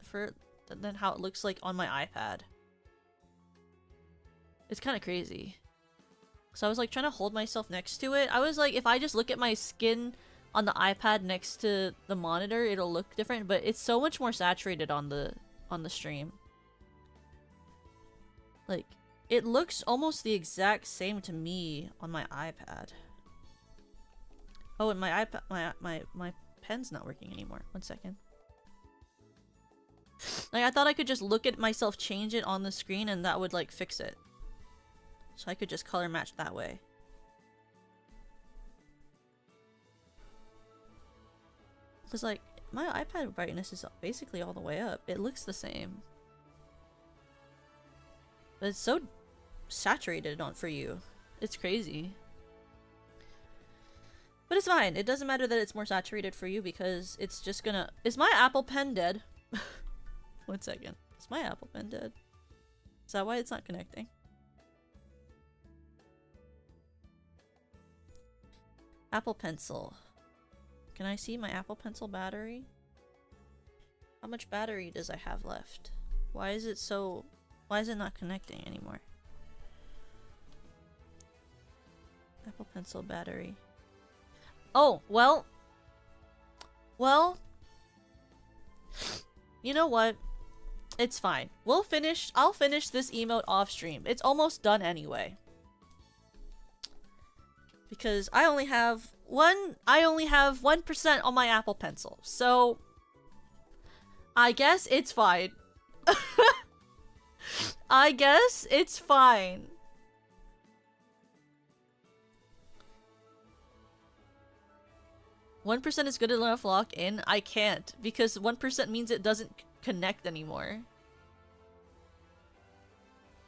than how it looks like on my iPad. It's kind of crazy. So I was like trying to hold myself next to it. I was like, if I just look at my skin on the iPad next to the monitor, it'll look different, but it's so much more saturated on the stream. Like, it looks almost the exact same to me on my iPad. Oh, and my iPad, my pen's not working anymore. 1 second. Like, I thought I could just look at myself change it on the screen and that would like fix it. So I could just color match that way. Because like, my iPad brightness is basically all the way up. It looks the same. But it's so saturated for you. It's crazy. But it's fine. It doesn't matter that it's more saturated for you because it's just gonna... Is my Apple Pen dead? 1 second. Is my Apple Pen dead? Is that why it's not connecting? Apple Pencil. Can I see my Apple Pencil battery? How much battery does I have left? Why is it so... Why is it not connecting anymore? Apple Pencil battery. Oh, well... Well... You know what? It's fine. I'll finish this emote off stream. It's almost done anyway. Because I only have 1% on my Apple Pencil. So I guess it's fine. I guess it's fine. "1% is good enough lock in." I can't, because 1% means it doesn't connect anymore.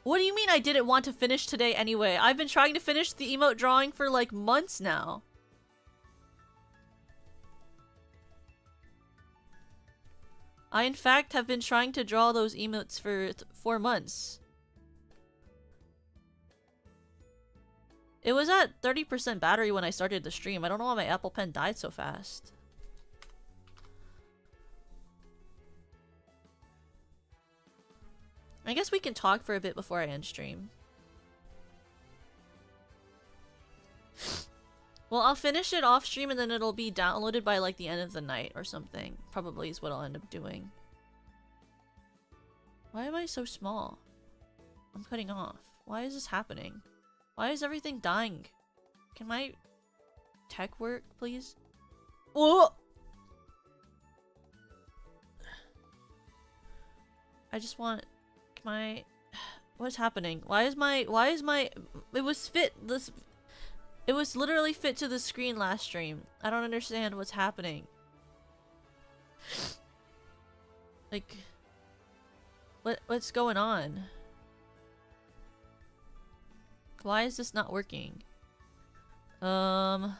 What do you mean I didn't want to finish today anyway? I've been trying to finish the emote drawing for like months now. I in fact have been trying to draw those emotes for 4 months. It was at 30% battery when I started the stream. I don't know why my Apple Pen died so fast. I guess we can talk for a bit before I end stream. Well, I'll finish it off stream and then it'll be downloaded by like the end of the night or something. Probably is what I'll end up doing. Why am I so small? I'm cutting off. Why is this happening? Why is everything dying? Can my tech work, please? Oh! I just want... Can I... What's happening? Why is my... It was It was literally fit to the screen last stream. I don't understand what's happening. Like... What's going on? Why is this not working? I'm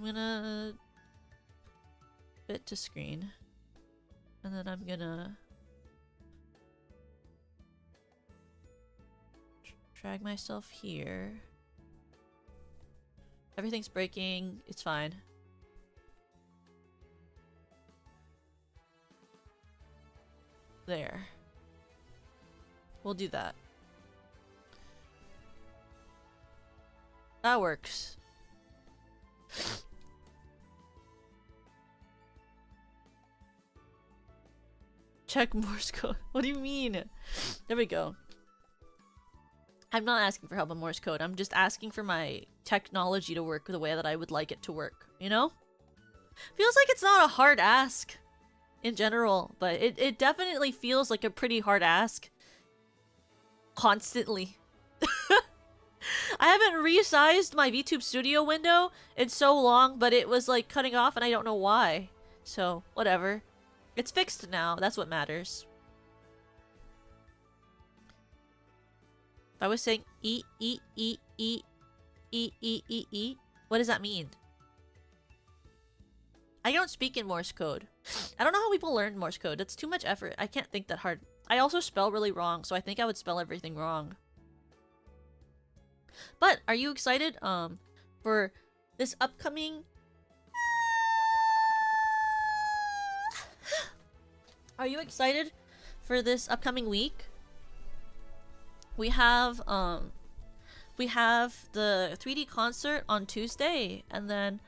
gonna... fit to screen. And then I'm gonna... drag myself here. Everything's breaking. It's fine. There. We'll do that. That works. Check Morse code. What do you mean? There we go. I'm not asking for help on Morse code. I'm just asking for my technology to work the way that I would like it to work. You know? Feels like it's not a hard ask in general, but it definitely feels like a pretty hard ask. Constantly. I haven't resized my VTube studio window in so long, but it was like cutting off and I don't know why. So, whatever. It's fixed now, that's what matters. If I was saying E, what does that mean? I don't speak in Morse code. I don't know how people learn Morse code. It's too much effort. I can't think that hard. I also spell really wrong, so I think I would spell everything wrong. But are you excited for this upcoming Are you excited for this upcoming week? We have the 3D concert on Tuesday, and then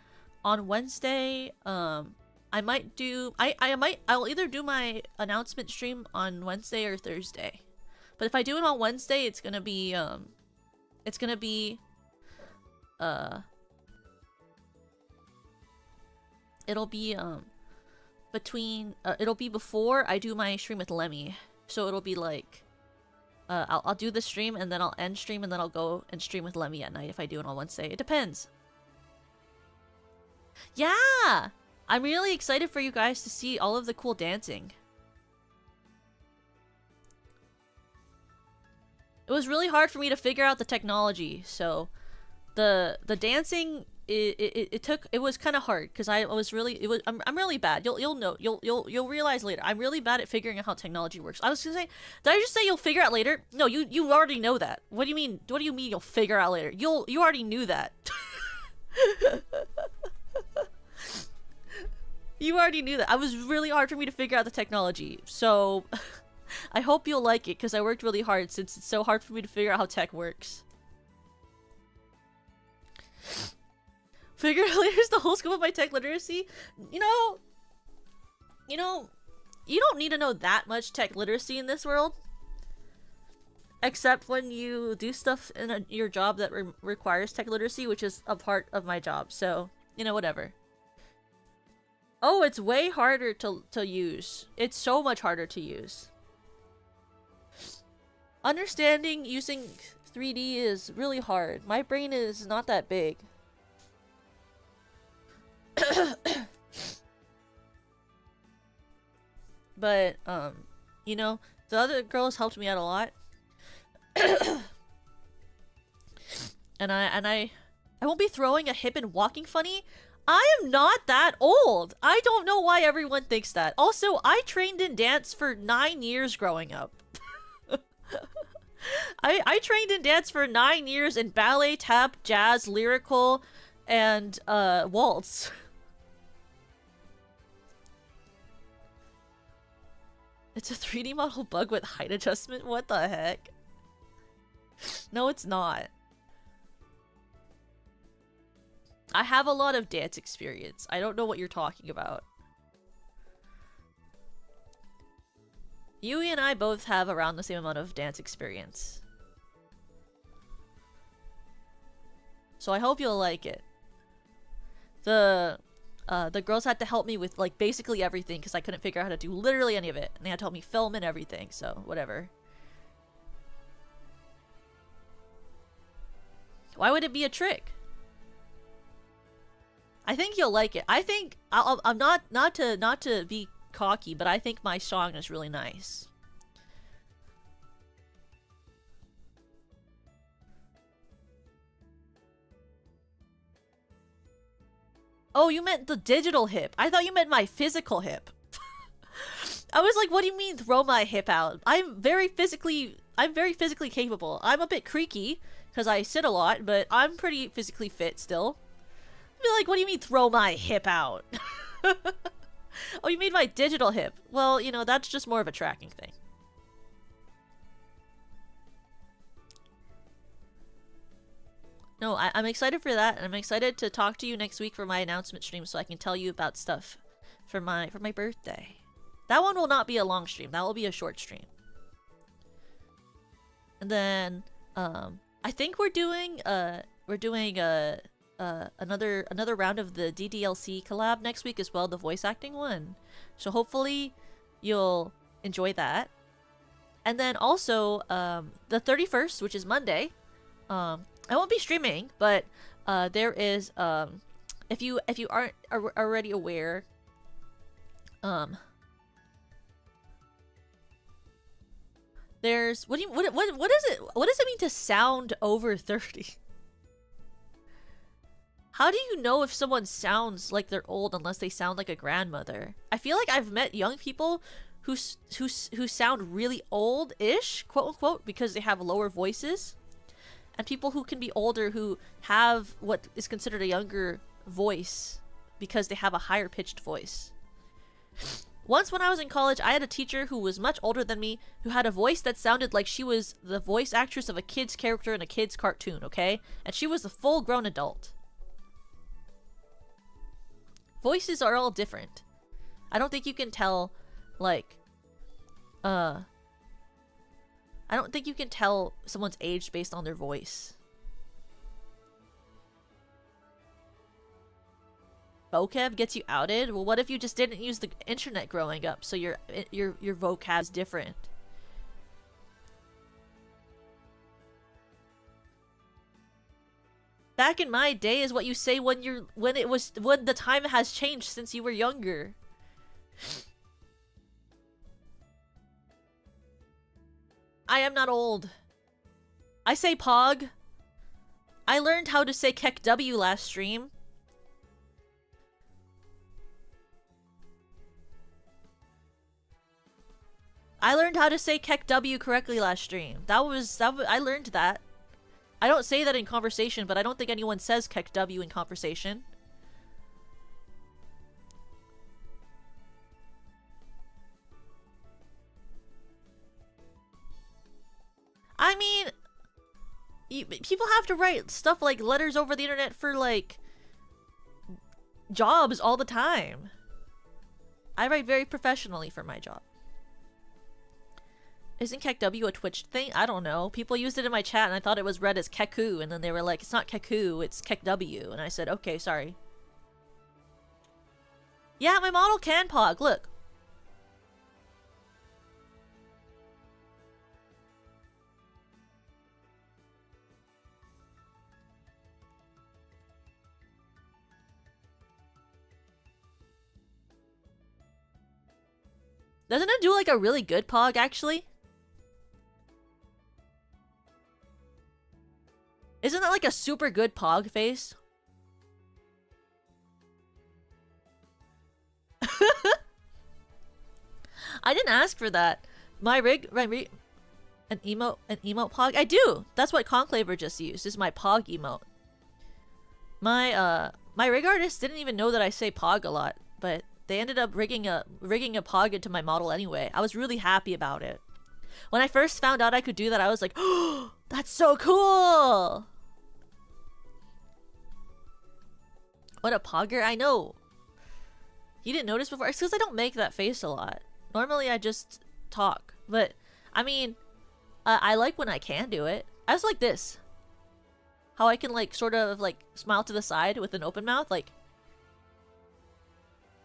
on Wednesday, I'll either do my announcement stream on Wednesday or Thursday. But if I do it on Wednesday, it'll be it'll be before I do my stream with Lemmy. So it'll be like I'll do the stream and then I'll end stream and then I'll go and stream with Lemmy at night if I do it on Wednesday. It depends. Yeah! I'm really excited for you guys to see all of the cool dancing. It was really hard for me to figure out the technology, so the dancing it was kind of hard because I'm really bad. You'll realize later. I'm really bad at figuring out how technology works. I was gonna say, did I just say you'll figure out later? No, you already know that. What do you mean? What do you mean you'll figure out later? You already knew that. You already knew that. It was really hard for me to figure out the technology. So I hope you'll like it because I worked really hard since it's so hard for me to figure out how tech works. Figure out later is the whole scope of my tech literacy. You know, you don't need to know that much tech literacy in this world. Except when you do stuff in your job that requires tech literacy, which is a part of my job. So, whatever. Oh, it's way harder to use. It's so much harder to use. Understanding using 3D is really hard. My brain is not that big. But, the other girls helped me out a lot. and I won't be throwing a hip and walking funny. I am not that old. I don't know why everyone thinks that. Also, I trained in dance for 9 years growing up. I trained in dance for 9 years in ballet, tap, jazz, lyrical, and waltz. It's a 3D model bug with height adjustment? What the heck? No, it's not. I have a lot of dance experience. I don't know what you're talking about. Yui and I both have around the same amount of dance experience. So I hope you'll like it. The girls had to help me with like basically everything because I couldn't figure out how to do literally any of it. And they had to help me film and everything, so whatever. Why would it be a trick? I think you'll like it. I think I'm not to be cocky, but I think my song is really nice. Oh, you meant the digital hip. I thought you meant my physical hip. I was like, what do you mean throw my hip out? I'm very physically capable. I'm a bit creaky because I sit a lot, but I'm pretty physically fit still. I'd be like, what do you mean throw my hip out? Oh, you mean my digital hip? Well, that's just more of a tracking thing. No, I'm excited for that, and I'm excited to talk to you next week for my announcement stream so I can tell you about stuff for my birthday. That one will not be a long stream. That will be a short stream. And then, I think we're doing another round of the DDLC collab next week as well, the voice acting one. So hopefully you'll enjoy that. And then also the 31st, which is Monday, I won't be streaming, but there is if you aren't already aware, there's what is it? What does it mean to sound over 30? How do you know if someone sounds like they're old unless they sound like a grandmother? I feel like I've met young people who sound really old-ish, quote unquote, because they have lower voices, and people who can be older who have what is considered a younger voice because they have a higher pitched voice. Once when I was in college, I had a teacher who was much older than me who had a voice that sounded like she was the voice actress of a kid's character in a kid's cartoon, okay? And she was a full-grown adult. Voices are all different. I don't think you can tell, like, I don't think you can tell someone's age based on their voice. Vocab gets you outed? Well, what if you just didn't use the internet growing up, so your vocab is different? Back in my day is what you say when the time has changed since you were younger. I am not old. I say pog. I learned how to say kek W last stream. I learned how to say kek W correctly last stream. That was I learned that. I don't say that in conversation, but I don't think anyone says kek W in conversation. I mean, people have to write stuff like letters over the internet for, like, jobs all the time. I write very professionally for my job. Isn't kek W a Twitch thing? I don't know. People used it in my chat and I thought it was read as keku, and then they were like, it's not keku, it's kek W. And I said, okay, sorry. Yeah, my model can pog, look. Doesn't it do like a really good pog, actually? Isn't that like a super good pog face? I didn't ask for that. An emote pog? I do! That's what Conclaver just used, is my pog emote. My rig artist didn't even know that I say pog a lot, but they ended up rigging a pog into my model anyway. I was really happy about it. When I first found out I could do that, I was like, oh, that's so cool! What a pogger. I know. You didn't notice before? It's because I don't make that face a lot. Normally I just talk. But, I mean, I like when I can do it. I was like this. How I can, like, sort of, like, smile to the side with an open mouth. Like,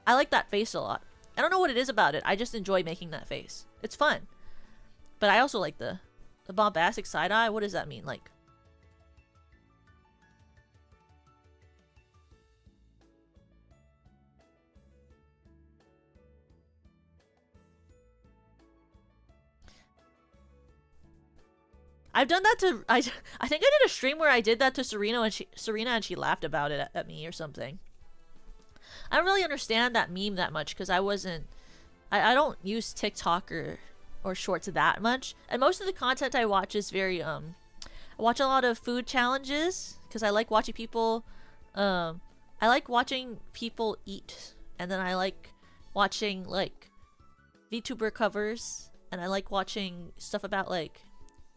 I like that face a lot. I don't know what it is about it. I just enjoy making that face. It's fun. But I also like the bombastic side eye. What does that mean? Like, I've done that to I think I did a stream where I did that to Serena and she laughed about it at me or something. I don't really understand that meme that much because I don't use TikTok or shorts that much, and most of the content I watch is very I watch a lot of food challenges because I like watching people eat, and then I like watching like VTuber covers, and I like watching stuff about like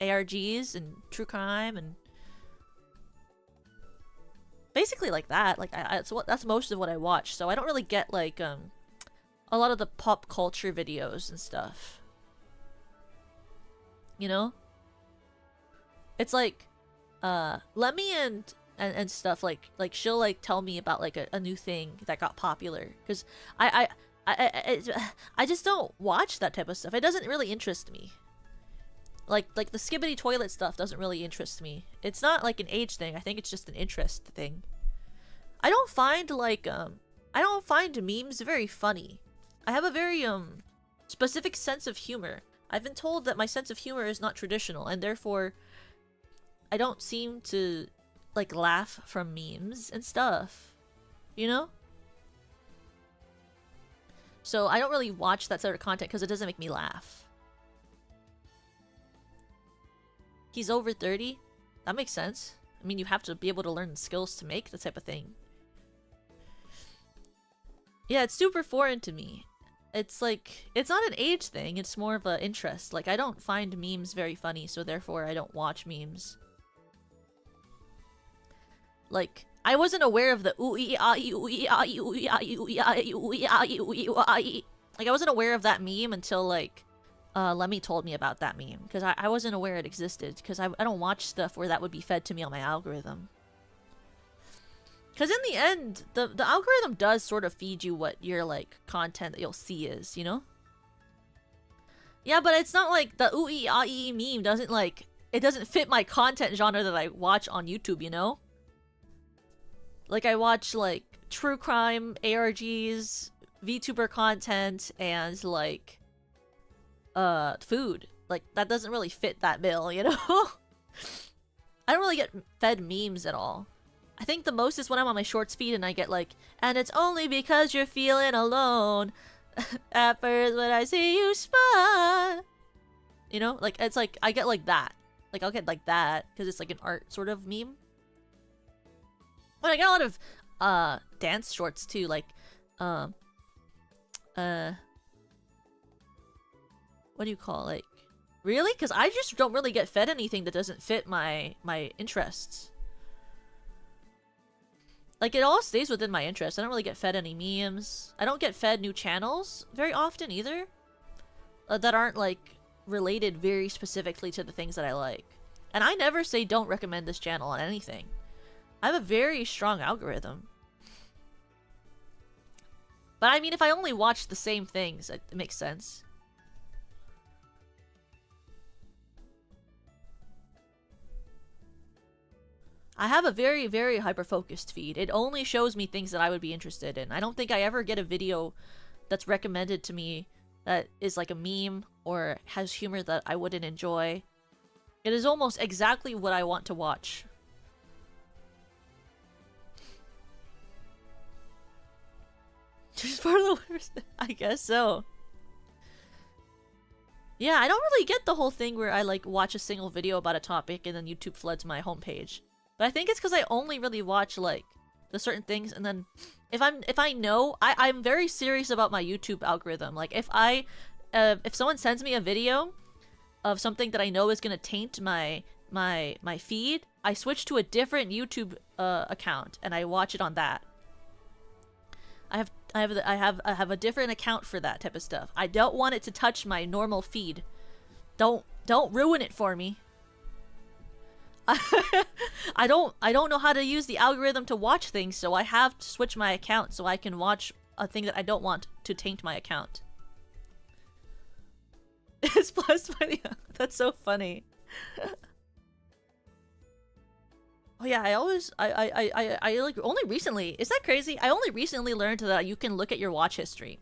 ARGs and true crime and basically like that. Like that's most of what I watch, so I don't really get like a lot of the pop culture videos and stuff. You know? It's like Lemmy and and stuff. Like she'll like tell me about like a new thing that got popular, because I I just don't watch that type of stuff. It doesn't really interest me. Like the skibbity toilet stuff doesn't really interest me. It's not like an age thing. I think it's just an interest thing. I don't find memes very funny. I have a very specific sense of humor. I've been told that my sense of humor is not traditional, and therefore I don't seem to like laugh from memes and stuff. You know? So I don't really watch that sort of content because it doesn't make me laugh. He's over 30? That makes sense. I mean, you have to be able to learn the skills to make the type of thing. Yeah, it's super foreign to me. It's like, it's not an age thing, it's more of an interest. Like, I don't find memes very funny, so therefore I don't watch memes. Like, I wasn't aware of the like, I wasn't aware of that meme until, like, Lemmy told me about that meme. Because I wasn't aware it existed. Because I don't watch stuff where that would be fed to me on my algorithm. Because in the end, the algorithm does sort of feed you what your, like, content that you'll see is, you know? Yeah, but it's not like the meme doesn't, like, it doesn't fit my content genre that I watch on YouTube, you know? Like, I watch, like, true crime, ARGs, VTuber content, and, like, food. Like, that doesn't really fit that bill, you know? I don't really get fed memes at all. I think the most is when I'm on my shorts feed and I get like, and it's only because you're feeling alone. At first when I see you smile. You know? Like, it's like, I get like that. Like, I'll get like that, because it's like an art sort of meme. But I get a lot of, dance shorts too, like, what do you call it? Like, really? Because I just don't really get fed anything that doesn't fit my interests. Like, it all stays within my interest. I don't really get fed any memes. I don't get fed new channels very often either. That aren't, like, related very specifically to the things that I like. And I never say don't recommend this channel on anything. I have a very strong algorithm. But I mean, if I only watch the same things, it makes sense. I have a very, very hyper-focused feed. It only shows me things that I would be interested in. I don't think I ever get a video that's recommended to me that is like a meme or has humor that I wouldn't enjoy. It is almost exactly what I want to watch. Just part of the worst. I guess so. Yeah, I don't really get the whole thing where I like watch a single video about a topic and then YouTube floods my homepage. But I think it's because I only really watch like the certain things, and then if I know, I'm very serious about my YouTube algorithm. Like if someone sends me a video of something that I know is gonna taint my feed, I switch to a different YouTube account and I watch it on that. I have a different account for that type of stuff. I don't want it to touch my normal feed. Don't ruin it for me. I don't know how to use the algorithm to watch things, so I have to switch my account so I can watch a thing that I don't want to taint my account. It's blessed by the... That's so funny. Oh yeah, I like only recently... Is that crazy? I only recently learned that you can look at your watch history.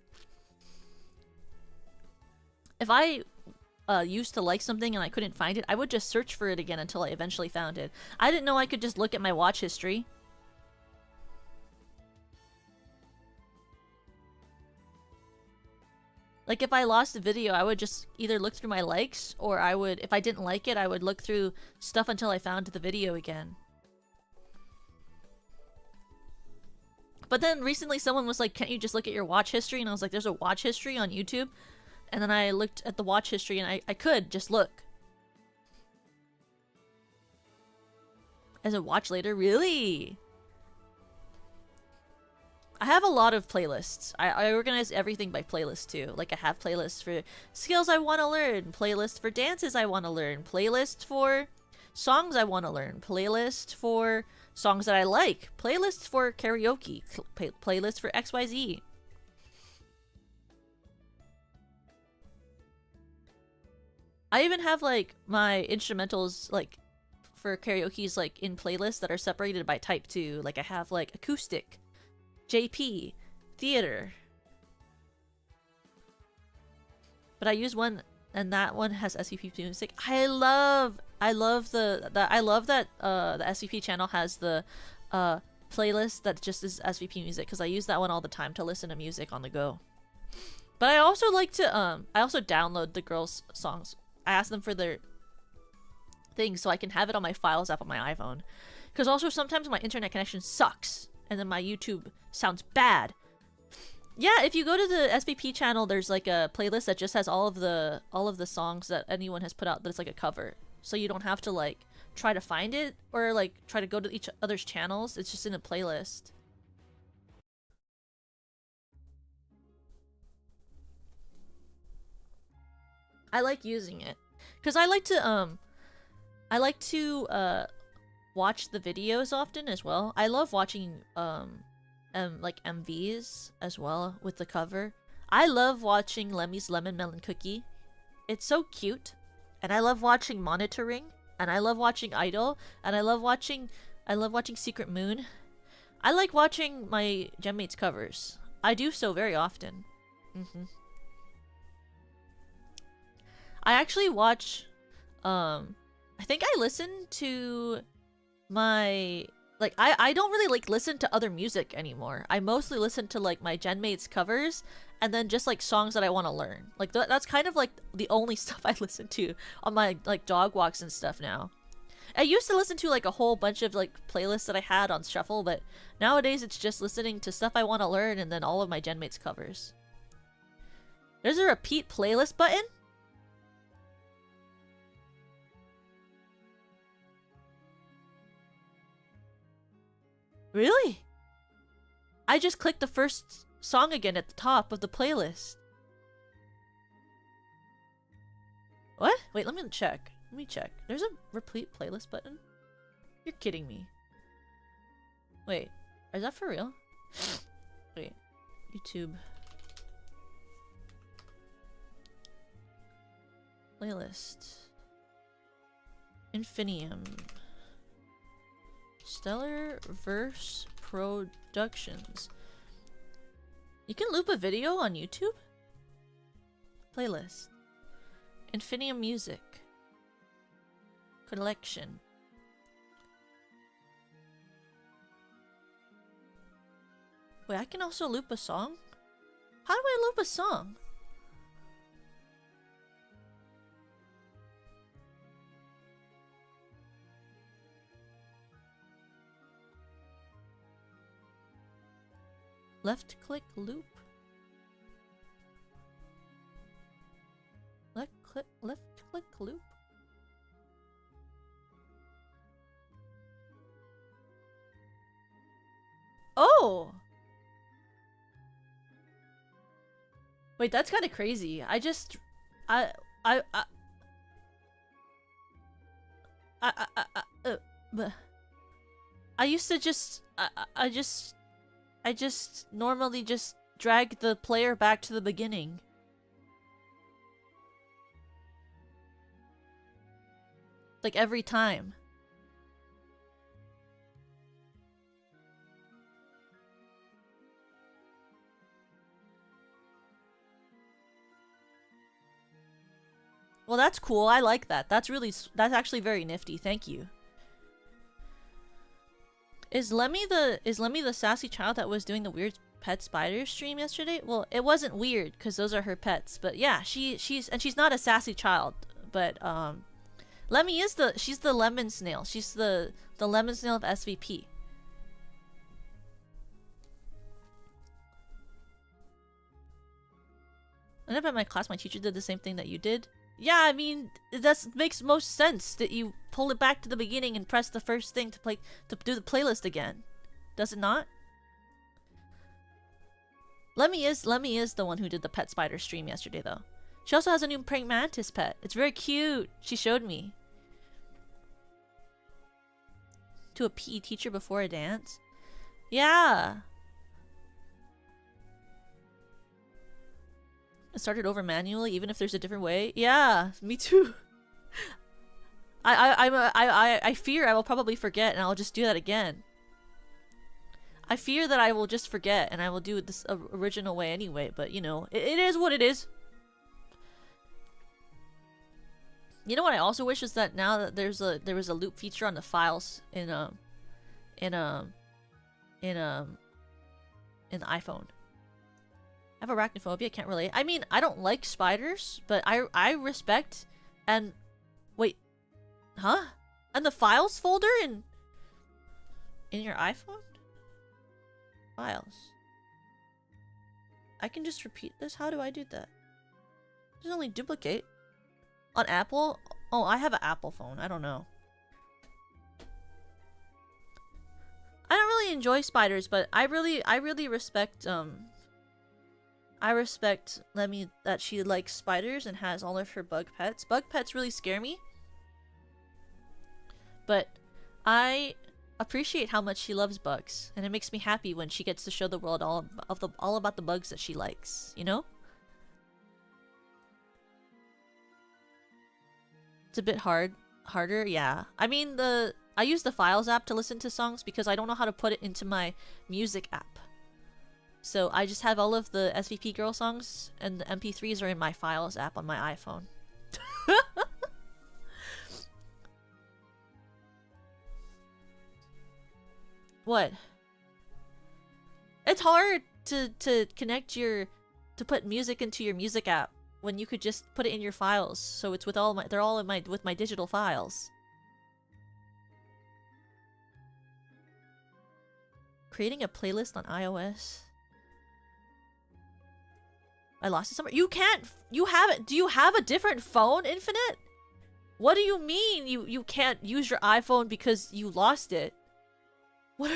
If I used to like something and I couldn't find it, I would just search for it again until I eventually found it. I didn't know I could just look at my watch history. Like, if I lost a video, I would just either look through my likes, or I would, if I didn't like it, I would look through stuff until I found the video again. But then recently someone was like, can't you just look at your watch history? And I was like, there's a watch history on YouTube? And then I looked at the watch history and I could just look. As a watch later? Really? I have a lot of playlists. I organize everything by playlist too. Like, I have playlists for skills I want to learn, playlists for dances I want to learn, playlists for songs I want to learn, playlist for songs that I like, playlists for karaoke, playlists for XYZ. I even have like my instrumentals like for karaoke's like in playlists that are separated by type too. Like I have like acoustic, JP, theater. But I use one and that one has SVP music. I love that the SVP channel has the playlist that just is SVP music because I use that one all the time to listen to music on the go. But I also like to I also download the girls' songs. I ask them for their things so I can have it on my Files app on my iPhone. Because also sometimes my internet connection sucks and then my YouTube sounds bad. Yeah, if you go to the SVP channel, there's like a playlist that just has all of the songs that anyone has put out that's like a cover. So you don't have to like try to find it or like try to go to each other's channels. It's just in a playlist. I like using it because I like to watch the videos often as well. I love watching like MVs as well with the cover. I love watching Lemmy's Lemon Melon Cookie. It's so cute. And I love watching Monitoring, and I love watching Idol, and I love watching Secret Moon. I like watching my Gemmates covers. I do so very often. I actually watch I think I listen to my like I don't really like listen to other music anymore. I mostly listen to like my Genmates covers and then just like songs that I want to learn. Like that's kind of like the only stuff I listen to on my like dog walks and stuff now. I used to listen to like a whole bunch of like playlists that I had on shuffle, but nowadays it's just listening to stuff I want to learn and then all of my Genmates covers. There's a repeat playlist button? Really? I just clicked the first song again at the top of the playlist. What? Wait, let me check. Let me check. There's a repeat playlist button? You're kidding me. Wait, is that for real? Wait, YouTube. Playlist. Infinium. Stellar Verse Productions. You can loop a video on YouTube? Playlist. Infinium Music. Collection. Wait, I can also loop a song? How do I loop a song? Left click loop. Left click loop. Oh! Wait, that's kind of crazy. I used to just I just normally just drag the player back to the beginning. Like every time. Well, that's cool. I like that. That's actually very nifty. Thank you. Is Lemmy the sassy child that was doing the weird pet spider stream yesterday? Well, it wasn't weird because those are her pets. But yeah, she's not a sassy child. But Lemmy is she's the lemon snail. She's the lemon snail of SVP. And up at my class, my teacher did the same thing that you did. Yeah, I mean, that makes most sense that you pull it back to the beginning and press the first thing to do the playlist again. Does it not? Lemmy is the one who did the pet spider stream yesterday, though. She also has a new praying mantis pet. It's very cute. She showed me. to a PE teacher before a dance? Yeah. Start it over manually, even if there's a different way. Yeah, me too. I fear I will probably forget, and I'll just do that again. I fear that I will just forget, and I will do it this original way anyway. But you know, it is what it is. You know what I also wish is that now that there was a loop feature on the files in the iPhone. I have arachnophobia, can't relate. I mean, I don't like spiders, but I respect and wait. Huh? And the files folder in your iPhone? Files. I can just repeat this? How do I do that? There's only duplicate. On Apple? Oh, I have an Apple phone. I don't know. I don't really enjoy spiders, but I really respect I respect Lemmy that she likes spiders and has all of her bug pets. Bug pets really scare me. But I appreciate how much she loves bugs, and it makes me happy when she gets to show the world all about the bugs that she likes, you know? It's a bit harder, yeah. I mean, I use the Files app to listen to songs because I don't know how to put it into my music app. So I just have all of the SVP girl songs, and the MP3s are in my Files app on my iPhone. What? It's hard to connect to put music into your music app when you could just put it in your files. So it's with they're all in with my digital files. Creating a playlist on iOS. I lost it somewhere. You can't. You have it. Do you have a different phone, Infinite? What do you mean you can't use your iPhone because you lost it? What?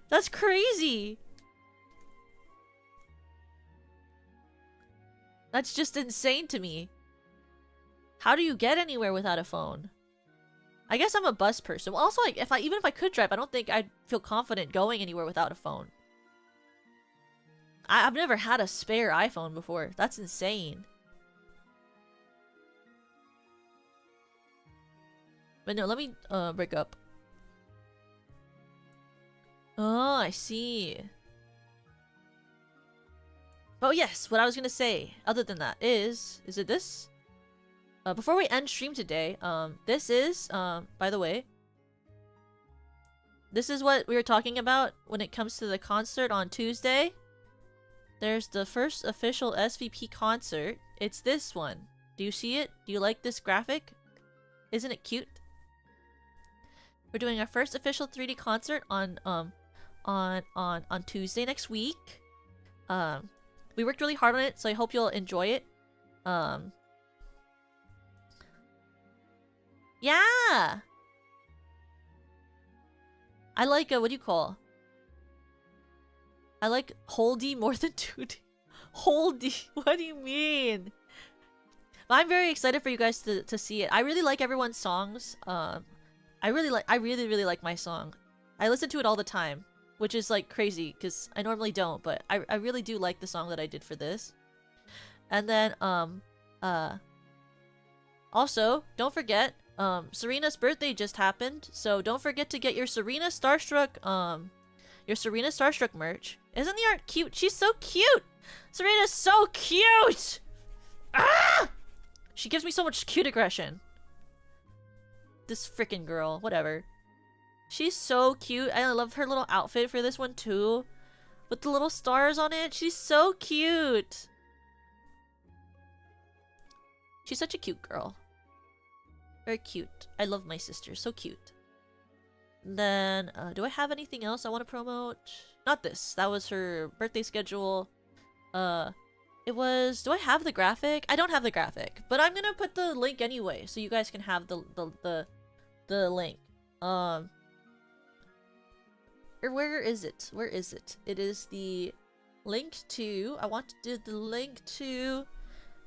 That's crazy. That's just insane to me. How do you get anywhere without a phone? I guess I'm a bus person. Well, also, like, even if I could drive, I don't think I'd feel confident going anywhere without a phone. I've never had a spare iPhone before. That's insane. But no, let me break up. Oh, I see. Oh yes, what I was gonna say, other than that, is it this? Before we end stream today, this is, by the way, this is what we were talking about when it comes to the concert on Tuesday. There's the first official SVP concert. It's this one. Do you see it? Do you like this graphic? Isn't it cute? We're doing our first official 3D concert on Tuesday next week. We worked really hard on it, so I hope you'll enjoy it. Yeah! I like, what do you call? I like Holdy more than 2D. Holdy? What do you mean? I'm very excited for you guys to see it. I really like everyone's songs. I really like my song. I listen to it all the time, which is like crazy because I normally don't, but I really do like the song that I did for this. And then also, don't forget, Serena's birthday just happened, so don't forget to get your Serena Starstruck merch. Isn't the art cute? She's so cute! Serena's so cute! Ah! She gives me so much cute aggression. This freaking girl, whatever. She's so cute. I love her little outfit for this one too. With the little stars on it. She's so cute. She's such a cute girl. Very cute. I love my sister. So cute. Then, do I have anything else I want to promote? Not this. That was her birthday schedule. It was... Do I have the graphic? I don't have the graphic. But I'm gonna put the link anyway, so you guys can have the link. Where is it? Where is it? It is the link to... I want to do the link to...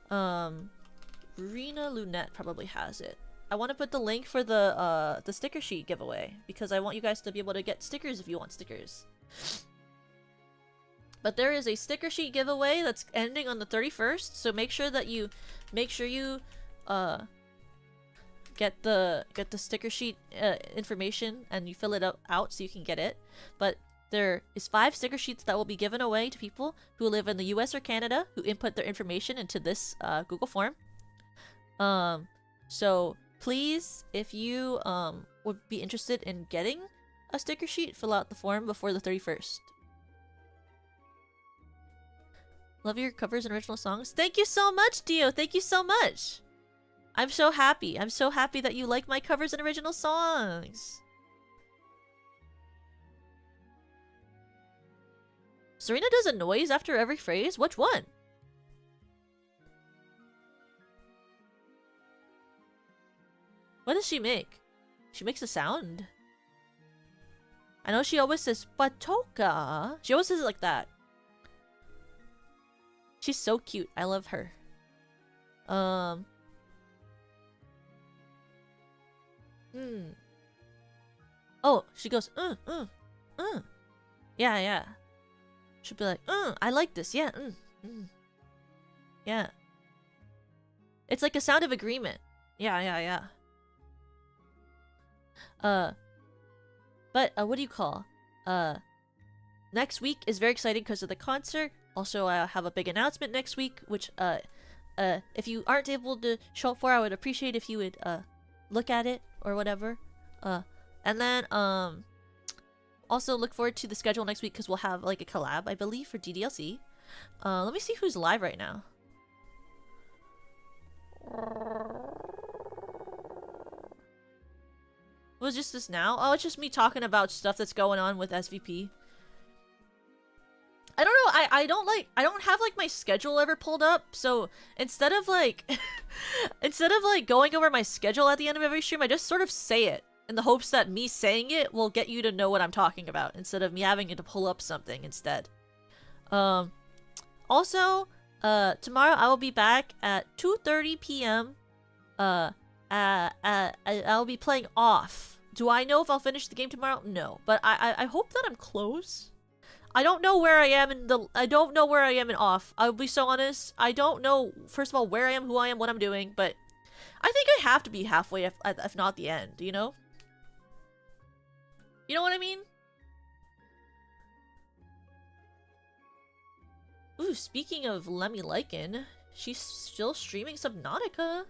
Rena Lunette probably has it. I want to put the link for the sticker sheet giveaway because I want you guys to be able to get stickers if you want stickers. But there is a sticker sheet giveaway that's ending on the 31st, so make sure you get the sticker sheet information and you fill it out so you can get it. But there is 5 sticker sheets that will be given away to people who live in the US or Canada who input their information into this Google form. So please, if you would be interested in getting a sticker sheet, fill out the form before the 31st. Love your covers and original songs. Thank you so much, Dio. Thank you so much. I'm so happy. I'm so happy that you like my covers and original songs. Serena does a noise after every phrase? Which one? What does she make? She makes a sound. I know she always says Batoka. She always says it like that. She's so cute. I love her. Oh, she goes, Yeah, yeah. She'll be like, I like this. Yeah, Yeah. It's like a sound of agreement. Yeah, yeah, yeah. But, what do you call? Next week is very exciting because of the concert. Also, I have a big announcement next week, which, if you aren't able to show up for, I would appreciate if you would, look at it or whatever. And then, also look forward to the schedule next week because we'll have, like, a collab, I believe, for DDLC. Let me see who's live right now. Was just this now? Oh, it's just me talking about stuff that's going on with SVP. I don't know, I don't have like my schedule ever pulled up, so instead of like going over my schedule at the end of every stream, I just sort of say it in the hopes that me saying it will get you to know what I'm talking about instead of me having to pull up something instead. Also, tomorrow I will be back at 2:30 p.m. I'll be playing off. Do I know if I'll finish the game tomorrow? No, but I hope that I'm close. I don't know where I am in off. I'll be so honest. I don't know, first of all, where I am, who I am, what I'm doing, but I think I have to be halfway if not the end, you know? You know what I mean? Ooh, speaking of Lemmy Lycan, she's still streaming Subnautica.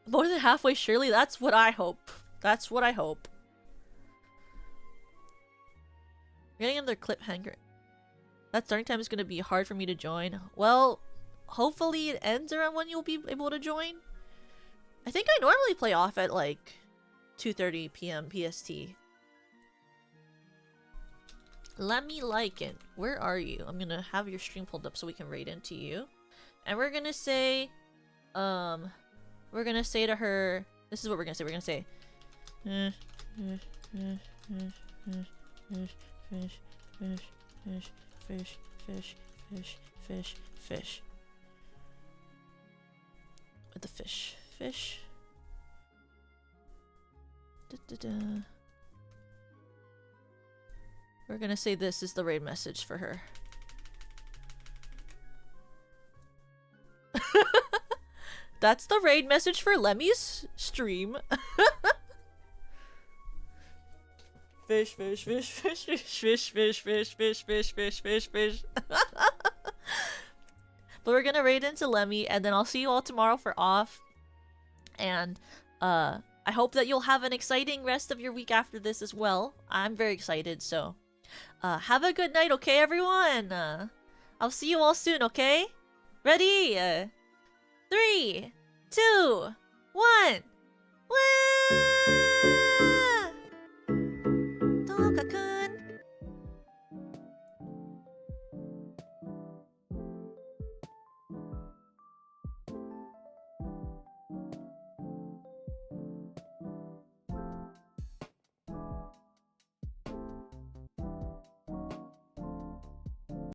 More than halfway, surely. That's what I hope. That's what I hope. Getting another cliffhanger. That starting time is going to be hard for me to join. Well, hopefully it ends around when you'll be able to join. I think I normally play off at like 2:30 p.m. PST. Lemmy Lycan, where are you? I'm going to have your stream pulled up so we can raid into you. And we're going to say, we're going to say to her, this is what we're going to say. We're going to say, fish, fish, fish, fish, fish, fish, fish, fish. With the fish. Fish. Da-da-da. We're gonna say this is the raid message for her. That's the raid message for Lemmy's stream. Fish, fish, fish, fish, fish, fish, fish, fish, fish, fish, fish, fish, fish. But we're gonna raid into Lemmy, and then I'll see you all tomorrow for off. And I hope that you'll have an exciting rest of your week after this as well. I'm very excited, so have a good night, okay, everyone? I'll see you all soon, okay? Ready? 3, 2, 1.